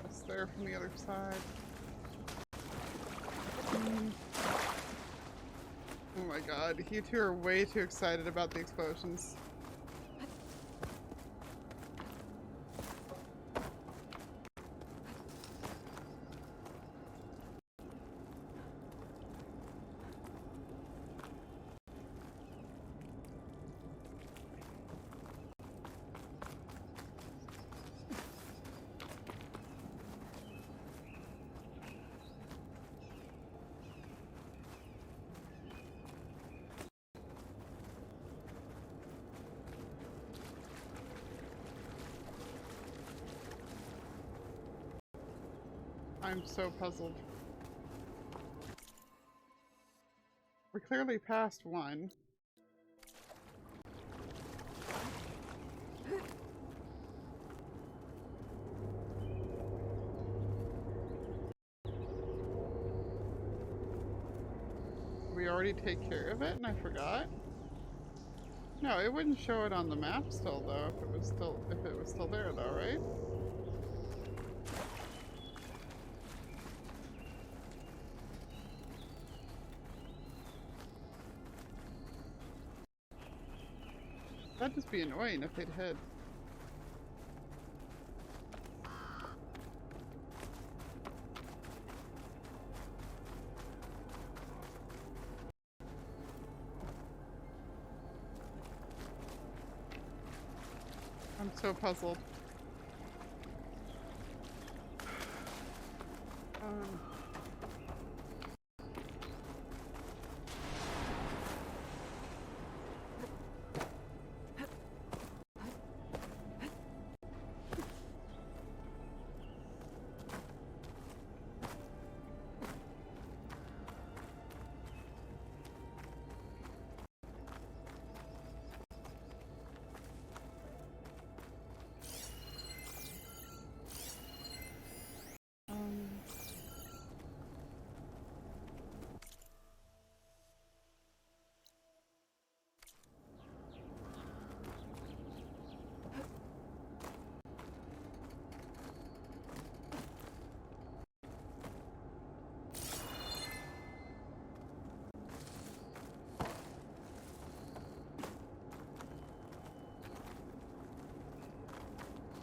It's there from the other side. Oh my god, you two are way too excited about the explosions. I'm so puzzled. We're clearly past one. We already take care of it and I forgot? No, it wouldn't show it on the map still though if it was still there though, right? That'd just be annoying if they'd hit. I'm so puzzled.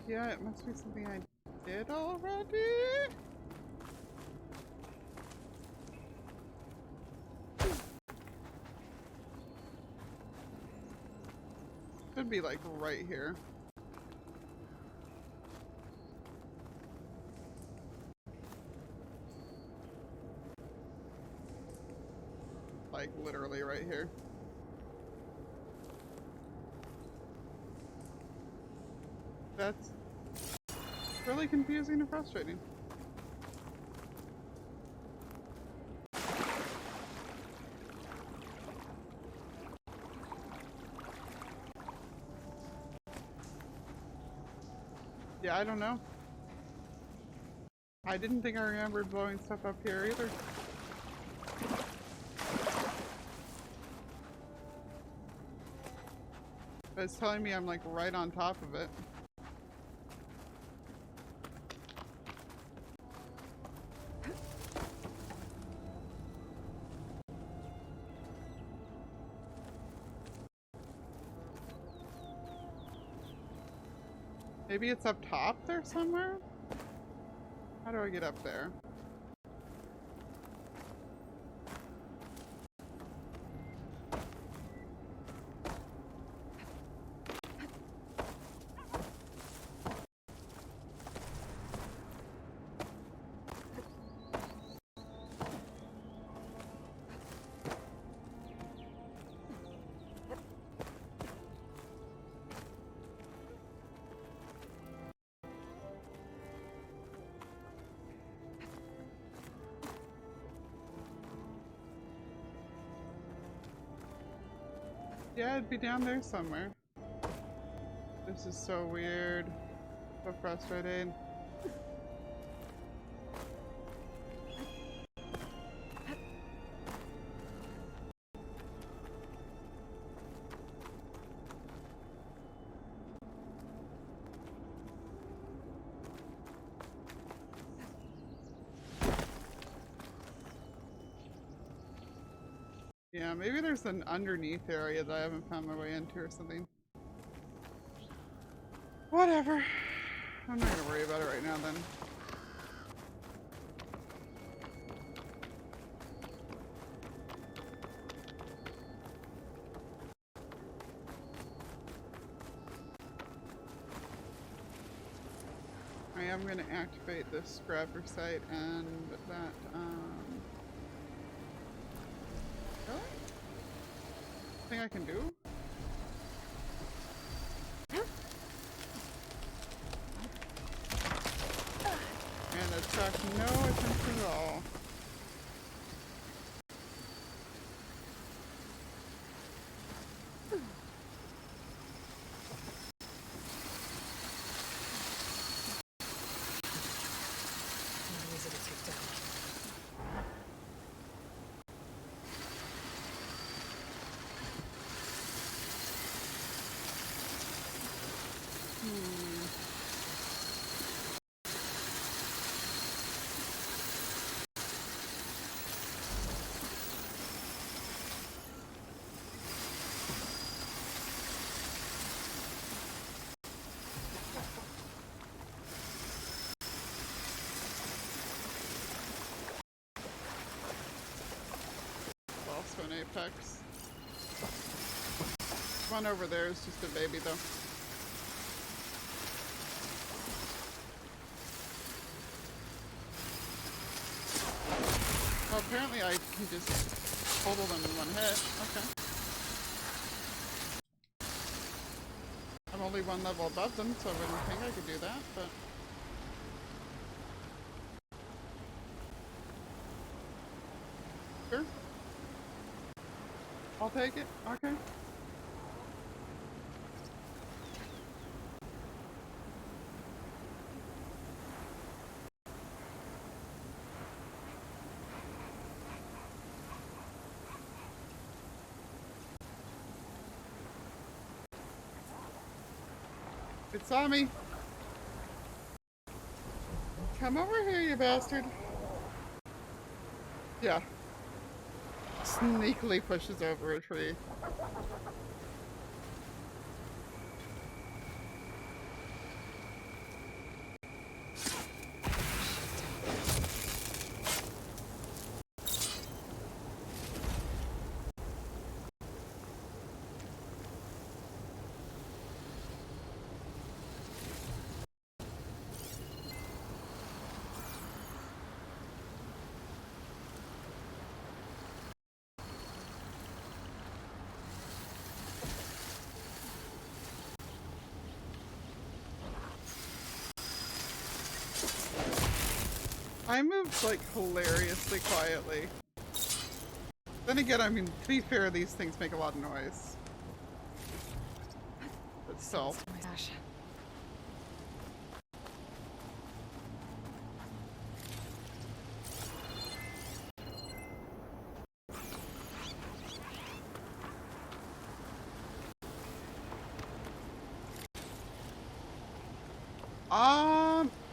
Yeah, it must be something I did already. Could be like right here. Like literally right here. That's really confusing and frustrating. Yeah, I don't know. I didn't think I remembered blowing stuff up here either. But it's telling me I'm like right on top of it. Maybe it's up top there somewhere? How do I get up there? Yeah, it'd be down there somewhere. This is so weird. So frustrating. Yeah, maybe there's an underneath area that I haven't found my way into or something. Whatever. I'm not gonna worry about it right now then. I am gonna activate this scrapper site and that, really? Thing I can do? And attract no attention at all. Easy to take down. Also an apex. One over there is just a baby though. Well, apparently I can just total them in one hit. Okay. I'm only one level above them, so I wouldn't think I could do that, but... Sure. I'll take it. Okay. It saw me. Come over here, you bastard. Yeah. Sneakily pushes over a tree. I moved like hilariously quietly. Then again, I mean, to be fair, these things make a lot of noise. But still. Oh my gosh.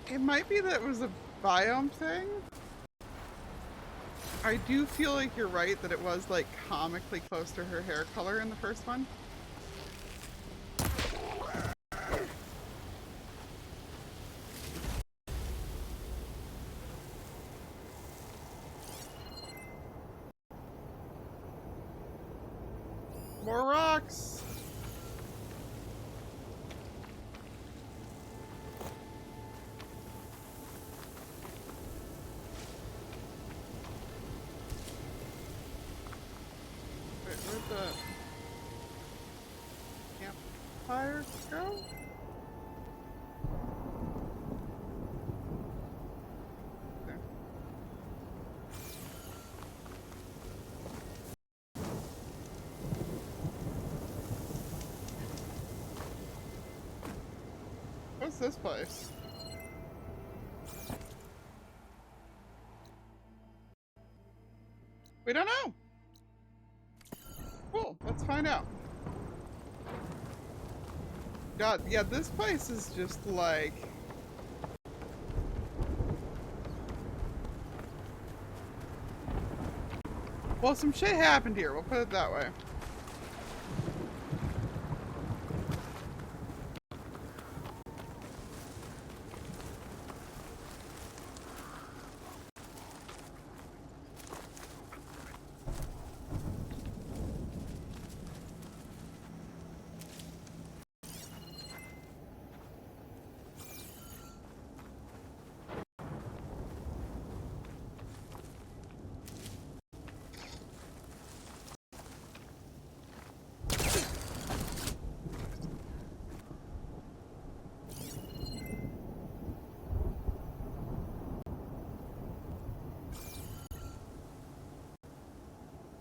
It might be that it was a biome thing. I do feel like you're right that it was like comically close to her hair color in the first one. More rocks! Wait, where'd the campfire go? There. What's this place? We don't know. Cool, let's find out. God, yeah, this place is just like... Well, some shit happened here, we'll put it that way.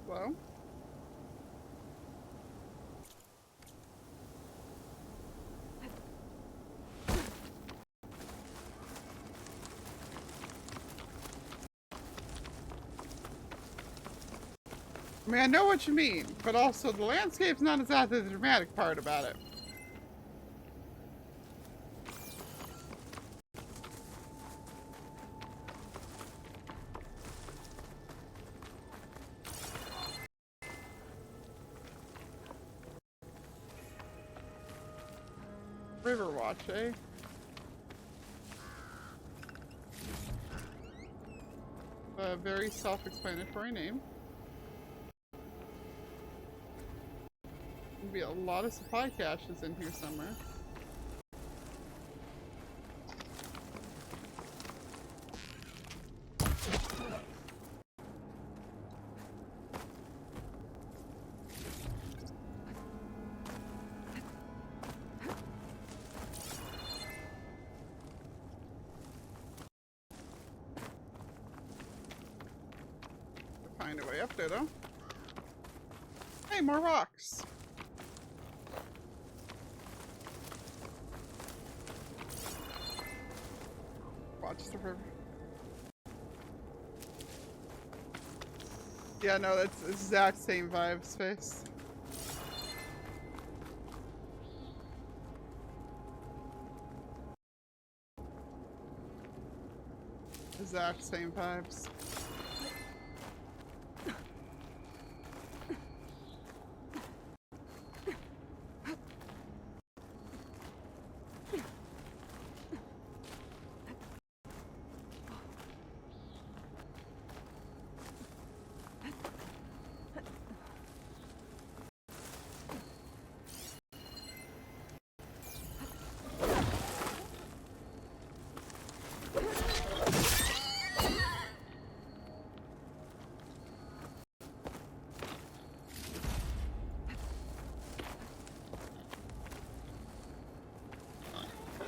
Hello? I mean, I know what you mean, but also the landscape's not exactly the dramatic part about it. Riverwatch, eh? A very self-explanatory name. There'll be a lot of supply caches in here somewhere. Find a way up there though. Hey, more rocks. Watch the river. Yeah, no, that's the exact same vibe space. Exact same vibes.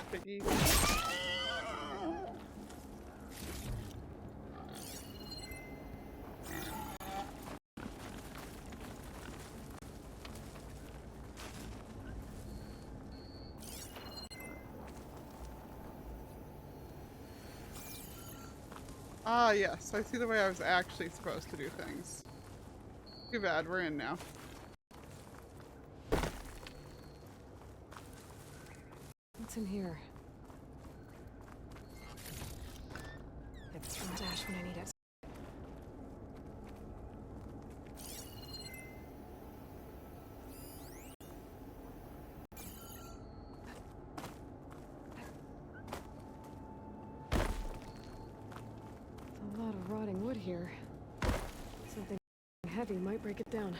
Piggy. Ah, yes. I see the way I was actually supposed to do things. Too bad. We're in now. What's in here? It's from Dash when I need it. A lot of rotting wood here. Something heavy might break it down.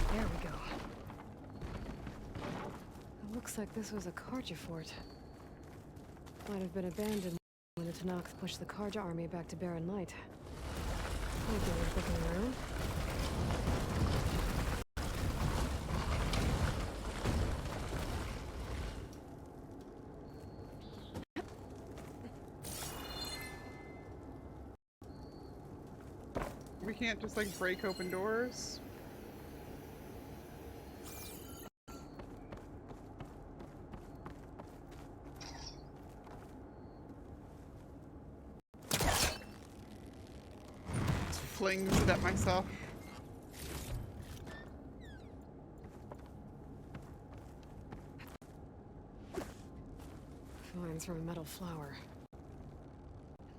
There we go. It looks like this was a Karja fort. Might have been abandoned when the Tenakth pushed the Karja army back to Barren Light. Might be worth looking around. We can't just like break open doors. Flings it at myself. Vines from a metal flower.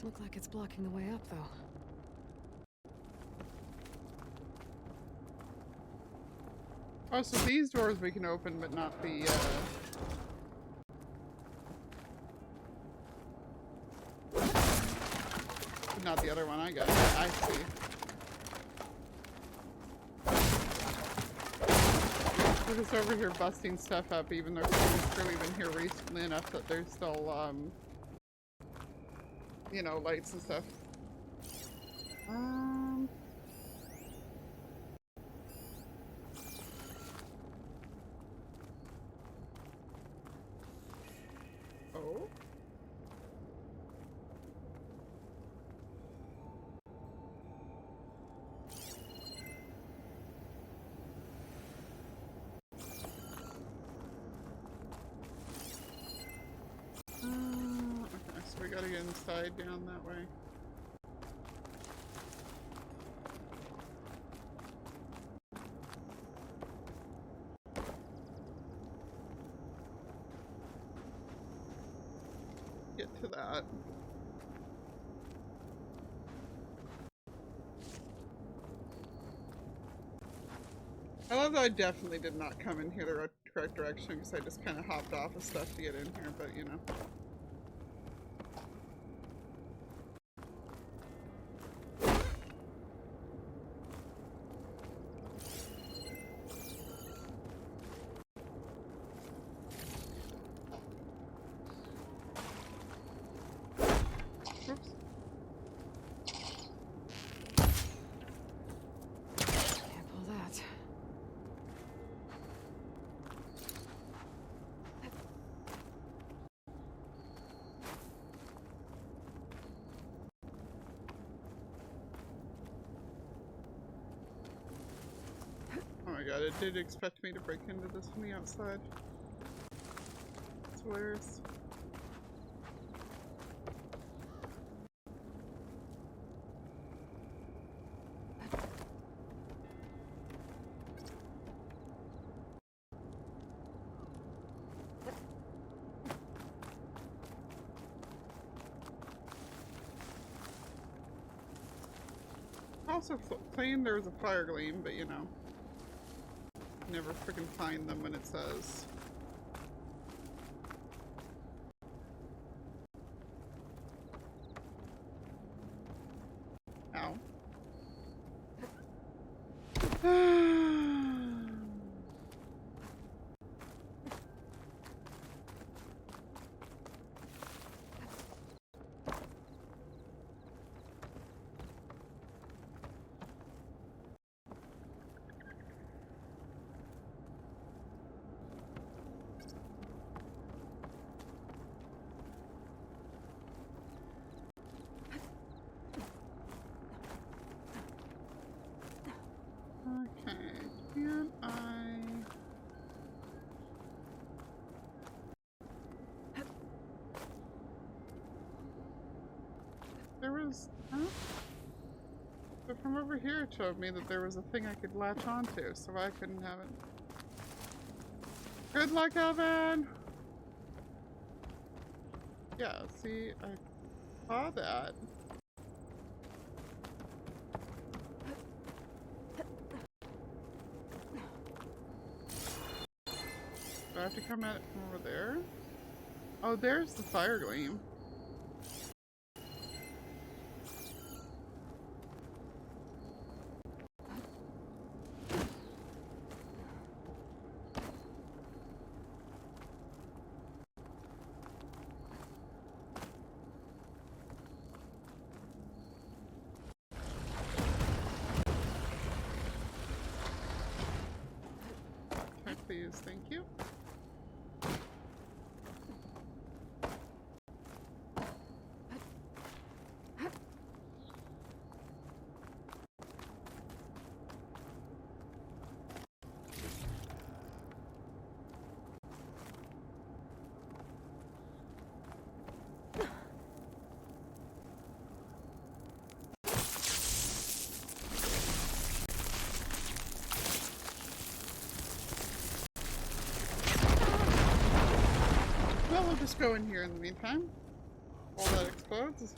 Look like it's blocking the way up, though. Oh, so these doors we can open, but not the, not the other one I got. I see. We're just over here busting stuff up, even though someone's clearly been here recently enough that there's still, you know, lights and stuff. Oh? Okay, so we gotta get inside down that way. Get to that. I love that I definitely did not come in here the correct direction because I just kind of hopped off of stuff to get in here, but you know. Oops. Can't pull that. Oh my god, it did expect me to break into this from the outside. It's hilarious. Also claimed there was a fire gleam, but you know. Never freaking find them when it says. Ow. There was... Huh? But from over here it showed me that there was a thing I could latch onto, so I couldn't have it. Good luck, Evan! Yeah, see, I saw that. Do I have to come at it from over there? Oh, there's the fire gleam. Please, thank you. Well, we'll just go in here in the meantime while that explodes.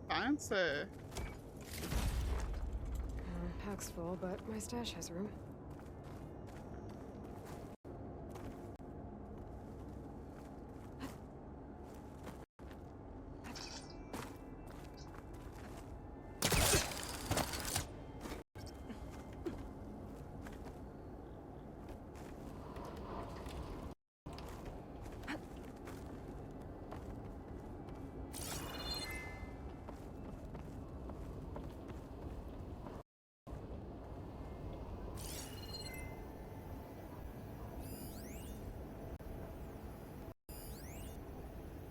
Fancy. Pack's full, but my stash has room.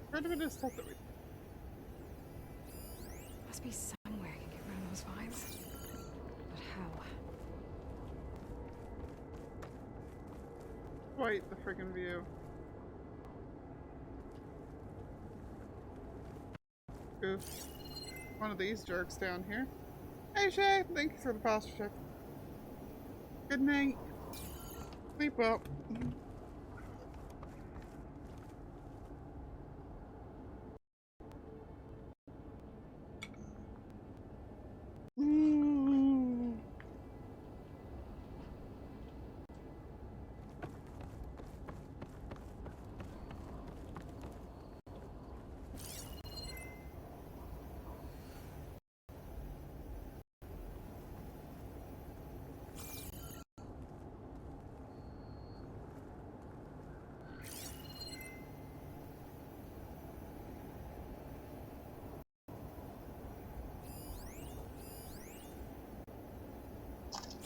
Where do we just stuff that we... Must be somewhere I can get rid of those vines. But how? Quite the friggin' view. Oof. One of these jerks down here. Hey Shay, thank you for the posture check. Good night. Sleep well.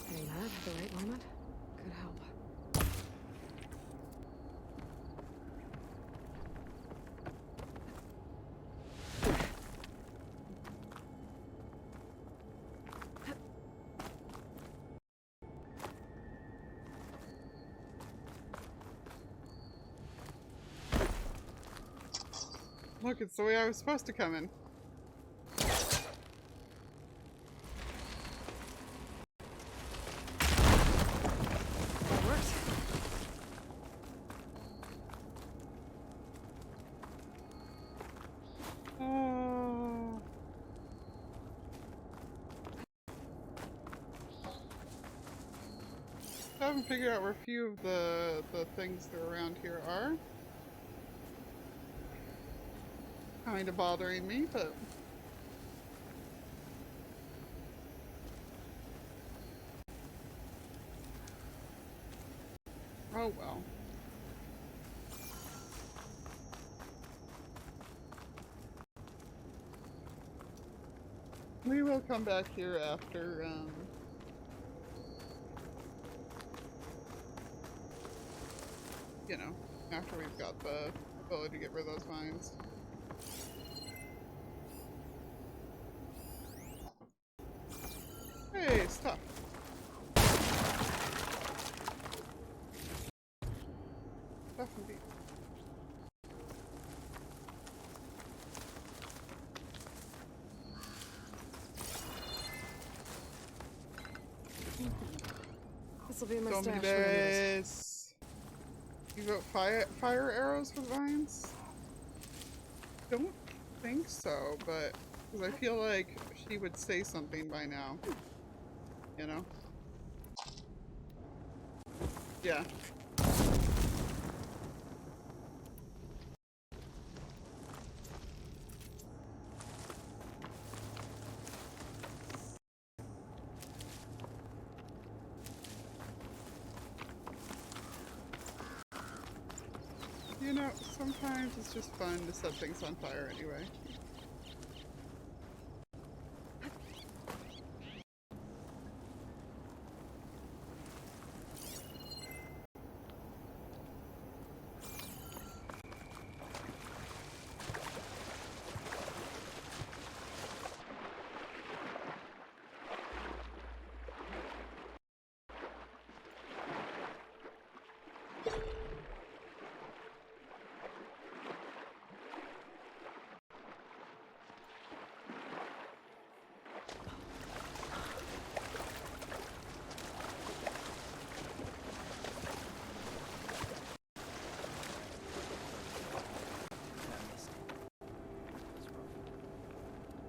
Doing that at the right moment could help. Look, it's the way I was supposed to come in. I haven't figured out where a few of the things that are around here are. Kind of bothering me, but... oh well. We will come back here after, you know, after we've got the ability to get rid of those vines. This'll be my Don't stash be when I need it. this. You got fire arrows with vines? Don't think so, but because I feel like she would say something by now. You know? Yeah. You know, sometimes it's just fun to set things on fire anyway.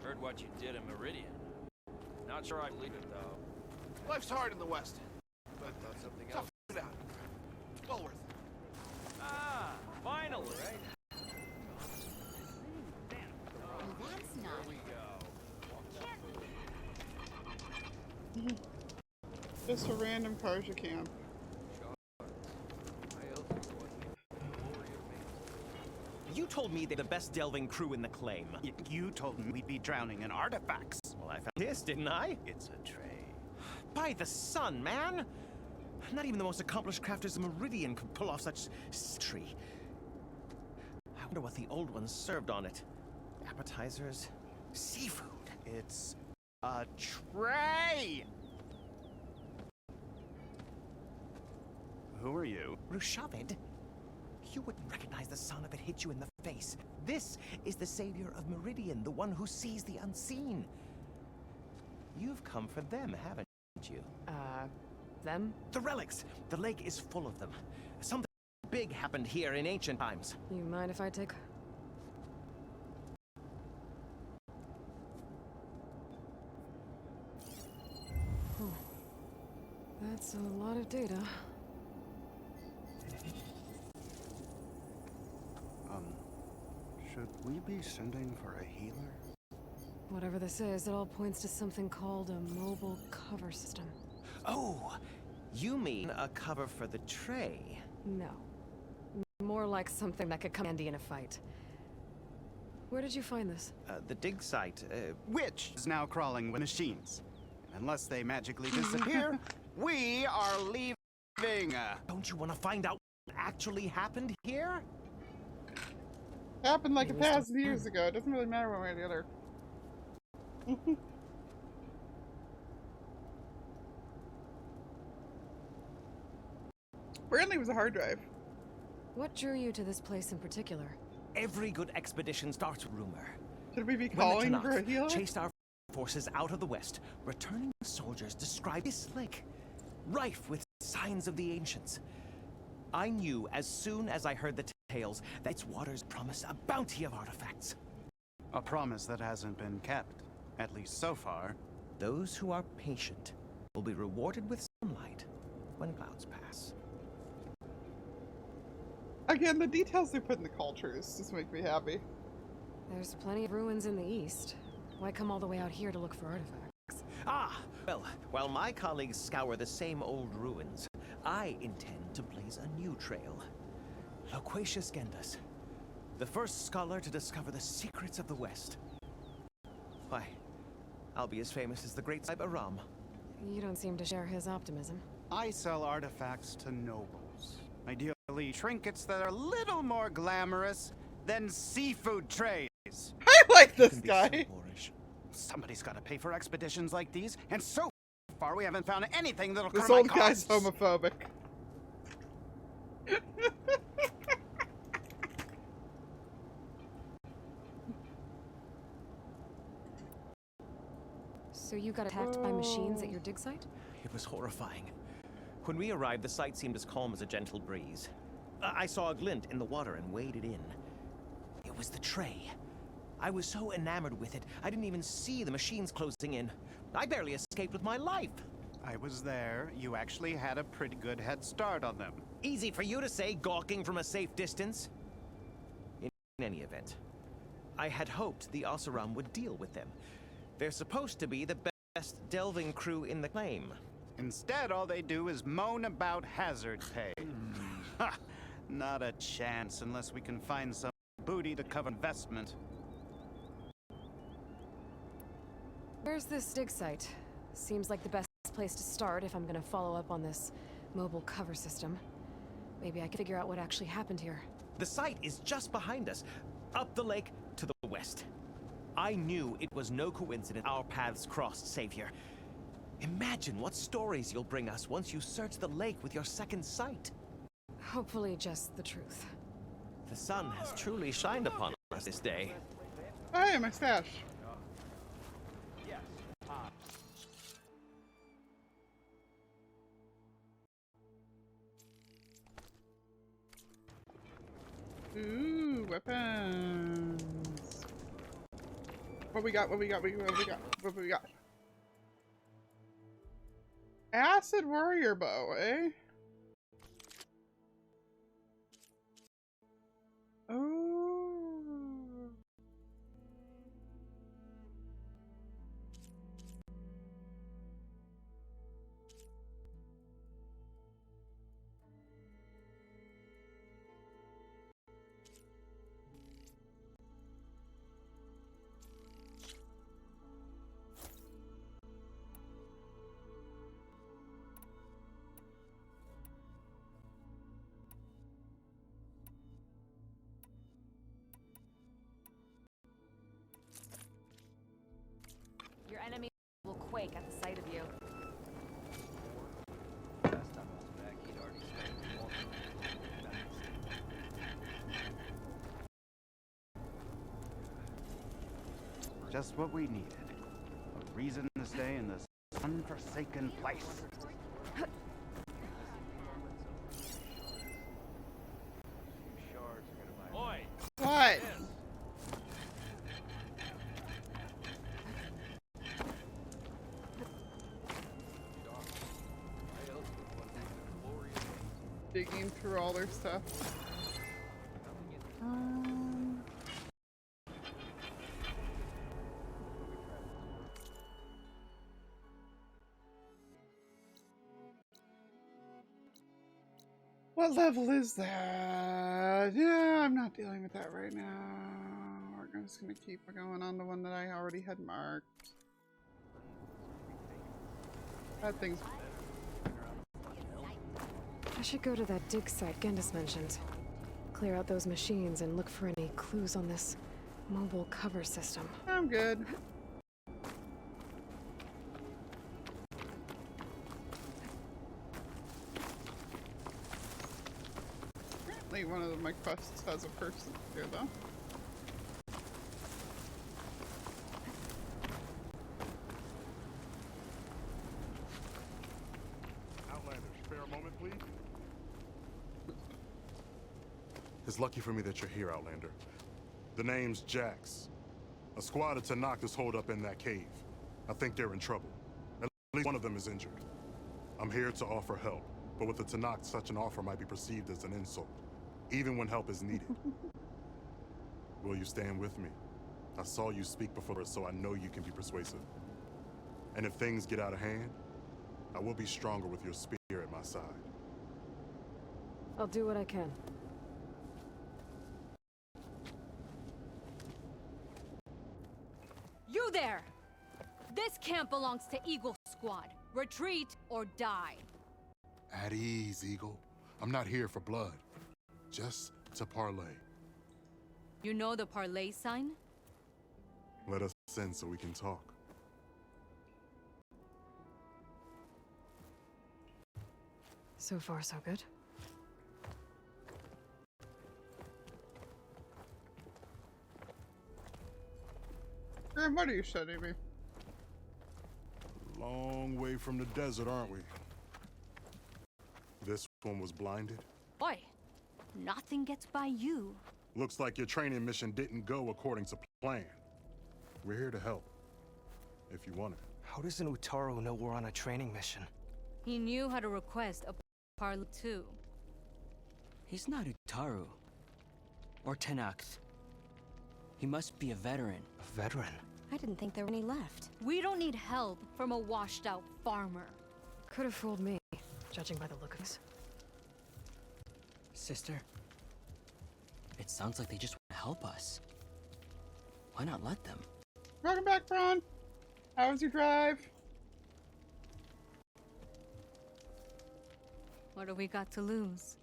Heard what you did in Meridian. Not sure I believe it, though. Life's hard in the West, but Something tough else. it out. Well worth it. Ah, finally! Right? That's not. Here we go. Just a random Karja camp. You told me they're the best delving crew in the claim. You told me we'd be drowning in artifacts. Well, I found this, didn't I? It's a tray. By the sun, man! Not even the most accomplished crafters of Meridian could pull off such tree. I wonder what the old ones served on it. Appetizers, seafood. It's a tray! Who are you? Rushavid? You wouldn't recognize the sun if it hit you in the face. This is the savior of Meridian, the one who sees the unseen. You've come for them, haven't you? Them? The relics! The lake is full of them. Something big happened here in ancient times. You mind if I take... Oh. That's a lot of data. Should we be sending for a healer? Whatever this is, it all points to something called a mobile cover system. Oh, you mean a cover for the tray? No. More like something that could come handy in a fight. Where did you find this? The dig site, Which is now crawling with machines. And unless they magically disappear, we are leaving. Don't you want to find out what actually happened here? Happened like 1,000 years ago. It doesn't really matter one way or the other. Apparently it was a hard drive. What drew you to this place in particular? Every good expedition starts with rumor. Should we be When calling the for a Tanakh healer? chased our forces out of the west, returning soldiers described this lake, rife with signs of the ancients. I knew as soon as I heard the tales that its waters promise a bounty of artifacts. A promise that hasn't been kept, at least so far. Those who are patient will be rewarded with sunlight when clouds pass. Again, the details they put in the cultures just make me happy. There's plenty of ruins in the east. Why come all the way out here to look for artifacts? Ah! Well, while my colleagues scour the same old ruins, I intend to blaze a new trail. Loquacious Gendas, the first scholar to discover the secrets of the West. Why, I'll be as famous as the great Saib Aram. You don't seem to share his optimism. I sell artifacts to nobles. Ideally, trinkets that are a little more glamorous than seafood trays. I like this You can be guy. so boorish. Somebody's got to pay for expeditions like these, and so far we haven't found anything that'll This cover my old guy's costs. homophobic. So you got attacked by machines at your dig site? It was horrifying. When we arrived, the sight seemed as calm as a gentle breeze. I saw a glint in the water and waded in. It was the tray. I was so enamored with it, I didn't even see the machines closing in. I barely escaped with my life. I was there. You actually had a pretty good head start on them. Easy for you to say, gawking from a safe distance. In any event, I had hoped the Oseram would deal with them. They're supposed to be the best delving crew in the claim. Instead, all they do is moan about hazard pay. Ha! Not a chance unless we can find some booty to cover investment. Where's this dig site? Seems like the best place to start if I'm gonna follow up on this mobile cover system. Maybe I can figure out what actually happened here. The site is just behind us, up the lake to the west. I knew it was no coincidence our paths crossed, Savior. Imagine what stories you'll bring us once you search the lake with your second sight. Hopefully just the truth. The sun has truly shined upon us this day. Hey, my stash. Ooh, weapons. What we got? What we got? What we got? Acid warrior bow, eh? Oh. Your enemy will quake at the sight of you. Just what we needed. A reason to stay in this unforsaken place. Boy! What? Digging through all their stuff. What level is that? Yeah, I'm not dealing with that right now. We're just gonna keep going on the one that I already had marked. That thing's... I should go to that dig site Gendis mentioned. Clear out those machines and look for any clues on this mobile cover system. I'm good. Apparently one of my quests has a person here though. Outlander, spare a moment, please. It's lucky for me that you're here, Outlander. The name's Jax. A squad of Tenakth is holed up in that cave. I think they're in trouble. At least one of them is injured. I'm here to offer help, but with the Tenakth, such an offer might be perceived as an insult, even when help is needed. Will you stand with me? I saw you speak before, so I know you can be persuasive. And if things get out of hand, I will be stronger with your spear at my side. I'll do what I can. You there! This camp belongs to Eagle Squad. Retreat or die. At ease, Eagle. I'm not here for blood. Just to parlay. You know the parlay sign? Let us in so we can talk. So far, so good. Grim, what are you shutting me? Long way from the desert, aren't we? one was blinded? Boy, nothing gets by you. Looks like your training mission didn't go according to plan. We're here to help, if you want it. How does an Utaru know we're on a training mission? He knew how to request a parley too. He's not Utaru. Or Tenax. He must be a veteran. A veteran? I didn't think there were any left. We don't need help from a washed-out farmer. Could have fooled me, judging by the look of this. Sister, it sounds like they just want to help us. Why not let them? Welcome back, Braun. How was your drive? What do we got to lose?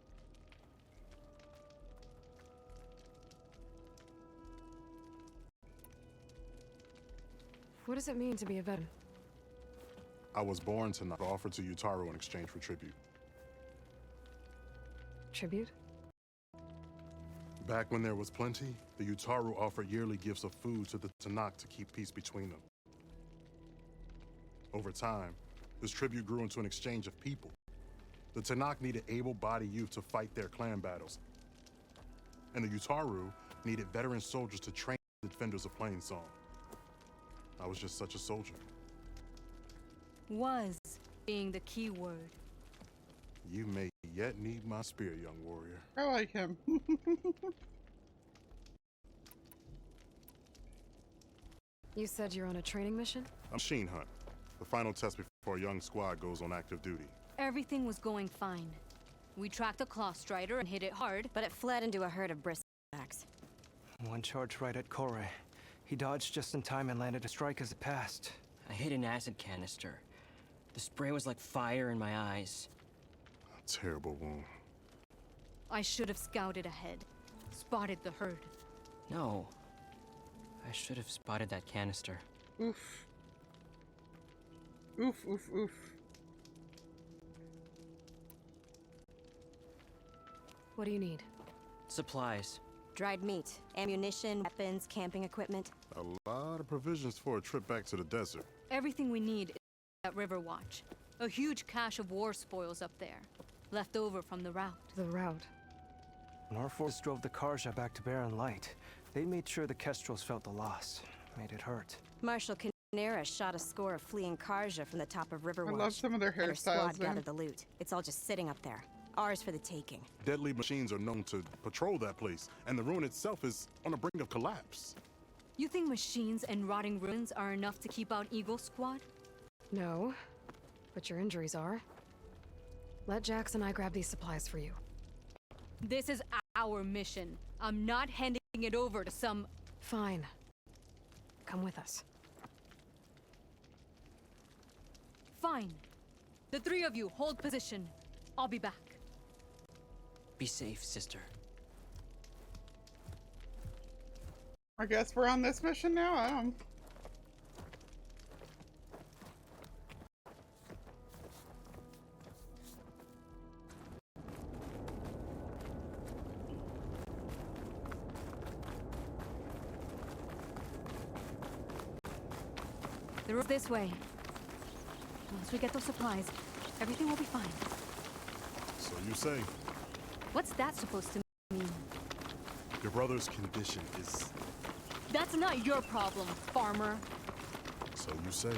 What does it mean to be a veteran? I was born to not offer to Utaru in exchange for tribute. Tribute? Back when there was plenty, the Utaru offered yearly gifts of food to the Tenakth to keep peace between them. Over time, this tribute grew into an exchange of people. The Tenakth needed able-bodied youth to fight their clan battles. And the Utaru needed veteran soldiers to train the defenders of Plainsong. I was just such a soldier. Was being the key word. You may yet need my spear, young warrior. I like him. You said you're on a training mission? I'm Machine Hunt, the final test before a young squad goes on active duty. Everything was going fine. We tracked a Claw Strider and hit it hard, but it fled into a herd of bristlecks. One charge right at Kore. He dodged just in time and landed a strike as it passed. I hit an acid canister. The spray was like fire in my eyes. A terrible wound. I should have scouted ahead, spotted the herd. No. I should have spotted that canister. Oof. Oof, oof, oof. What do you need? Supplies. Dried meat, ammunition, weapons, camping equipment. A lot of provisions for a trip back to the desert. Everything we need is at Riverwatch. A huge cache of war spoils up there, left over from the route. The route? When our forces drove the Karja back to Barren Light, they made sure the Kestrels felt the loss. Made it hurt. Marshal Canera shot a score of fleeing Karja from the top of Riverwatch. I love some of their And her hairstyles. squad gathered the loot. It's all just sitting up there. Ours for the taking. Deadly machines are known to patrol that place, and the ruin itself is on the brink of collapse. You think machines and rotting ruins are enough to keep out Eagle Squad? No, but your injuries are. Let Jax and I grab these supplies for you. This is our mission. I'm not handing it over to some... Fine. Come with us. Fine. The three of you hold position. I'll be back. Be safe, sister. I guess we're on this mission now? I don't... The road's this way. Once we get those supplies, everything will be fine. So you say. What's that supposed to mean? Your brother's condition is... That's not your problem, farmer. So you say.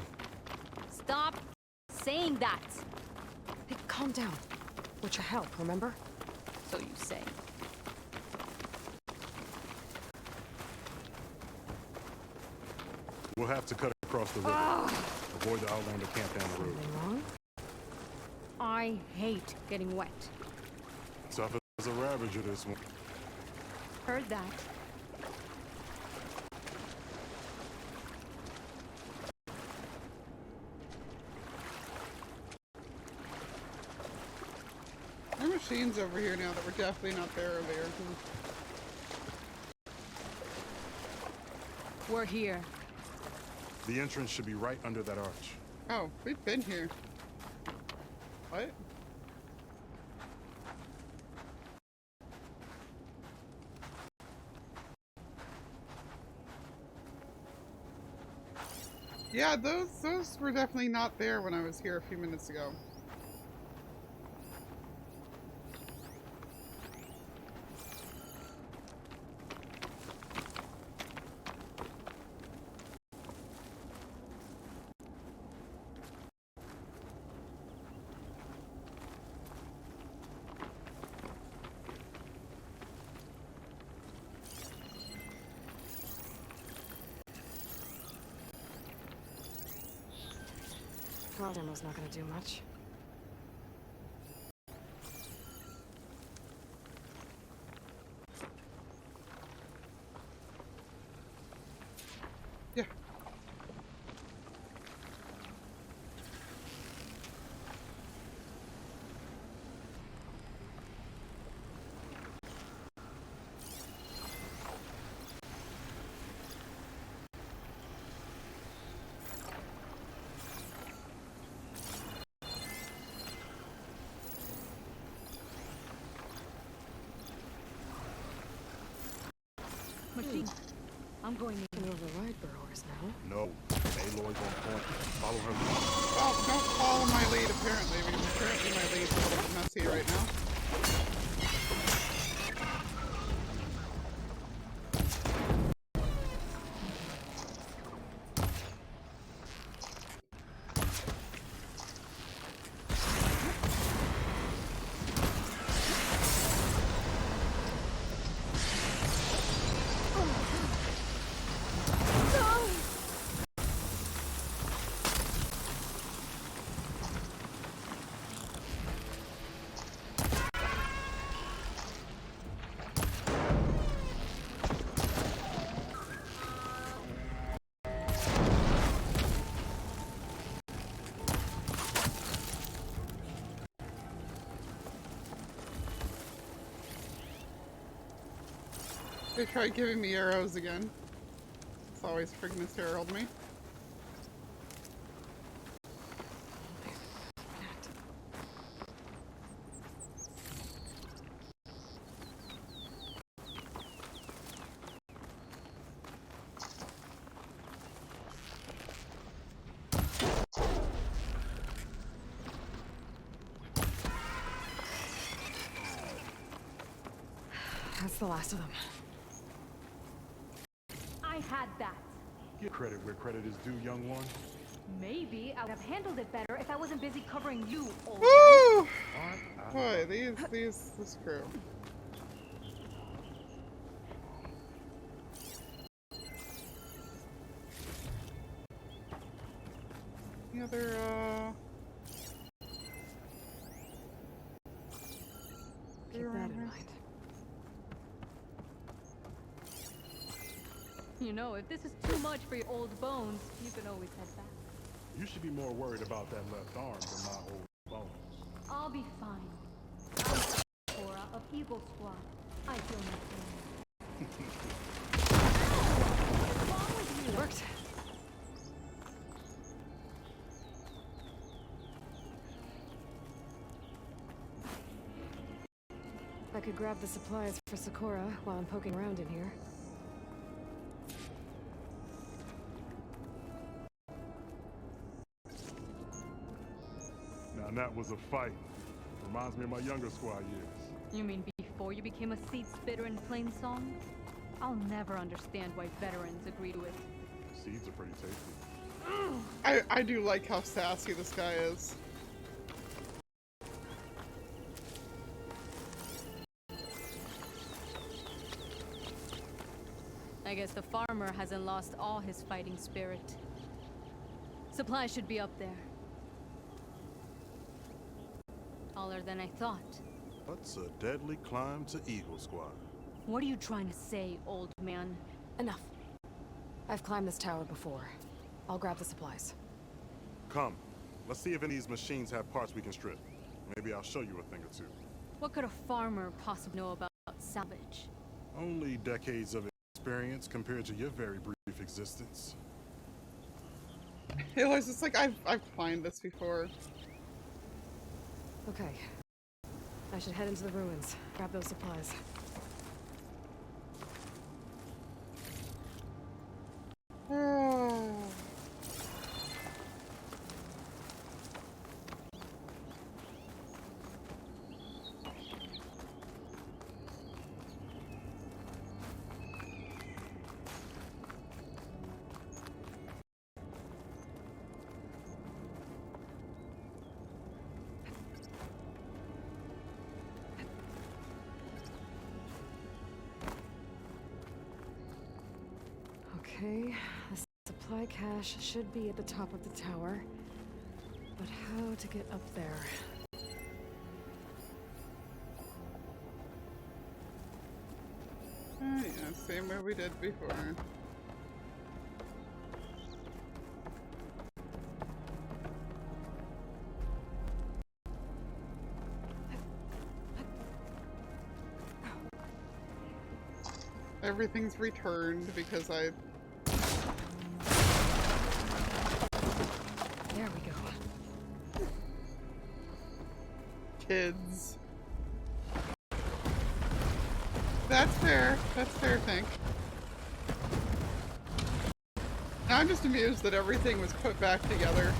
Stop saying that. Hey, calm down. With your help, remember? So you say. We'll have to cut across the river. Avoid the Outlander camp down the road. Something wrong? I hate getting wet. Tough as a Ravager, this one. Heard that. There are machines over here now that were definitely not there earlier. We're here. The entrance should be right under that arch. Oh, we've been here. What? Yeah, those were definitely not there when I was here a few minutes ago. Frost ammo's not gonna do much. Yeah. Machine. I'm going to override burrowers now. No. Aloy's on point. Follow her lead. Oh, don't follow my lead, apparently, because apparently my lead's a little bit messy right now. They tried giving me arrows again. It's always freaking herald me. That's the last of them. I had that. Give credit where credit is due, young one. Maybe I would have handled it better if I wasn't busy covering you, old Woo! man. Boy, this crew. The other, Keep that in mind. You know, if this is too much for your old bones, you can always head back. You should be more worried about that left arm than my old bones. I'll be fine. I'm Cora of Eagle Squad. I feel no pain. What's wrong with you? It worked. I could grab the supplies for Sakura while I'm poking around in here. Now that was a fight. Reminds me of my younger squad years. You mean before you became a seed spitter in Plainsong? I'll never understand why veterans agree to it. Seeds are pretty tasty. I do like how sassy this guy is. I guess the farmer hasn't lost all his fighting spirit. Supplies should be up there. Taller than I thought. What's a deadly climb to Eagle Squad? What are you trying to say, old man? Enough. I've climbed this tower before. I'll grab the supplies. Come. Let's see if any of these machines have parts we can strip. Maybe I'll show you a thing or two. What could a farmer possibly know about salvage? Only decades of experience compared to your very brief existence. It was just like, I've climbed this before. Okay. I should head into the ruins. Grab those supplies. Okay, the supply cache should be at the top of the tower. But how to get up there? Oh yeah, same way we did before. Everything's returned because I... There we go. Kids. That's fair. That's fair, I think. Now I'm just amused that everything was put back together.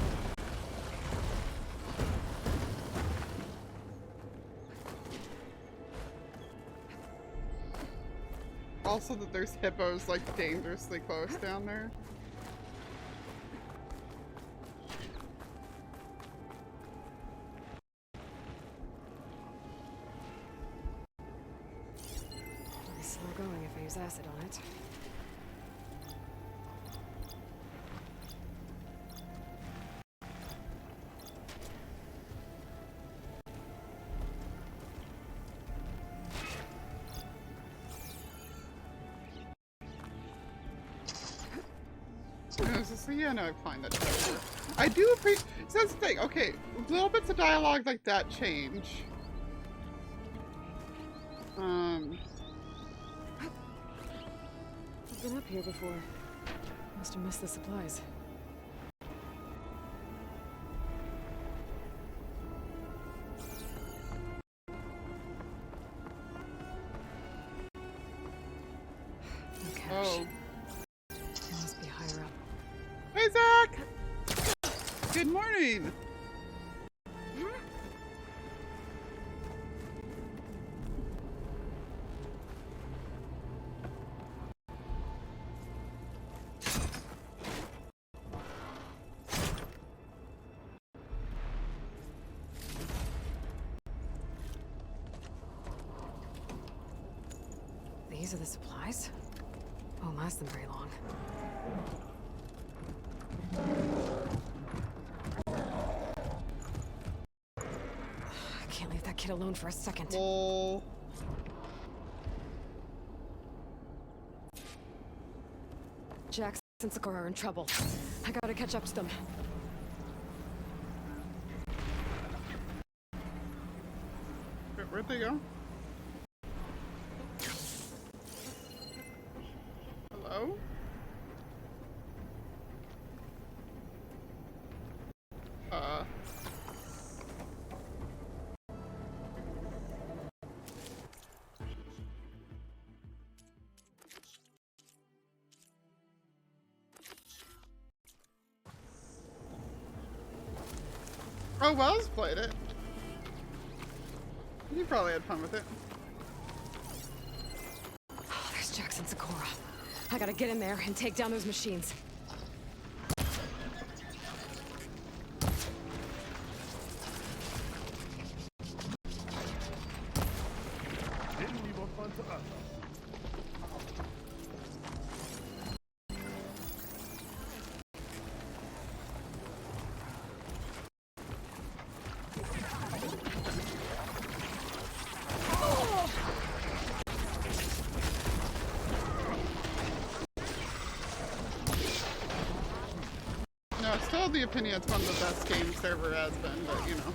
Also that there's hippos like dangerously close down there. Pretty slow going if I use acid on it. So yeah, no, I find that better. I do appreciate. So that's the thing. Okay, little bits of dialogue like that change. I've been up here before. Must have missed the supplies. No cash. Oh. It must be higher up. Hey, Zach! Good morning! These are the supplies? Won't last them very long. I can't leave that kid alone for a second. Lol. Jax and Sakura are in trouble. I gotta catch up to them. Where'd they go? Hello? Oh, Wells played it. You probably had fun with it. Oh, there's Jax and Sakura. I gotta get in there and take down those machines. Didn't leave on fun to us. No, I'm still of the opinion it's one of the best games there ever has been, but you know.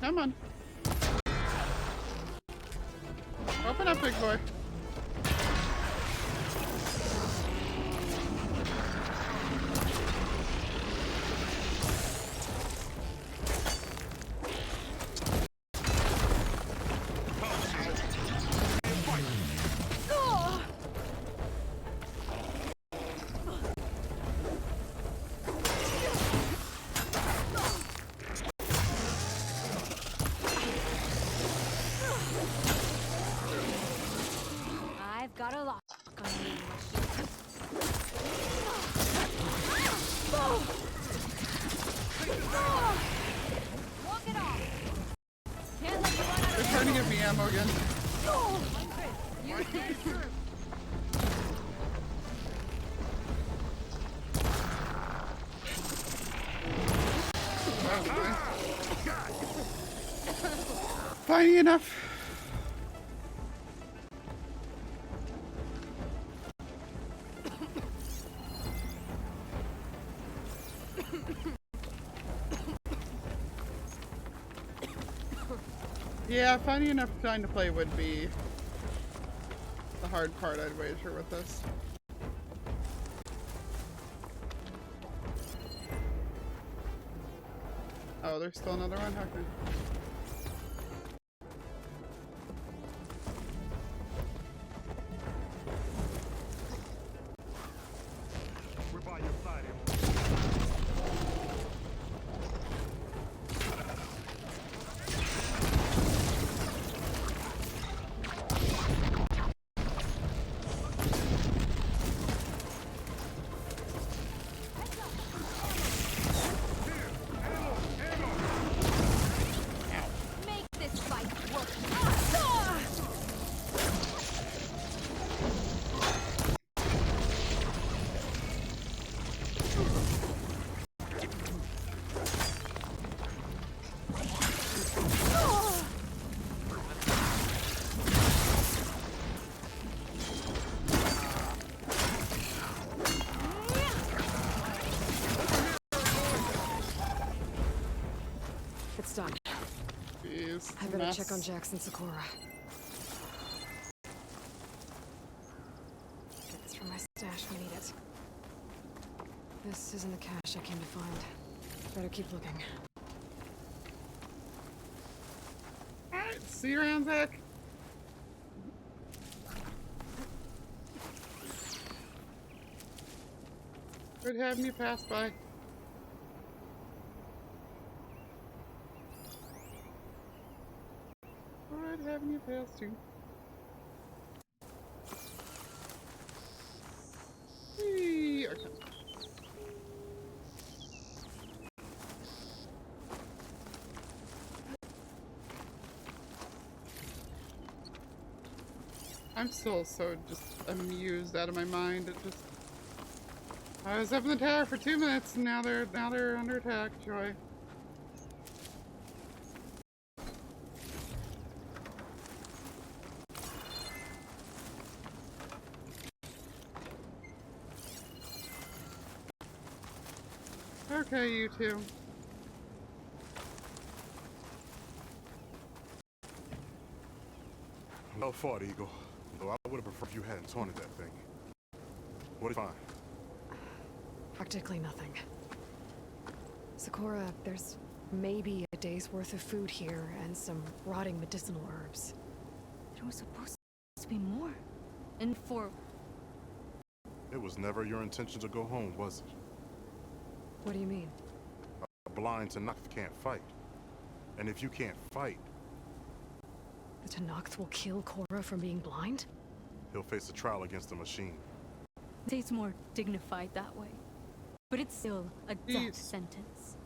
Come on. Open up, big boy. I've got a lock on you. Funny enough. Yeah, funny enough, trying to play would be the hard part, I'd wager, with this. Oh, there's still another one? Okay. We're by your side, Make this fight work. It's done. Jeez, I better mess. check on Jackson Sakura. Get this from my stash. We need it. This isn't the cache I came to find. Better keep looking. Alright, see you around, Zach. Good having you pass by. Good having you pass too. Whee! Okay. I'm still so just amused out of my mind. It just, I was up in the tower for 2 minutes and now they're under attack. Joy. Okay, you two. Well fought, Eagle. Though I would have preferred if you hadn't taunted that thing. What did you find? Practically nothing. Sakura, there's maybe a day's worth of food here and some rotting medicinal herbs. There was supposed to be more. And for... It was never your intention to go home, was it? What do you mean? A blind Tenakth can't fight. And if you can't fight, The Tenakth will kill Korra from being blind? he'll face a trial against the machine. It's more dignified that way. But it's still a death sentence.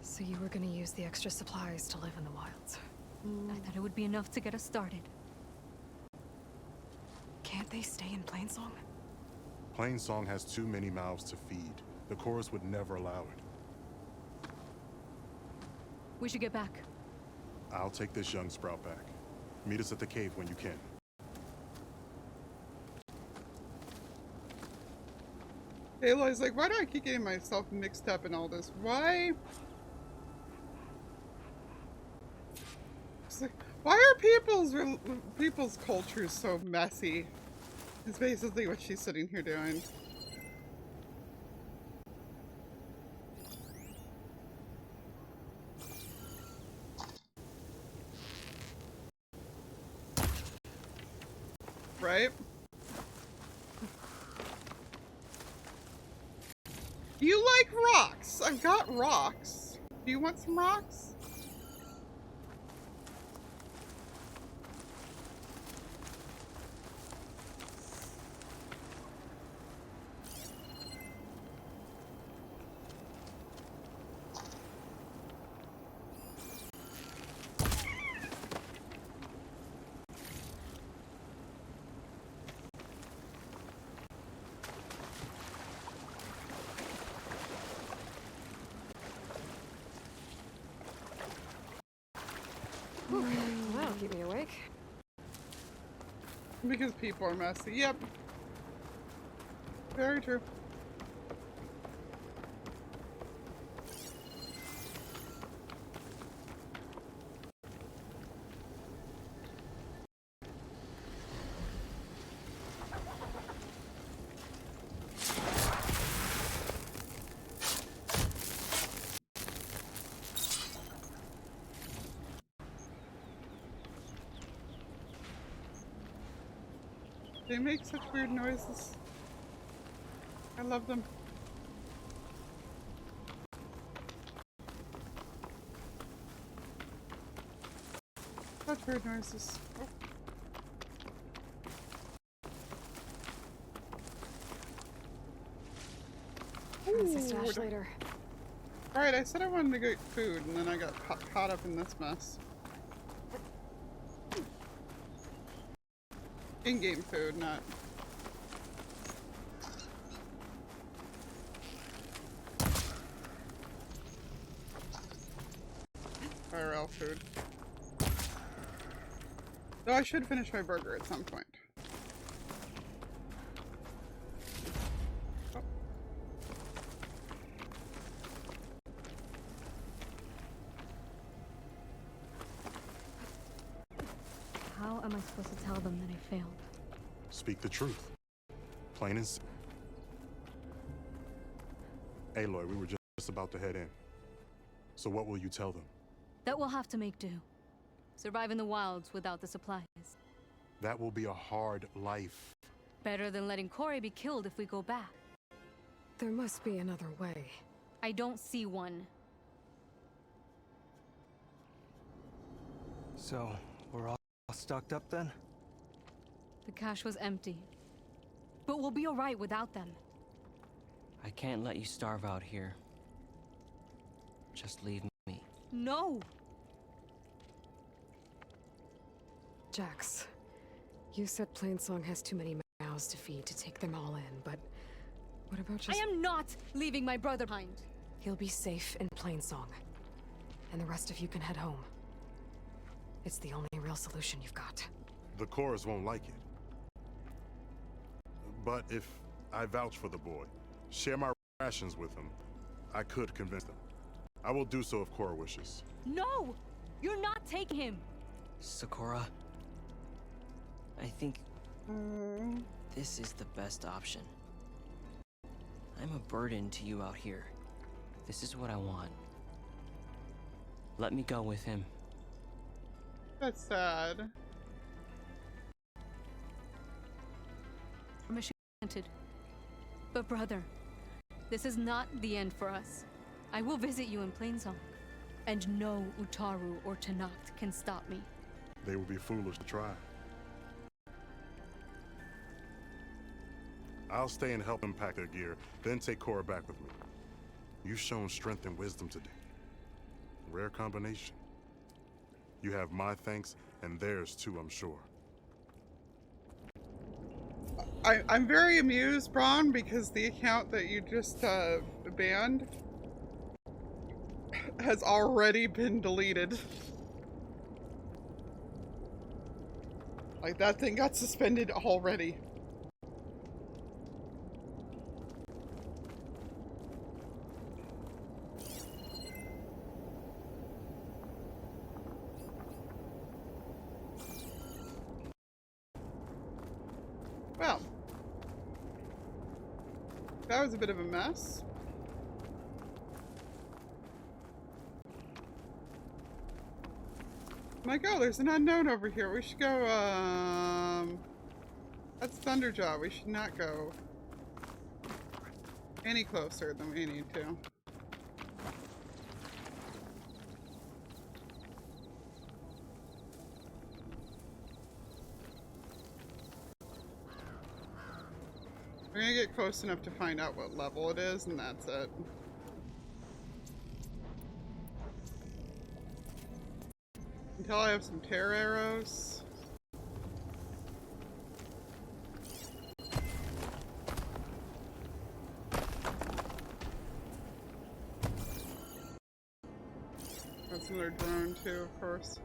So you were gonna use the extra supplies to live in the wilds. I thought it would be enough to get us started. Can't they stay in Plainsong? Plainsong has too many mouths to feed. The chorus would never allow it. We should get back. I'll take this young sprout back. Meet us at the cave when you can. Aloy's like, why do I keep getting myself mixed up in all this? Why? It's like, why are people's cultures so messy? Is basically what she's sitting here doing. Right? You like rocks? I've got rocks. Do you want some rocks? Keep me awake. Because people are messy. Yep. Very true. They make such weird noises. I love them. Such weird noises. Princess Dash later. Alright, I said I wanted to get food, and then I got caught up in this mess. In-game food, not... IRL food. Though I should finish my burger at some point. Oh. How am I supposed to tell them that I failed? Speak the truth. Plain and simple. Aloy, we were just about to head in. So what will you tell them? That we'll have to make do. Survive in the wilds without the supplies. That will be a hard life. Better than letting Corey be killed if we go back. There must be another way. I don't see one. So, we're all stocked up then? The cache was empty. But we'll be alright without them. I can't let you starve out here. Just leave me. No! Jax, you said Plainsong has too many mouths to feed to take them all in, but what about just— I am not leaving my brother behind! He'll be safe in Plainsong, and the rest of you can head home. It's the only real solution you've got. The Chorus won't like it. But if I vouch for the boy, share my rations with him, I could convince them. I will do so if Cora wishes. No! You're not taking him! Sakura, I think this is the best option. I'm a burden to you out here. This is what I want. Let me go with him. That's sad. Mission granted. But brother, this is not the end for us. I will visit you in Plainsong. And no Utaru or Tenakth can stop me. They would be foolish to try. I'll stay and help them pack their gear, then take Cora back with me. You've shown strength and wisdom today. Rare combination. You have my thanks, and theirs too, I'm sure. I'm very amused, Braun, because the account that you just banned has already been deleted. Like, that thing got suspended already. Well, that was a bit of a mess. I'm like, oh, there's an unknown over here. We should go, that's Thunderjaw. We should not go any closer than we need to. We're gonna get close enough to find out what level it is, and that's it. Until I have some tear arrows. That's another drone too, of course.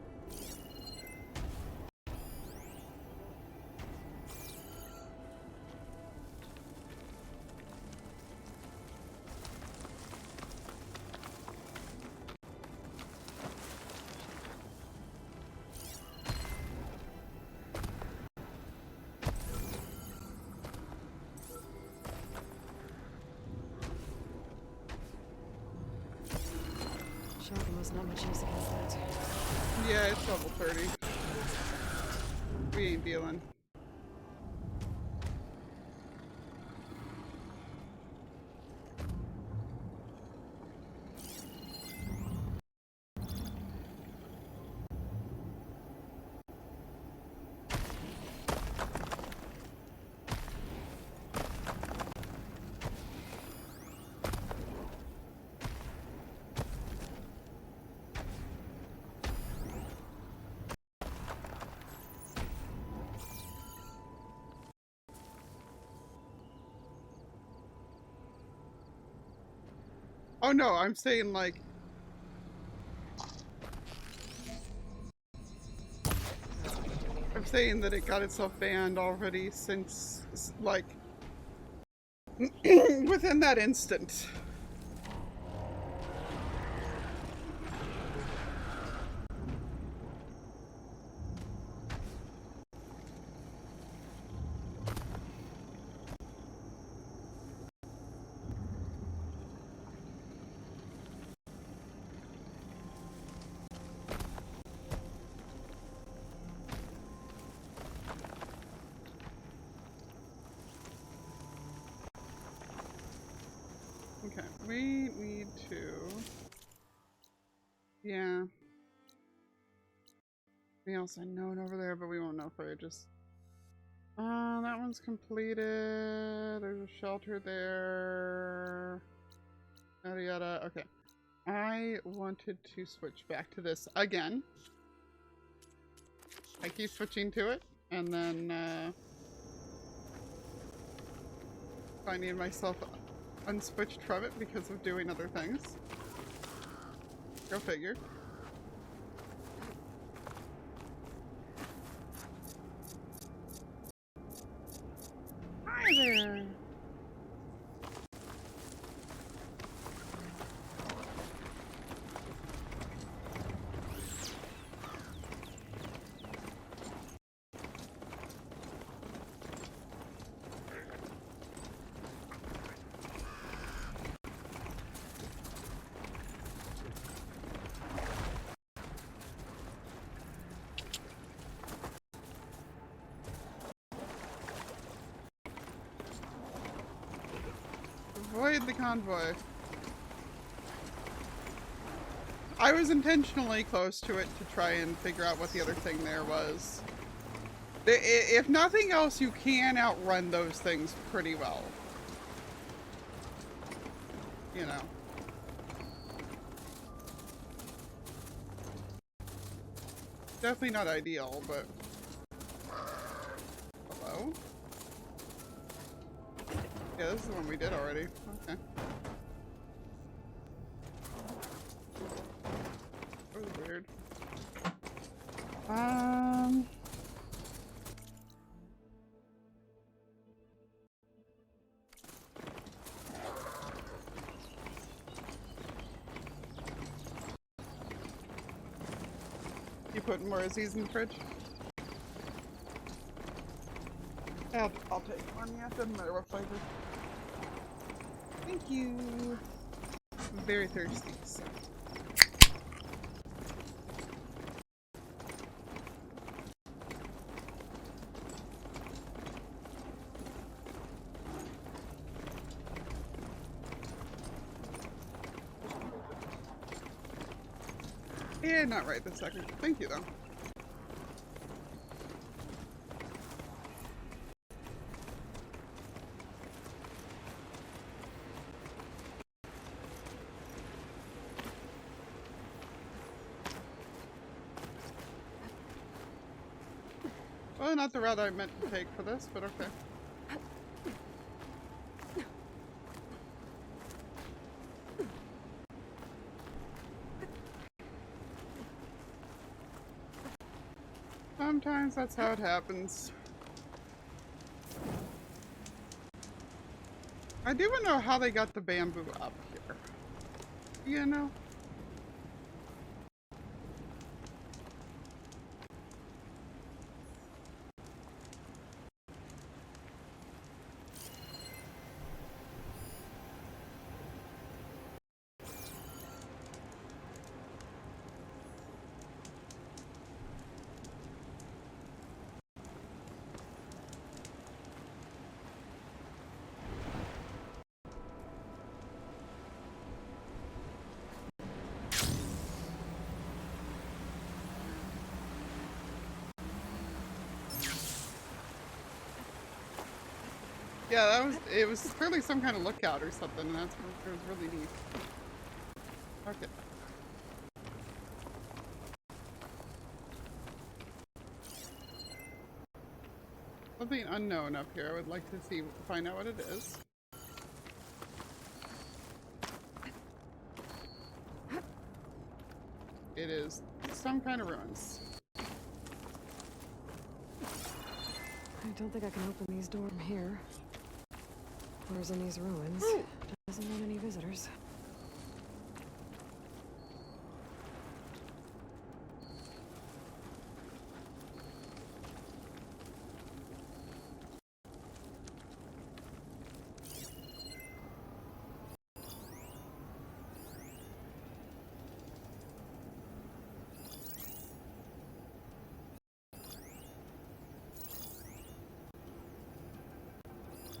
there's not much use against that. Yeah, it's level 30. We ain't dealing. Oh no, I'm saying like... I'm saying that it got itself banned already since, like, within that instant. Okay, we need to... Yeah. Anything else unknown over there, but we won't know for ages. That one's completed. There's a shelter there. Yada yada. Okay. I wanted to switch back to this again. I keep switching to it, and then finding myself unswitched from it because of doing other things. Go figure. Hi there! Avoid the convoy. I was intentionally close to it to try and figure out what the other thing there was. If nothing else, you can outrun those things pretty well. You know. Definitely not ideal, but... Hello? Yeah, this is the one we did already. Okay. That was weird. You putting more Aziz in the fridge? I'll take one, yeah, doesn't matter what flavor. Thank you. I'm very thirsty, so. Yeah, not right this second. Thank you, though. Well, not the route I meant to take for this, but okay. Sometimes that's how it happens. I do want to know how they got the bamboo up here. You know? Yeah, that was, it was clearly some kind of lookout or something, and that's, it was really neat. Okay. Something unknown up here. I would like to find out what it is. It is some kind of ruins. I don't think I can open these doors from here. Doors in these ruins. Doesn't want any visitors.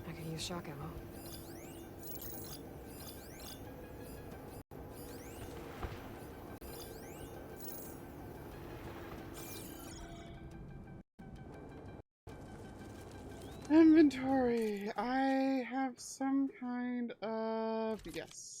I could use shock ammo. Inventory. I have some kind of... yes.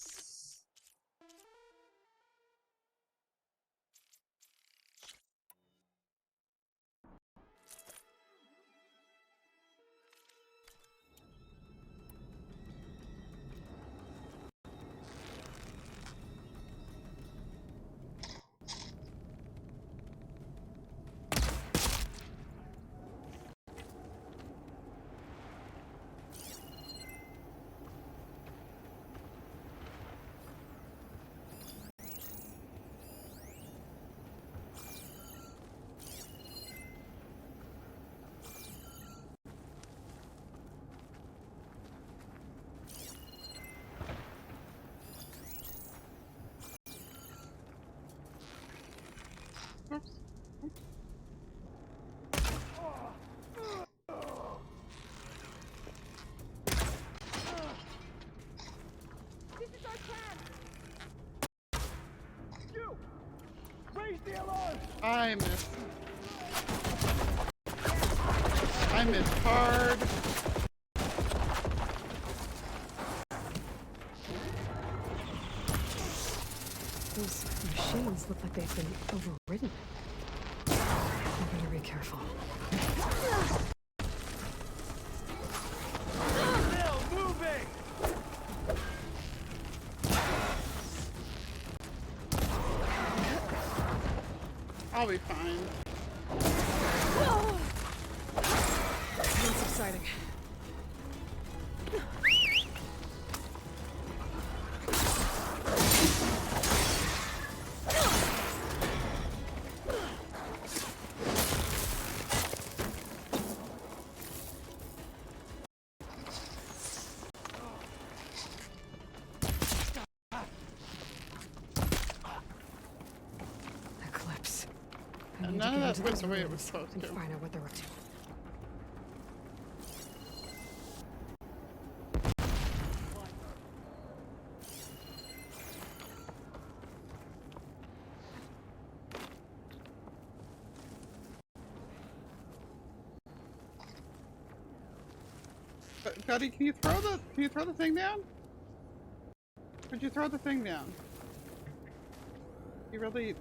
Oops. This is our plan. You! Raise the alarm! I missed. I missed hard. Those machines look like they've been overridden. I better be careful. Still moving! I'll be fine. It's exciting. Eclipse. I And need to none get of into that went those the way it ruins was supposed and to. find out what they're up to. Betty, can you throw the thing down? Could you throw the thing down? You really... okay.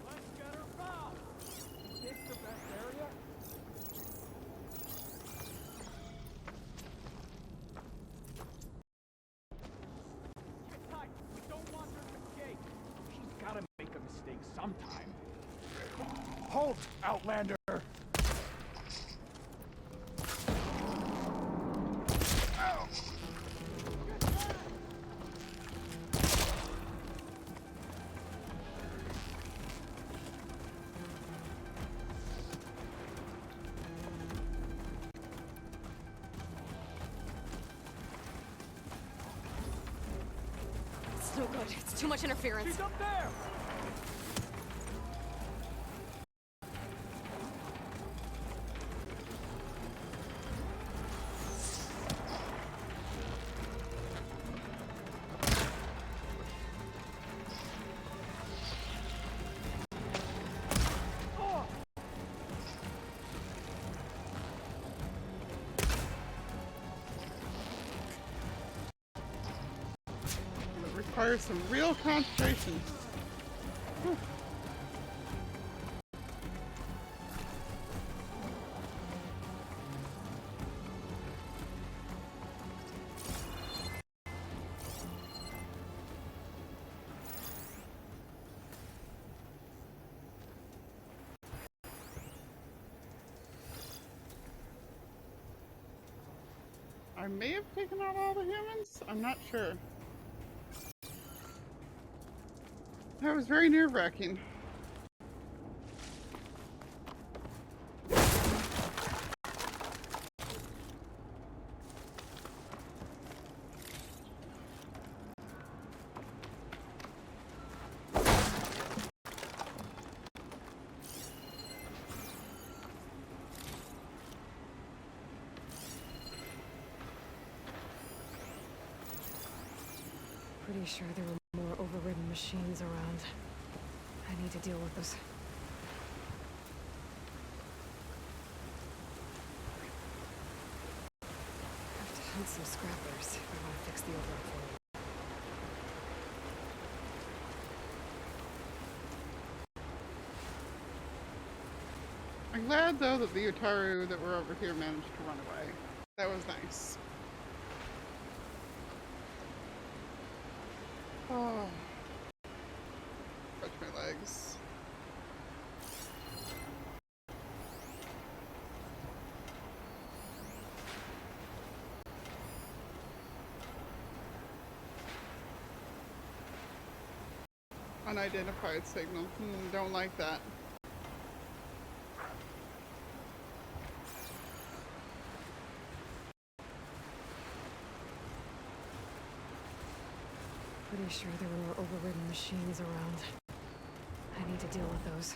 Let's get her found! Is this the best area? Get tight! We don't want her to escape! She's gotta make a mistake sometime. Halt, Outlander! It's no good. It's too much interference. She's up there! requires some real concentration. Whew. I may have taken out all the humans. I'm not sure. That was very nerve-wracking. Pretty sure there were more overridden machines around. I need to deal with those. I have to hunt some scrappers if I want to fix the override for me. I'm glad though that the Utaru that were over here managed to run away. That was nice. Oh. Touch my legs. Unidentified signal. Don't like that. Pretty sure there were more overridden machines around. I need to deal with those.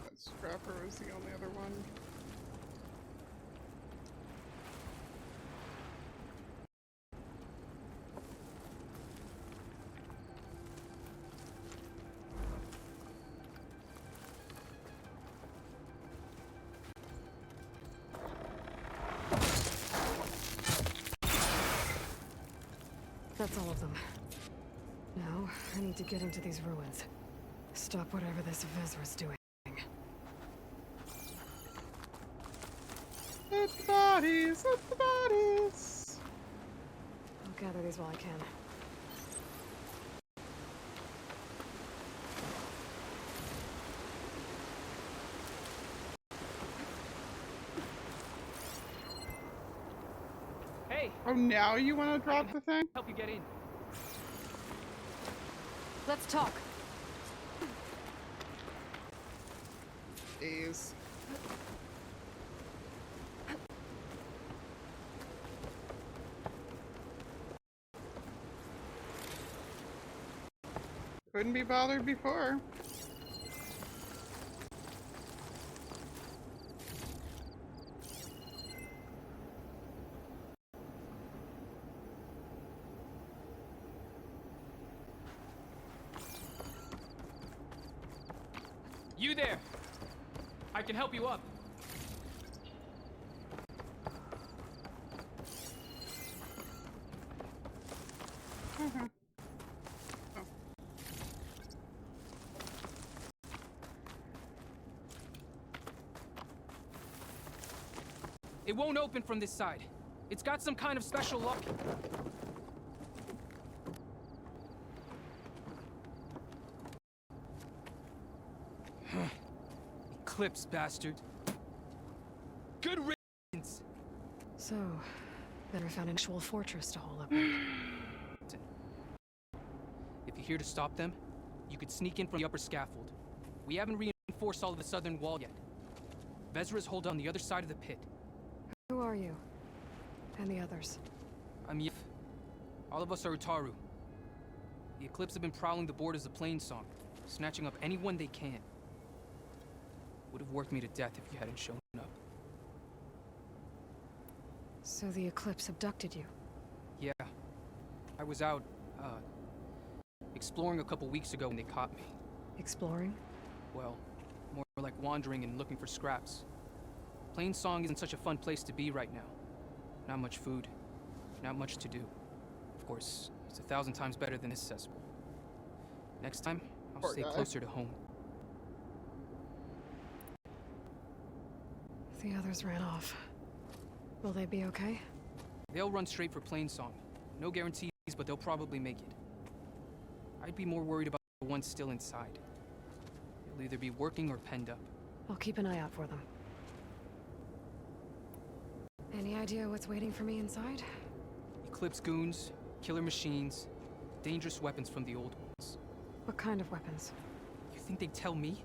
That scrapper was the only other one. That's all of them. Now, I need to get into these ruins. Stop whatever this Vezra's doing. It's the bodies! It's the bodies! I'll gather these while I can. Hey! Oh, now you want to drop the thing? Help you get in. Let's talk. Jeez. Couldn't be bothered before. You there! I can help you up. It won't open from this side. It's got some kind of special lock. Eclipse, bastard. Good riddance. So, better found an actual fortress to hole up in. If you're here to stop them, you could sneak in from the upper scaffold. We haven't reinforced all of the southern wall yet. Vezra's hold on the other side of the pit. Who are you? And the others? I'm Yif. All of us are Utaru. The Eclipse have been prowling the borders of Plainsong, snatching up anyone they can. Would have worked me to death if you hadn't shown up. So the Eclipse abducted you? Yeah. was out, exploring a couple weeks ago when they caught me. Exploring? Well, more like wandering and looking for scraps. Plainsong isn't such a fun place to be right now. Not much food, not much to do. Of course, it's 1,000 times better than this cesspool. Next time, I'll Poor stay guy. closer to home. The others ran off. Will they be okay? They'll run straight for Plainsong. No guarantees, but they'll probably make it. I'd be more worried about the ones still inside. They'll either be working or penned up. I'll keep an eye out for them. Any idea what's waiting for me inside? Eclipse goons, killer machines, dangerous weapons from the old ones. What kind of weapons? You think they'd tell me?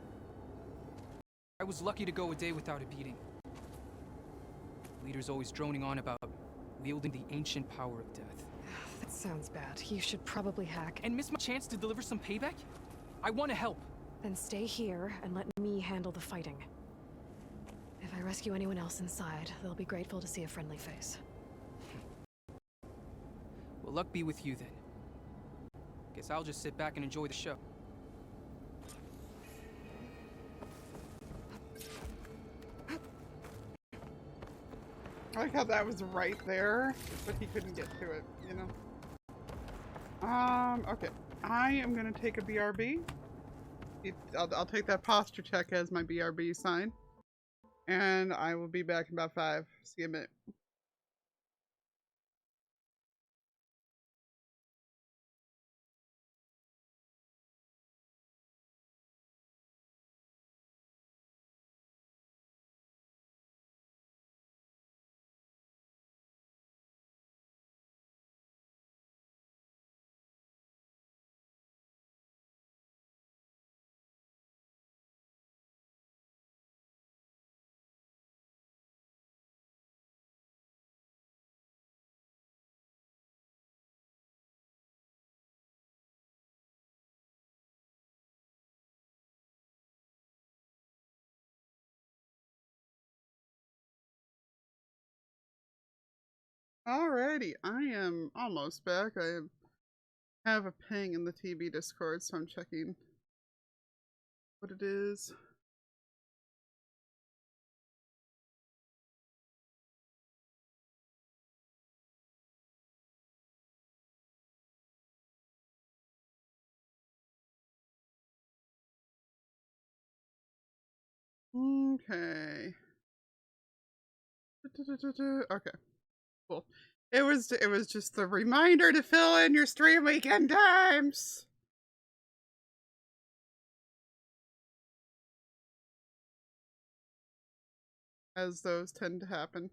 I was lucky to go a day without a beating. Leader's always droning on about wielding the ancient power of death. That sounds bad. You should probably hack. And miss my chance to deliver some payback? I want to help. Then stay here and let me handle the fighting. If I rescue anyone else inside, they'll be grateful to see a friendly face. Well, luck be with you then. Guess I'll just sit back and enjoy the show. I like how that was right there, but he couldn't get to it, you know? Okay. I am gonna take a BRB. I'll take that posture check as my BRB sign. And I will be back in about 5. See you in a minute. Alrighty, I am almost back. I have a ping in the TB Discord, so I'm checking what it is. Okay. Okay. Cool. It was just the reminder to fill in your stream weekend times. As those tend to happen.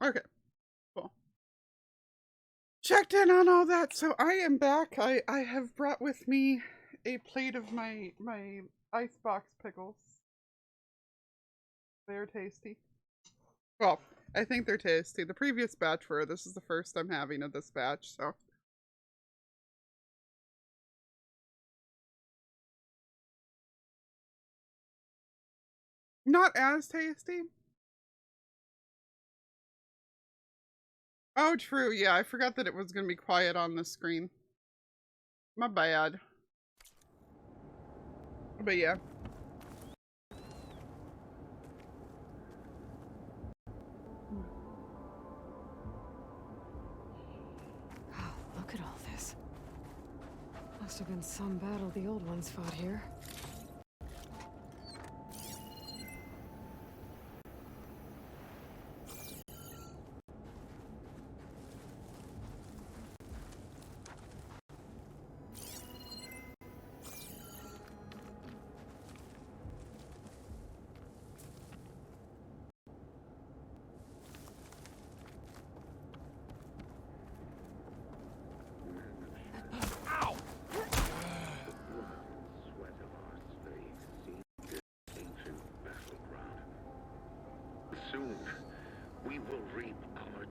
Okay, cool. Checked in on all that, so I am back. I have brought with me a plate of my icebox pickles. They're tasty. Well, I think they're tasty. The previous batch were. This is the first I'm having of this batch, so. Not as tasty. Oh, true. Yeah, I forgot that it was going to be quiet on the screen. My bad. But yeah. Oh, look at all this. Must have been some battle the old ones fought here.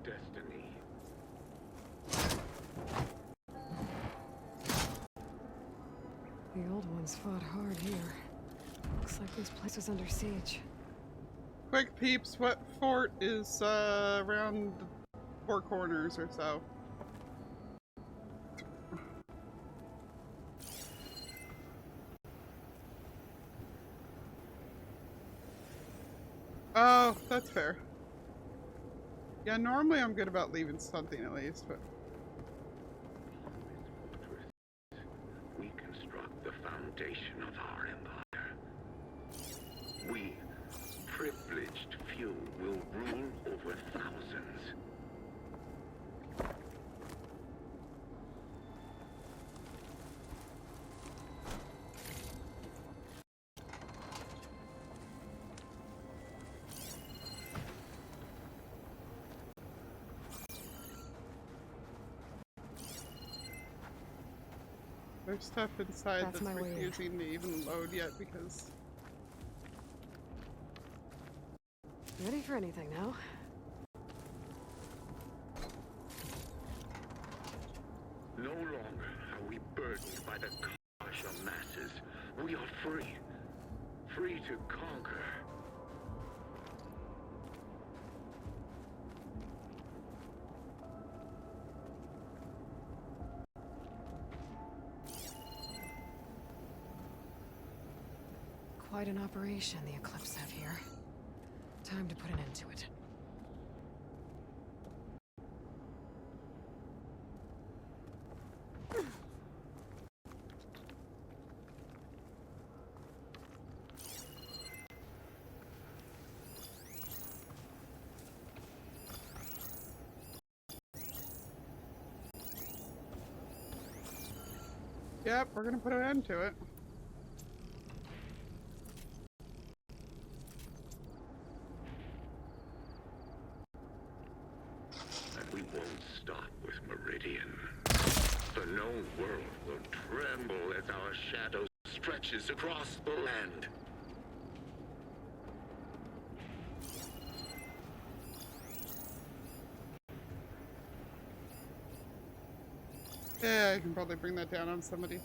destiny. The old ones fought hard here. Looks like this place is under siege. Quick peeps, what fort is around the 4 corners or so? Oh, that's fair. Yeah, normally I'm good about leaving something at least, but... We construct the foundation of our empire. We, privileged few, will rule over thousands. There's stuff inside That's that's my way in. refusing to even load yet because... Ready for anything now? No longer are we burdened by the Kasha masses. We are free. Free to conquer. Quite an operation the Eclipse have here. Time to put an end to it. Yep, we're gonna put an end to it. And we won't stop with Meridian. The known world will tremble as our shadow stretches across the land. Yeah, I can probably bring that down on somebody.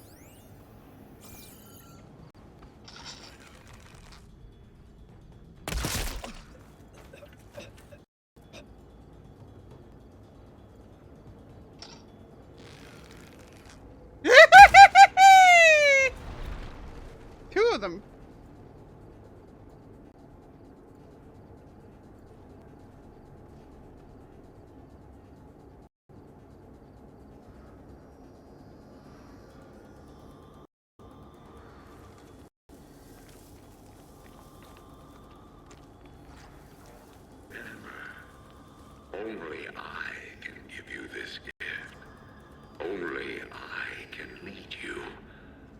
Two of them. Only I can give you this gift. Only I can lead you.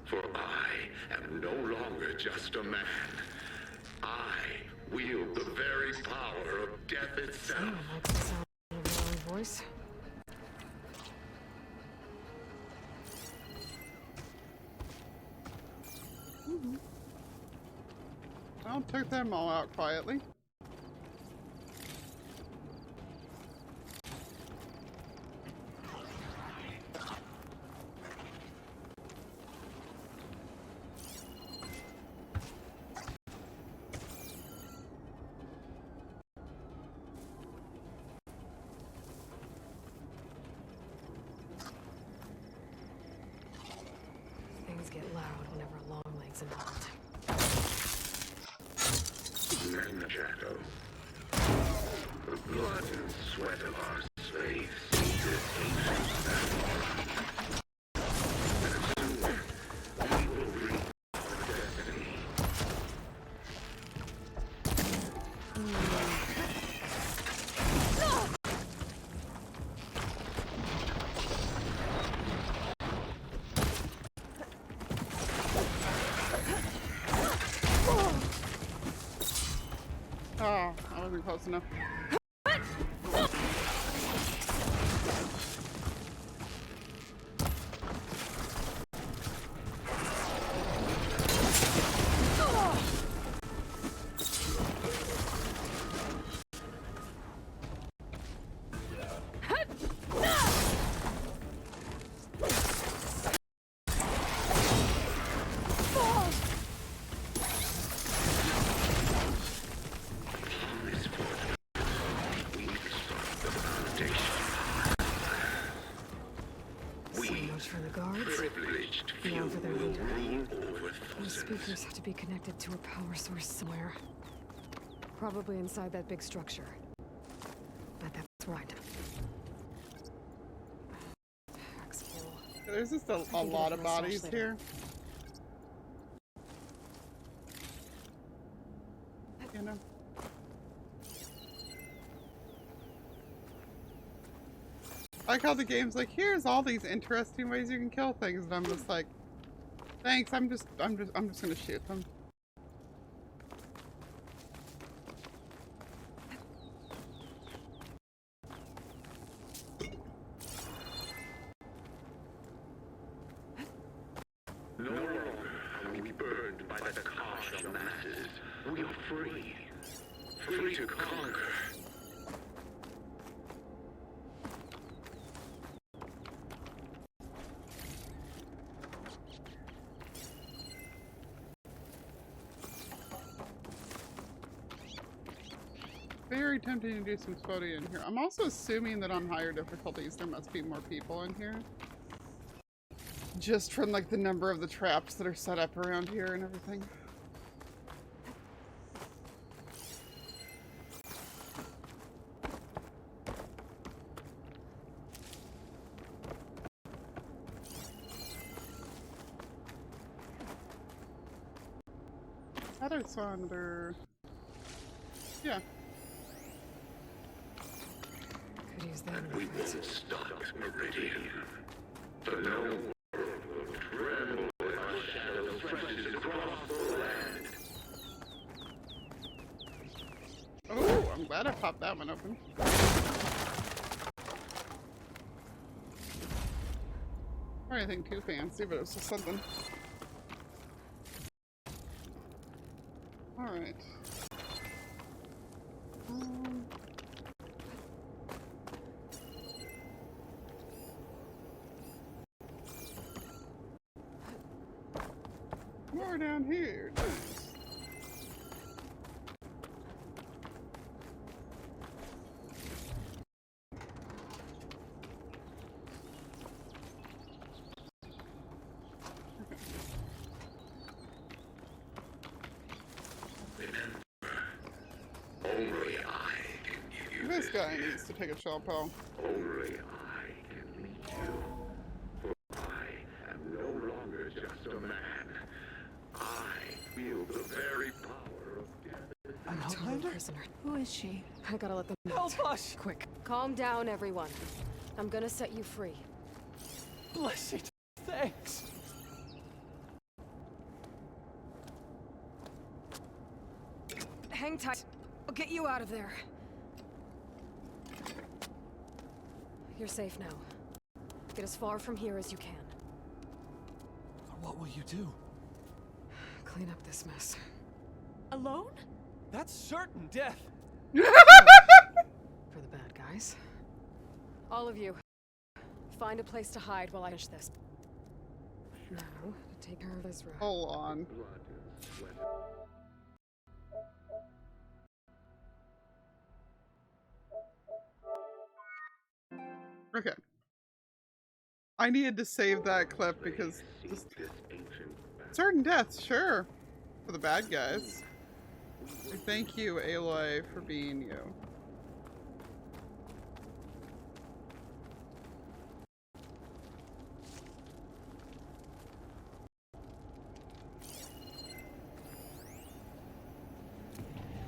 For I am no longer just a man. I wield the very power of death itself. Someone likes the sound of your own voice. I'll take them all out quietly. Things get loud whenever Longleg's involved. Men shadow. The blood and sweat of our slaves seeded ancient battle. And soon, we will reap our destiny. Oh, I wasn't close enough. the guards. Privileged Now few for their will leader. rule over Those thousands. speakers have to be connected to a power source somewhere. Probably inside that big structure. But that's right. There's just a lot of bodies here. You know. I like how the game's like, here's all these interesting ways you can kill things, and I'm just like, thanks. I'm just gonna shoot them. No longer are we burned by the cost of masses. We are free. Free to conquer. Very tempting to do some squatting in here. I'm also assuming that on higher difficulties there must be more people in here. Just from like the number of the traps that are set up around here and everything. I thought I saw another... Yeah. Could use that. And we will stop Meridian. The known world will tremble as our shadow stretches across the land. Oh, I'm glad I popped that one open. Or anything too fancy, but it was just something. Alright. More down here. Nice. Only I can give you This guy needs to take a chill pill. Only I can lead you. For I am no longer just a man. I feel the very power of death. I'm a total prisoner. Who is she? I gotta let them Help us! Quick. Calm down, everyone. I'm gonna set you free. Blessed. Thanks. Hang tight. I'll get you out of there. You're safe now. Get as far from here as you can. What will you do? Clean up this mess. Alone? That's certain death. For the bad guys. All of you, find a place to hide while I finish this. Now, to take care of Ezra. Hold on. Okay. I needed to save that clip because just certain deaths, sure. For the bad guys. Thank you, Aloy, for being you.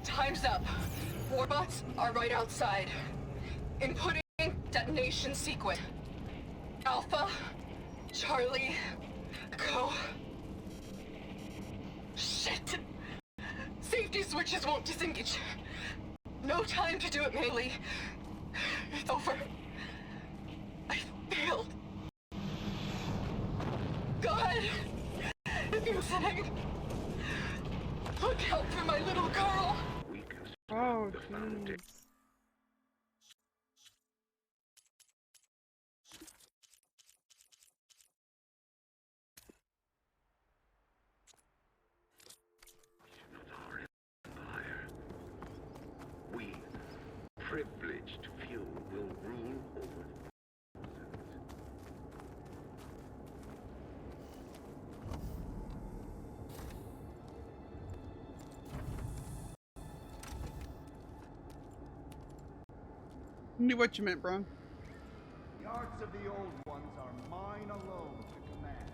Time's up. Warbots are right outside. Inputting detonation sequence. Alpha, Charlie, go. Shit. Safety switches won't disengage. No time to do it manually. It's over. I failed. Go ahead. If you're listening, look out for my little girl. Oh, jeez. We, privileged few, will rule over thousands. Knew what you meant, bro. The arts of the old ones are mine alone to command.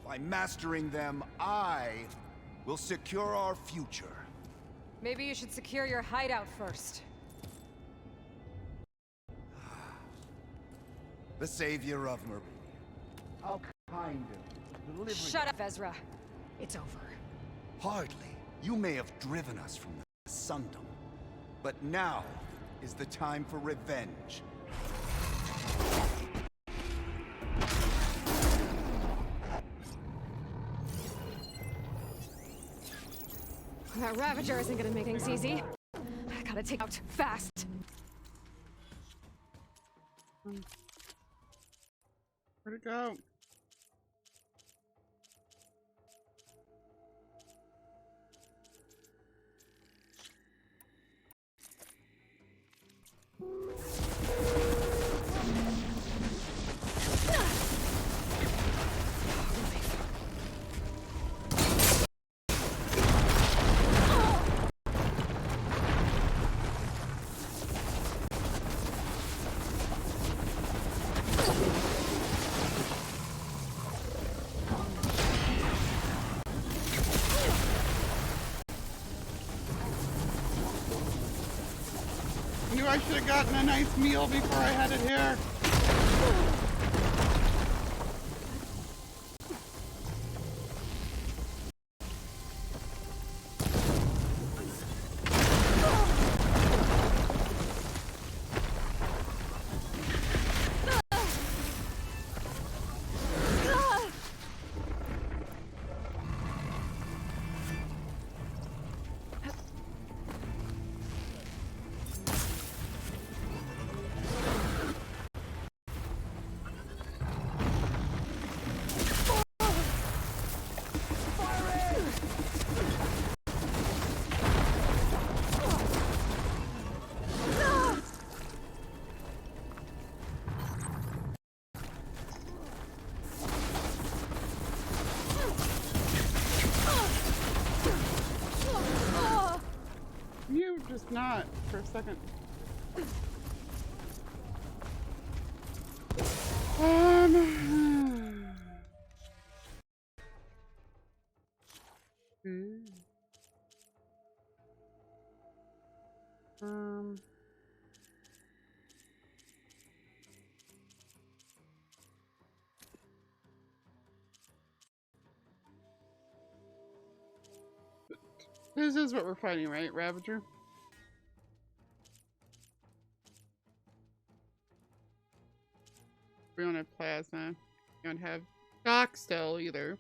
By mastering them, I will secure our future. Maybe you should secure your hideout first. The savior of Meridian. How kind of you. Delivering... Shut up, Ezra. It's over. Hardly. You may have driven us from the Sundom, but now is the time for revenge. That Ravager isn't gonna make things easy. I gotta take out fast. Where'd it go? I should have gotten a nice meal before I headed here. Just not for a second. This is what we're fighting, right, Ravager? We don't have plasma. We don't have shock still either.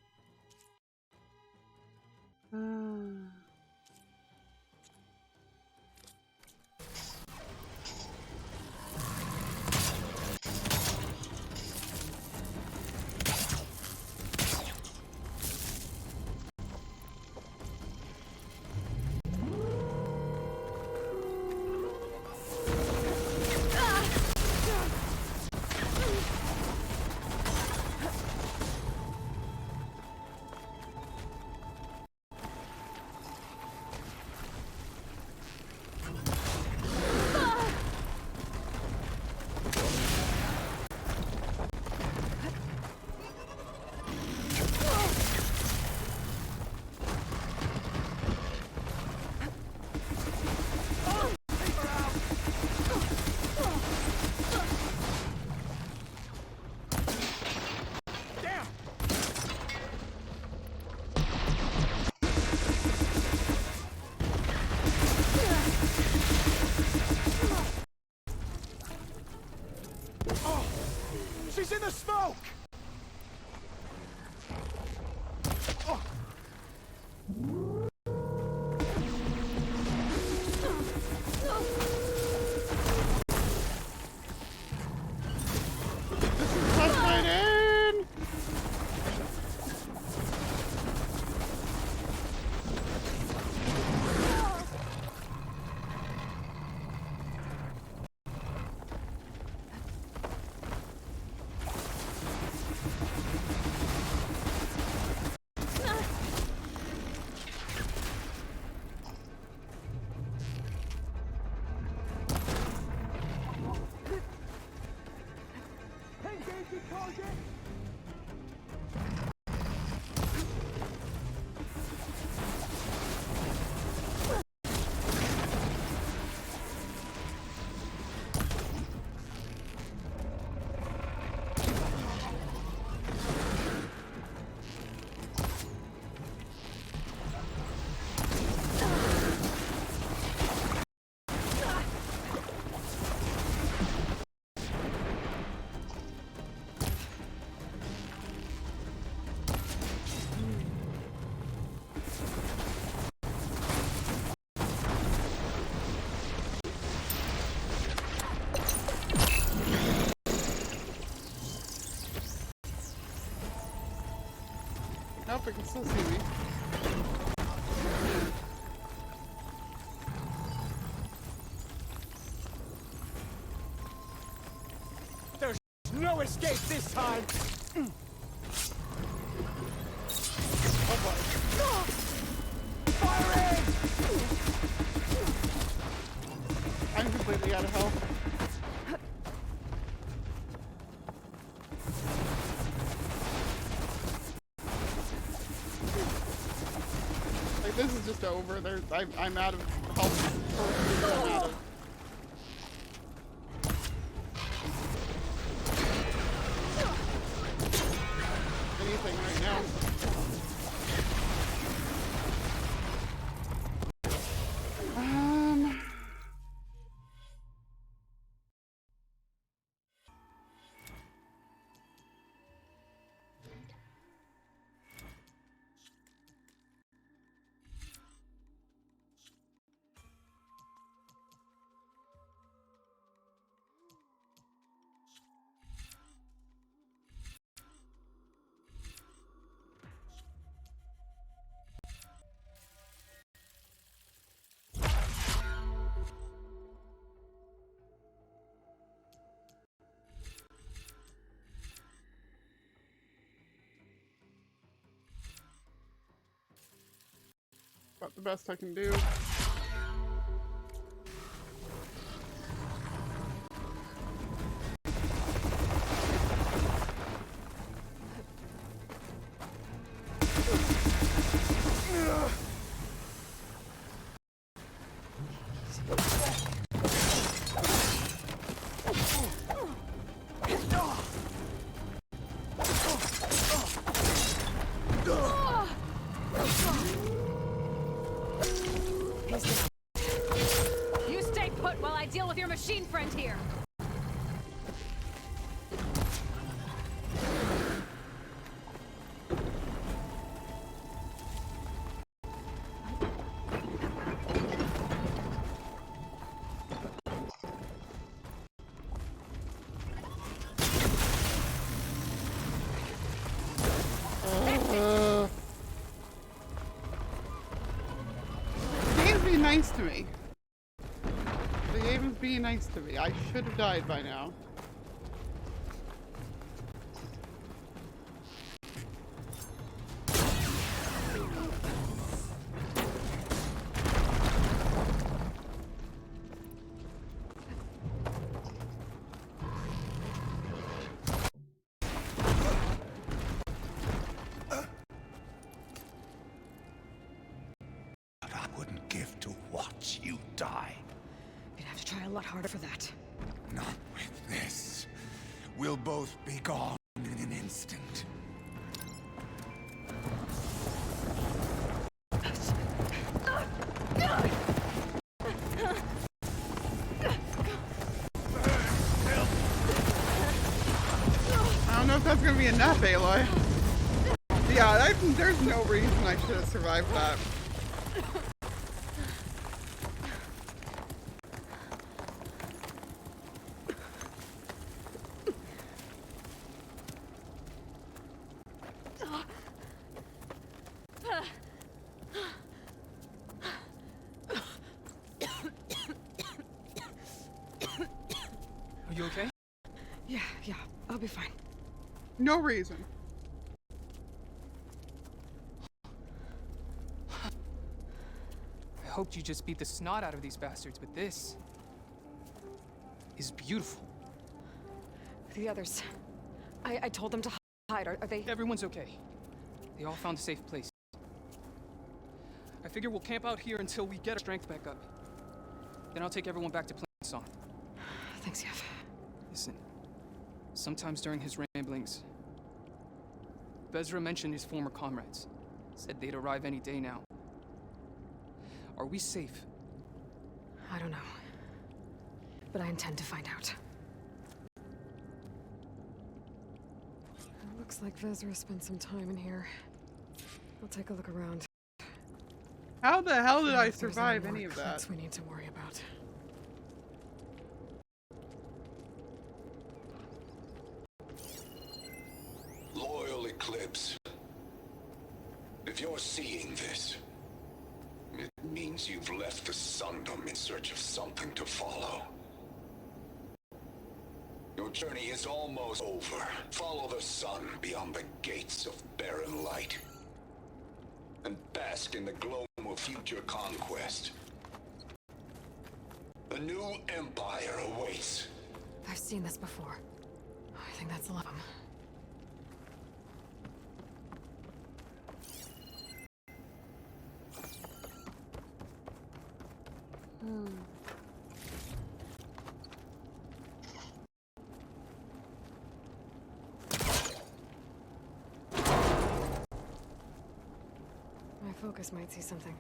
She's in the smoke! Oh. Nope, I can still see me. There's no escape this time! Oh boy. Firing! I'm completely out of health. Like, this is just over. I'm out of health. I'm out of anything right now. About the best I can do. You stay put while I deal with your machine friend here. Nice to me. The game is being nice to me. I should have died by now. Watch you die. You'd have to try a lot harder for that. Not with this. We'll both be gone in an instant. I don't know if that's gonna be enough, Aloy. Yeah, there's no reason I should have survived that. Are you okay? Yeah, I'll be fine. No reason. I hoped you just beat the snot out of these bastards, but this is beautiful. The others, I told them to hide. Are they... Everyone's okay. They all found a safe place. I figure we'll camp out here until we get our strength back up. Then I'll take everyone back to Plainsong. Thanks, Yev. Listen, sometimes during his ramblings, Bezra mentioned his former comrades. Said they'd arrive any day now. Are we safe? I don't know. But I intend to find out. It looks like Vezra spent some time in here. I'll take a look around. How the hell did I If there's survive more any of that? clips we need to worry about. Loyal Eclipse. If you're seeing this, it means you've left the Sundom in search of something to follow. Your journey is almost over. Follow the sun beyond the gates of barren light. And bask in the glow of future conquest. The new empire awaits. I've seen this before. I think that's a lot of them. My focus might see something.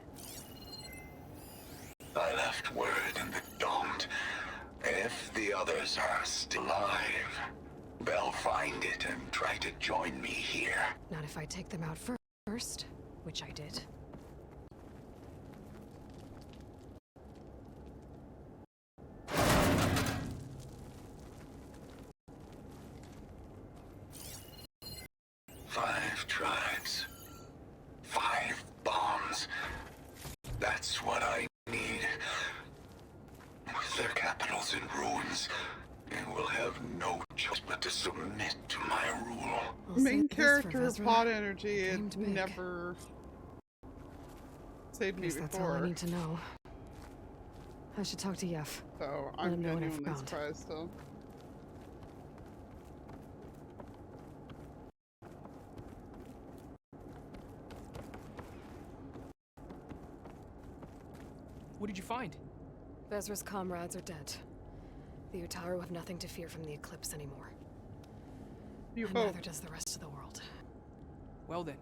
I left word in the Don't. If the others are still alive, they'll find it and try to join me here. Not if I take them out first, which I did. Five tribes. 5 bombs. That's what I need. With their capitals in ruins, they will have no choice but to submit to my rule. Main character plot energy, it never saved me Guess that's all I before. need to know. I should talk to Yev. So Let I'm him know what I genuinely found. surprised still. What did you find? Bezra's comrades are dead. The Utaru have nothing to fear from the Eclipse anymore. You And hope. neither does the rest of the world. Well then.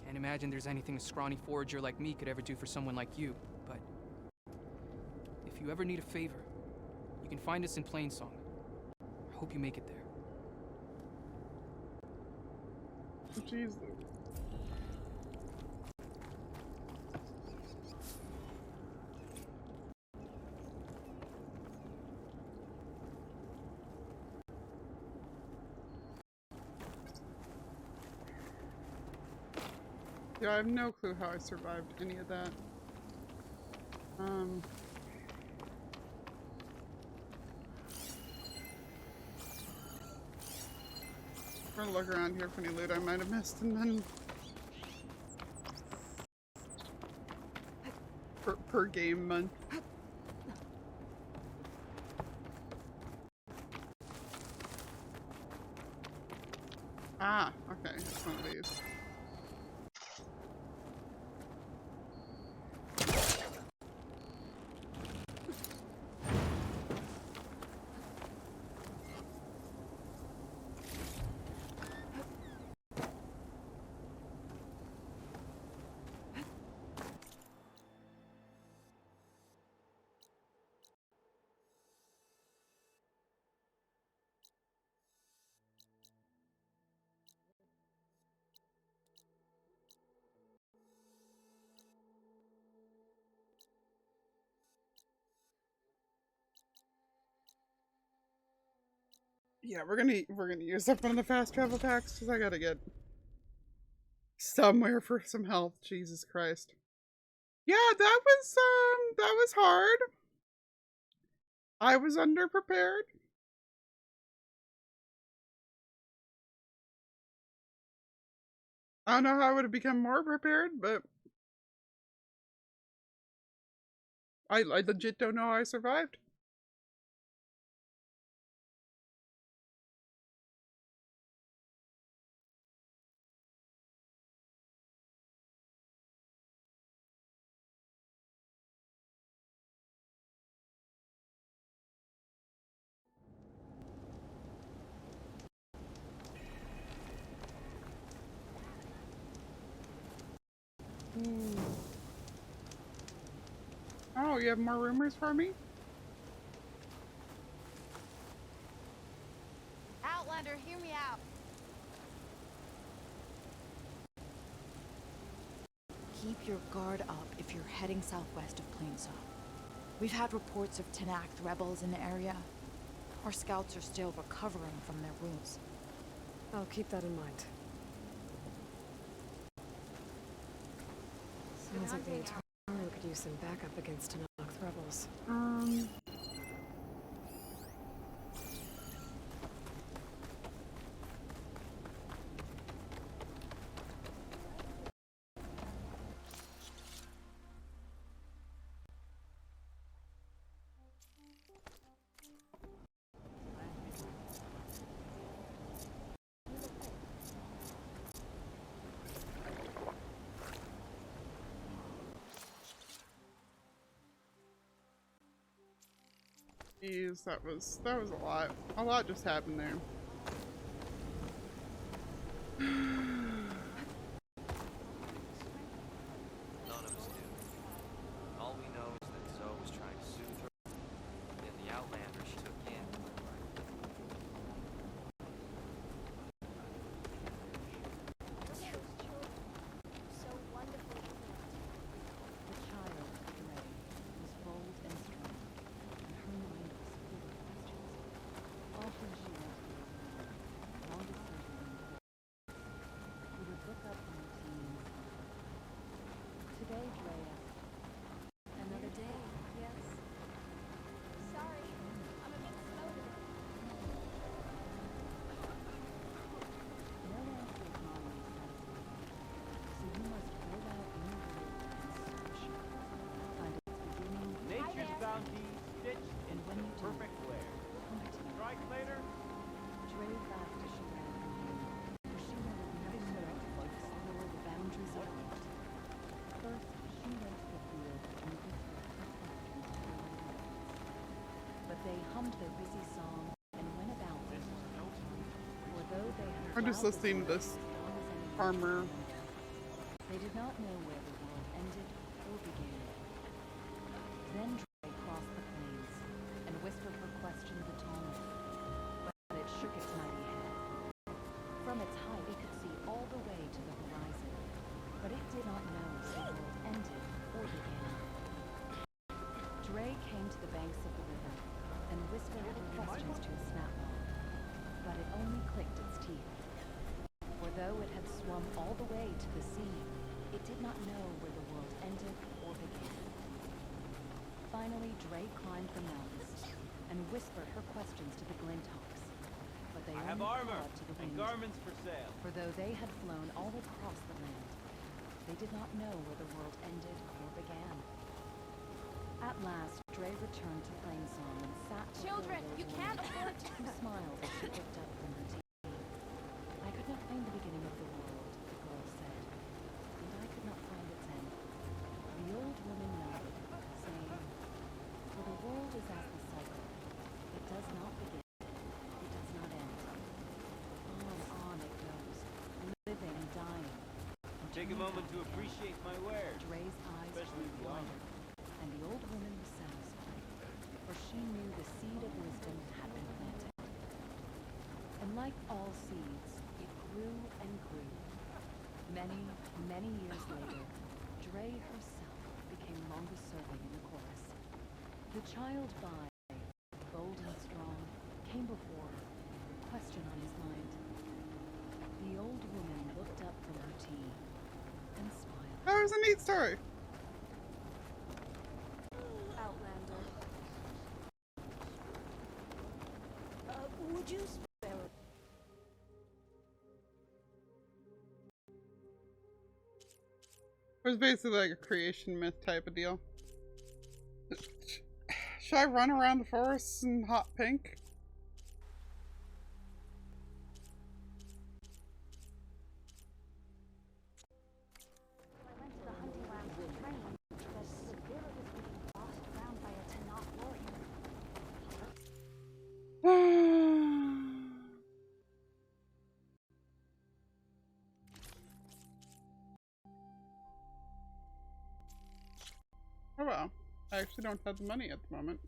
Can't imagine there's anything a scrawny forager like me could ever do for someone like you, but... if you ever need a favor, you can find us in Plainsong. I hope you make it there. Jesus. Yeah, I have no clue how I survived any of that. I'm gonna look around here for any loot I might have missed, and then per game month. Ah, okay, it's one of these. Yeah, we're gonna use up one of the fast travel packs because I gotta get somewhere for some health. Jesus Christ. Yeah, that was hard. I was underprepared. I don't know how I would have become more prepared, but I legit don't know how I survived. Oh, you have more rumors for me? Outlander, hear me out. Keep your guard up if you're heading southwest of Plainsong. We've had reports of Tenakth rebels in the area. Our scouts are still recovering from their wounds. I'll keep that in mind. Sounds like the Utaru could use some backup against Tenakth rebels. Jeez, that was a lot. A lot just happened there. None of us do. All we know is that Zoe was trying to soothe her, and the Outlander she took in. So wonderful. The child, Dre, was bold and strong, and her mind was full of questions. Often she went to the longest surgery he would look up from routines. Today, Dre asked, Another day, yes. Sorry, I'm a bit slow today. no answer is normally satisfying, so you must go out in the world and search. Find its beginning. Nature's bounty stitched And when into you do, perfect wear. come to me. Strike later. Dre laughed as she ran from him, for she wanted nothing more to explore the boundaries of art. First, she went to the field and whispered her questions to the birds. But they hummed their busy song and went about their work. For though they had I'm just plowed the listening to soil this as long as any farmer. they did not know where the world ended or began. Then Dre crossed the plains and whispered her question to Talmud, but it shook its mighty head. From its height, it could see all the way to the horizon, but it did not know if the world ended or began. Dre came to the banks of the river and whispered her questions to a snaplog, but it only clicked its teeth. For though it had swum all the way to the sea, it did not know where the world ended or began. Finally, Dre climbed the mountains and whispered her questions to the Glinthawks, but they I have only armor called to the and wind. garments for sale. For though they had flown all across the land, they did not know where the world ended or began. At last, Dre returned to Plainsong and sat before Children, those you can't women, afford to. who smiled as she looked up from her tea. I could not find the beginning of the world, the girl said, and I could not find its end. The old woman nodded, saying, for the world is as the cycle. It does not begin, it does not end. On it goes, living, dying. Take a moment to appreciate my wares. Dre's eyes especially grew the armor. wider, and the old woman was satisfied, for she knew the seed of wisdom had been planted. And like all seeds, it grew and grew. Many, many years later, Dre herself became longest serving in the chorus. The child Bai, bold and strong, came before her, a question on his mind. The old woman looked up from her tea and smiled. That was a neat story. Outlander. Would you spare it? It was basically like a creation myth type of deal. Should I run around the forest in hot pink? I went to the hunting grounds with train. The village was being bossed around by a Tenakth warrior. I actually don't have the money at the moment.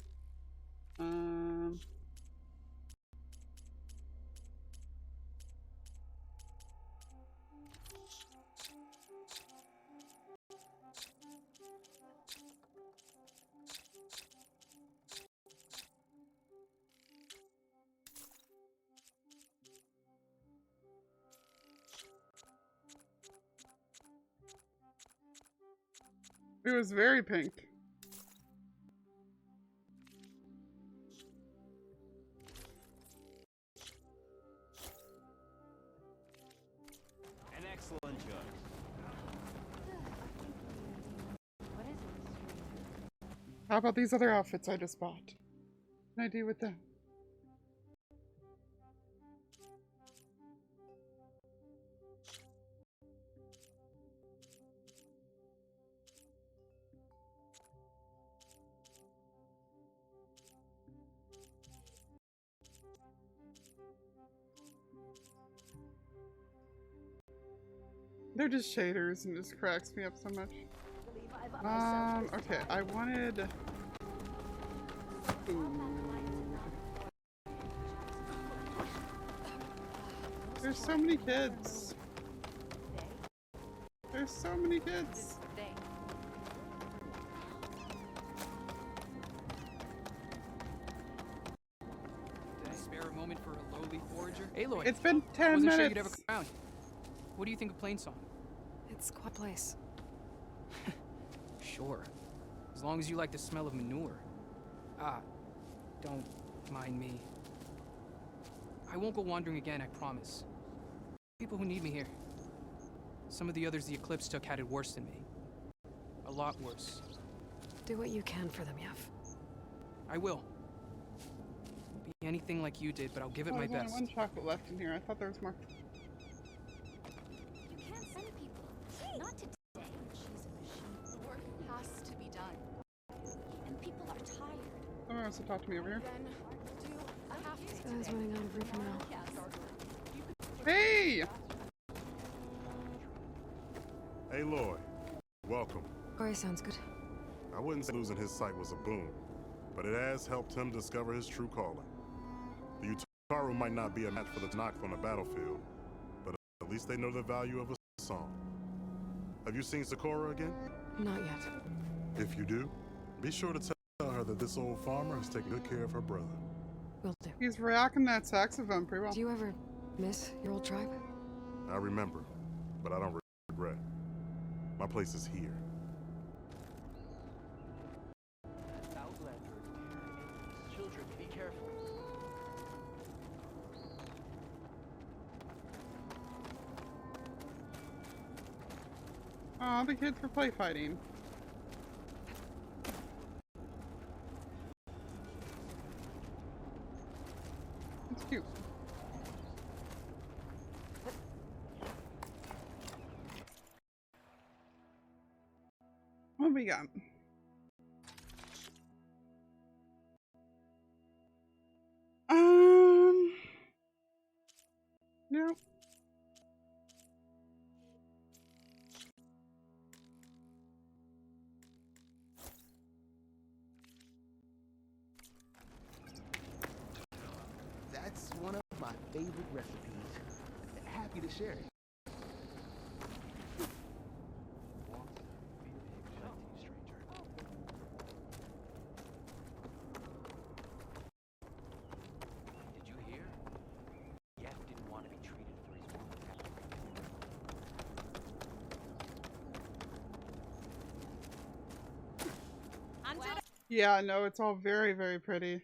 It was very pink. An excellent choice. How about these other outfits I just bought? What can I do with them? They're just shaders and it just cracks me up so much. Okay, I wanted... Ooh. There's so many kids. There's so many kids. Spare a moment for a lowly forager? Aloy! It's been 10 Wasn't minutes. sure you'd ever come around. What do you think of Plainsong? It's quite a place. Sure. As long as you like the smell of manure. Ah, don't mind me. I won't go wandering again, I promise. People who need me here. Some of the others the Eclipse took had it worse than me. A lot worse. Do what you can for them, Yev. I will. Won't be anything like you did, but I'll give it my There's only best. one chocolate left in here. I thought there was more. You can't send people. Not today. She's a machine. The work has to be done. And people are tired. Someone wants to talk to me over here. This guy's running out of room for now. Hey! Aloy, welcome. Corey sounds good. I wouldn't say losing his sight was a boon, but it has helped him discover his true calling. The Utaru might not be a match for the Tanakh on the battlefield, but at least they know the value of a song. Have you seen Sakura again? Not yet. If you do, be sure to tell her that this old farmer has taken good care of her brother. Will do. He's rocking that saxophone pretty well. Do you ever miss your old tribe? I remember, but I don't regret. My place is here. Outlander. Children, be careful. Aw, the kids were play fighting. It's cute. What we got? No. That's one of my favorite recipes. Happy to share it. Did you hear? Yev didn't want to be treated for his work. Yeah, no, it's all very, very pretty.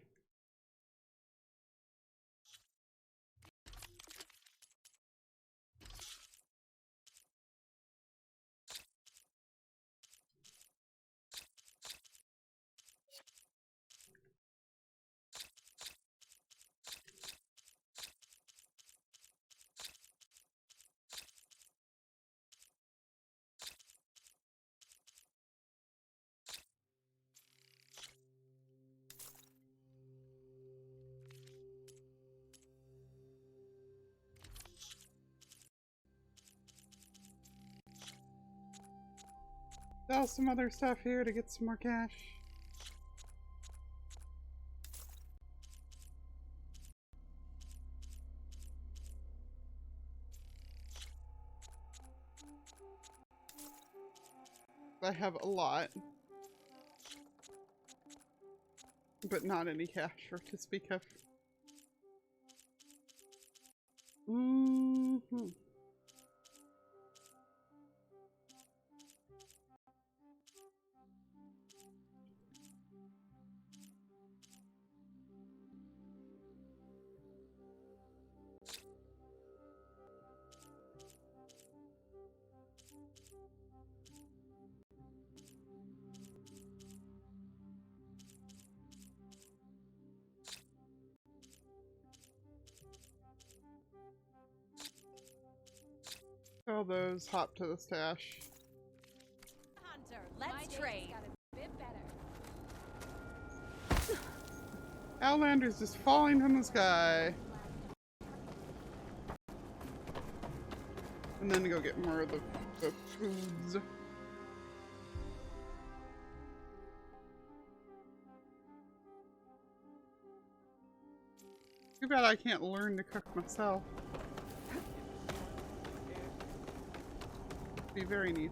Sell some other stuff here to get some more cash. I have a lot. But not any cash or to speak of. Mm-hmm. All those hop to the stash. Hunter, let's trade. Got a bit better. Outlander's just falling from the sky. And then to go get more of the foods. Too bad I can't learn to cook myself. Be very neat.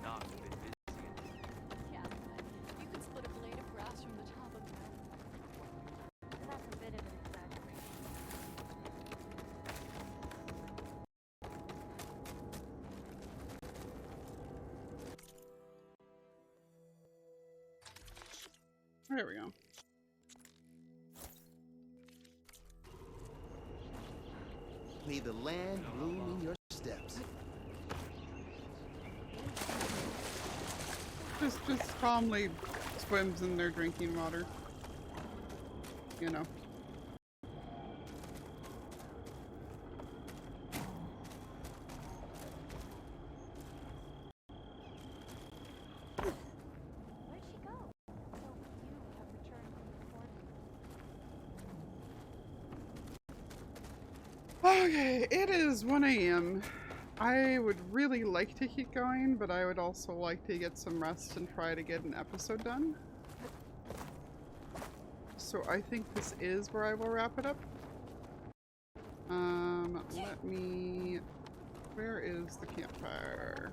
Not been busy. Yeah, you could split a blade of grass from the top of the mountain. That's a bit of an exaggeration. There we go. May the land bloom in your steps. Just calmly swims in their drinking water. You know. Where'd she go? So you have returned from the court. Okay, it is 1 AM. I would really like to keep going, but I would also like to get some rest and try to get an episode done. So I think this is where I will wrap it up. Let me... Where is the campfire?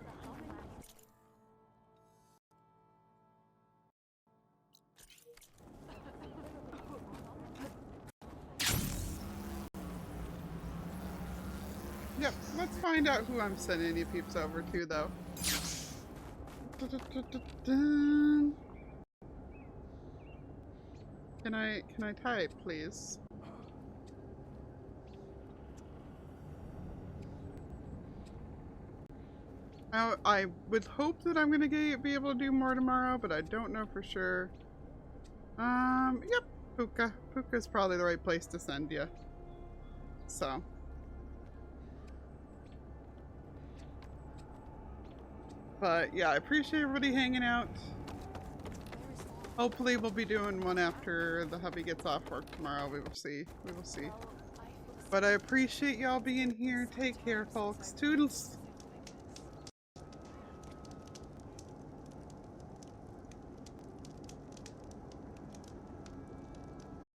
Yep, let's find out who I'm sending you peeps over to, though. Can I type, please? I would hope that I'm gonna be able to do more tomorrow, but I don't know for sure. Yep, Puka. Puka's probably the right place to send you. So. But yeah, I appreciate everybody hanging out. Hopefully we'll be doing one after the hubby gets off work tomorrow. We will see. We will see. But I appreciate y'all being here. Take care, folks. Toodles.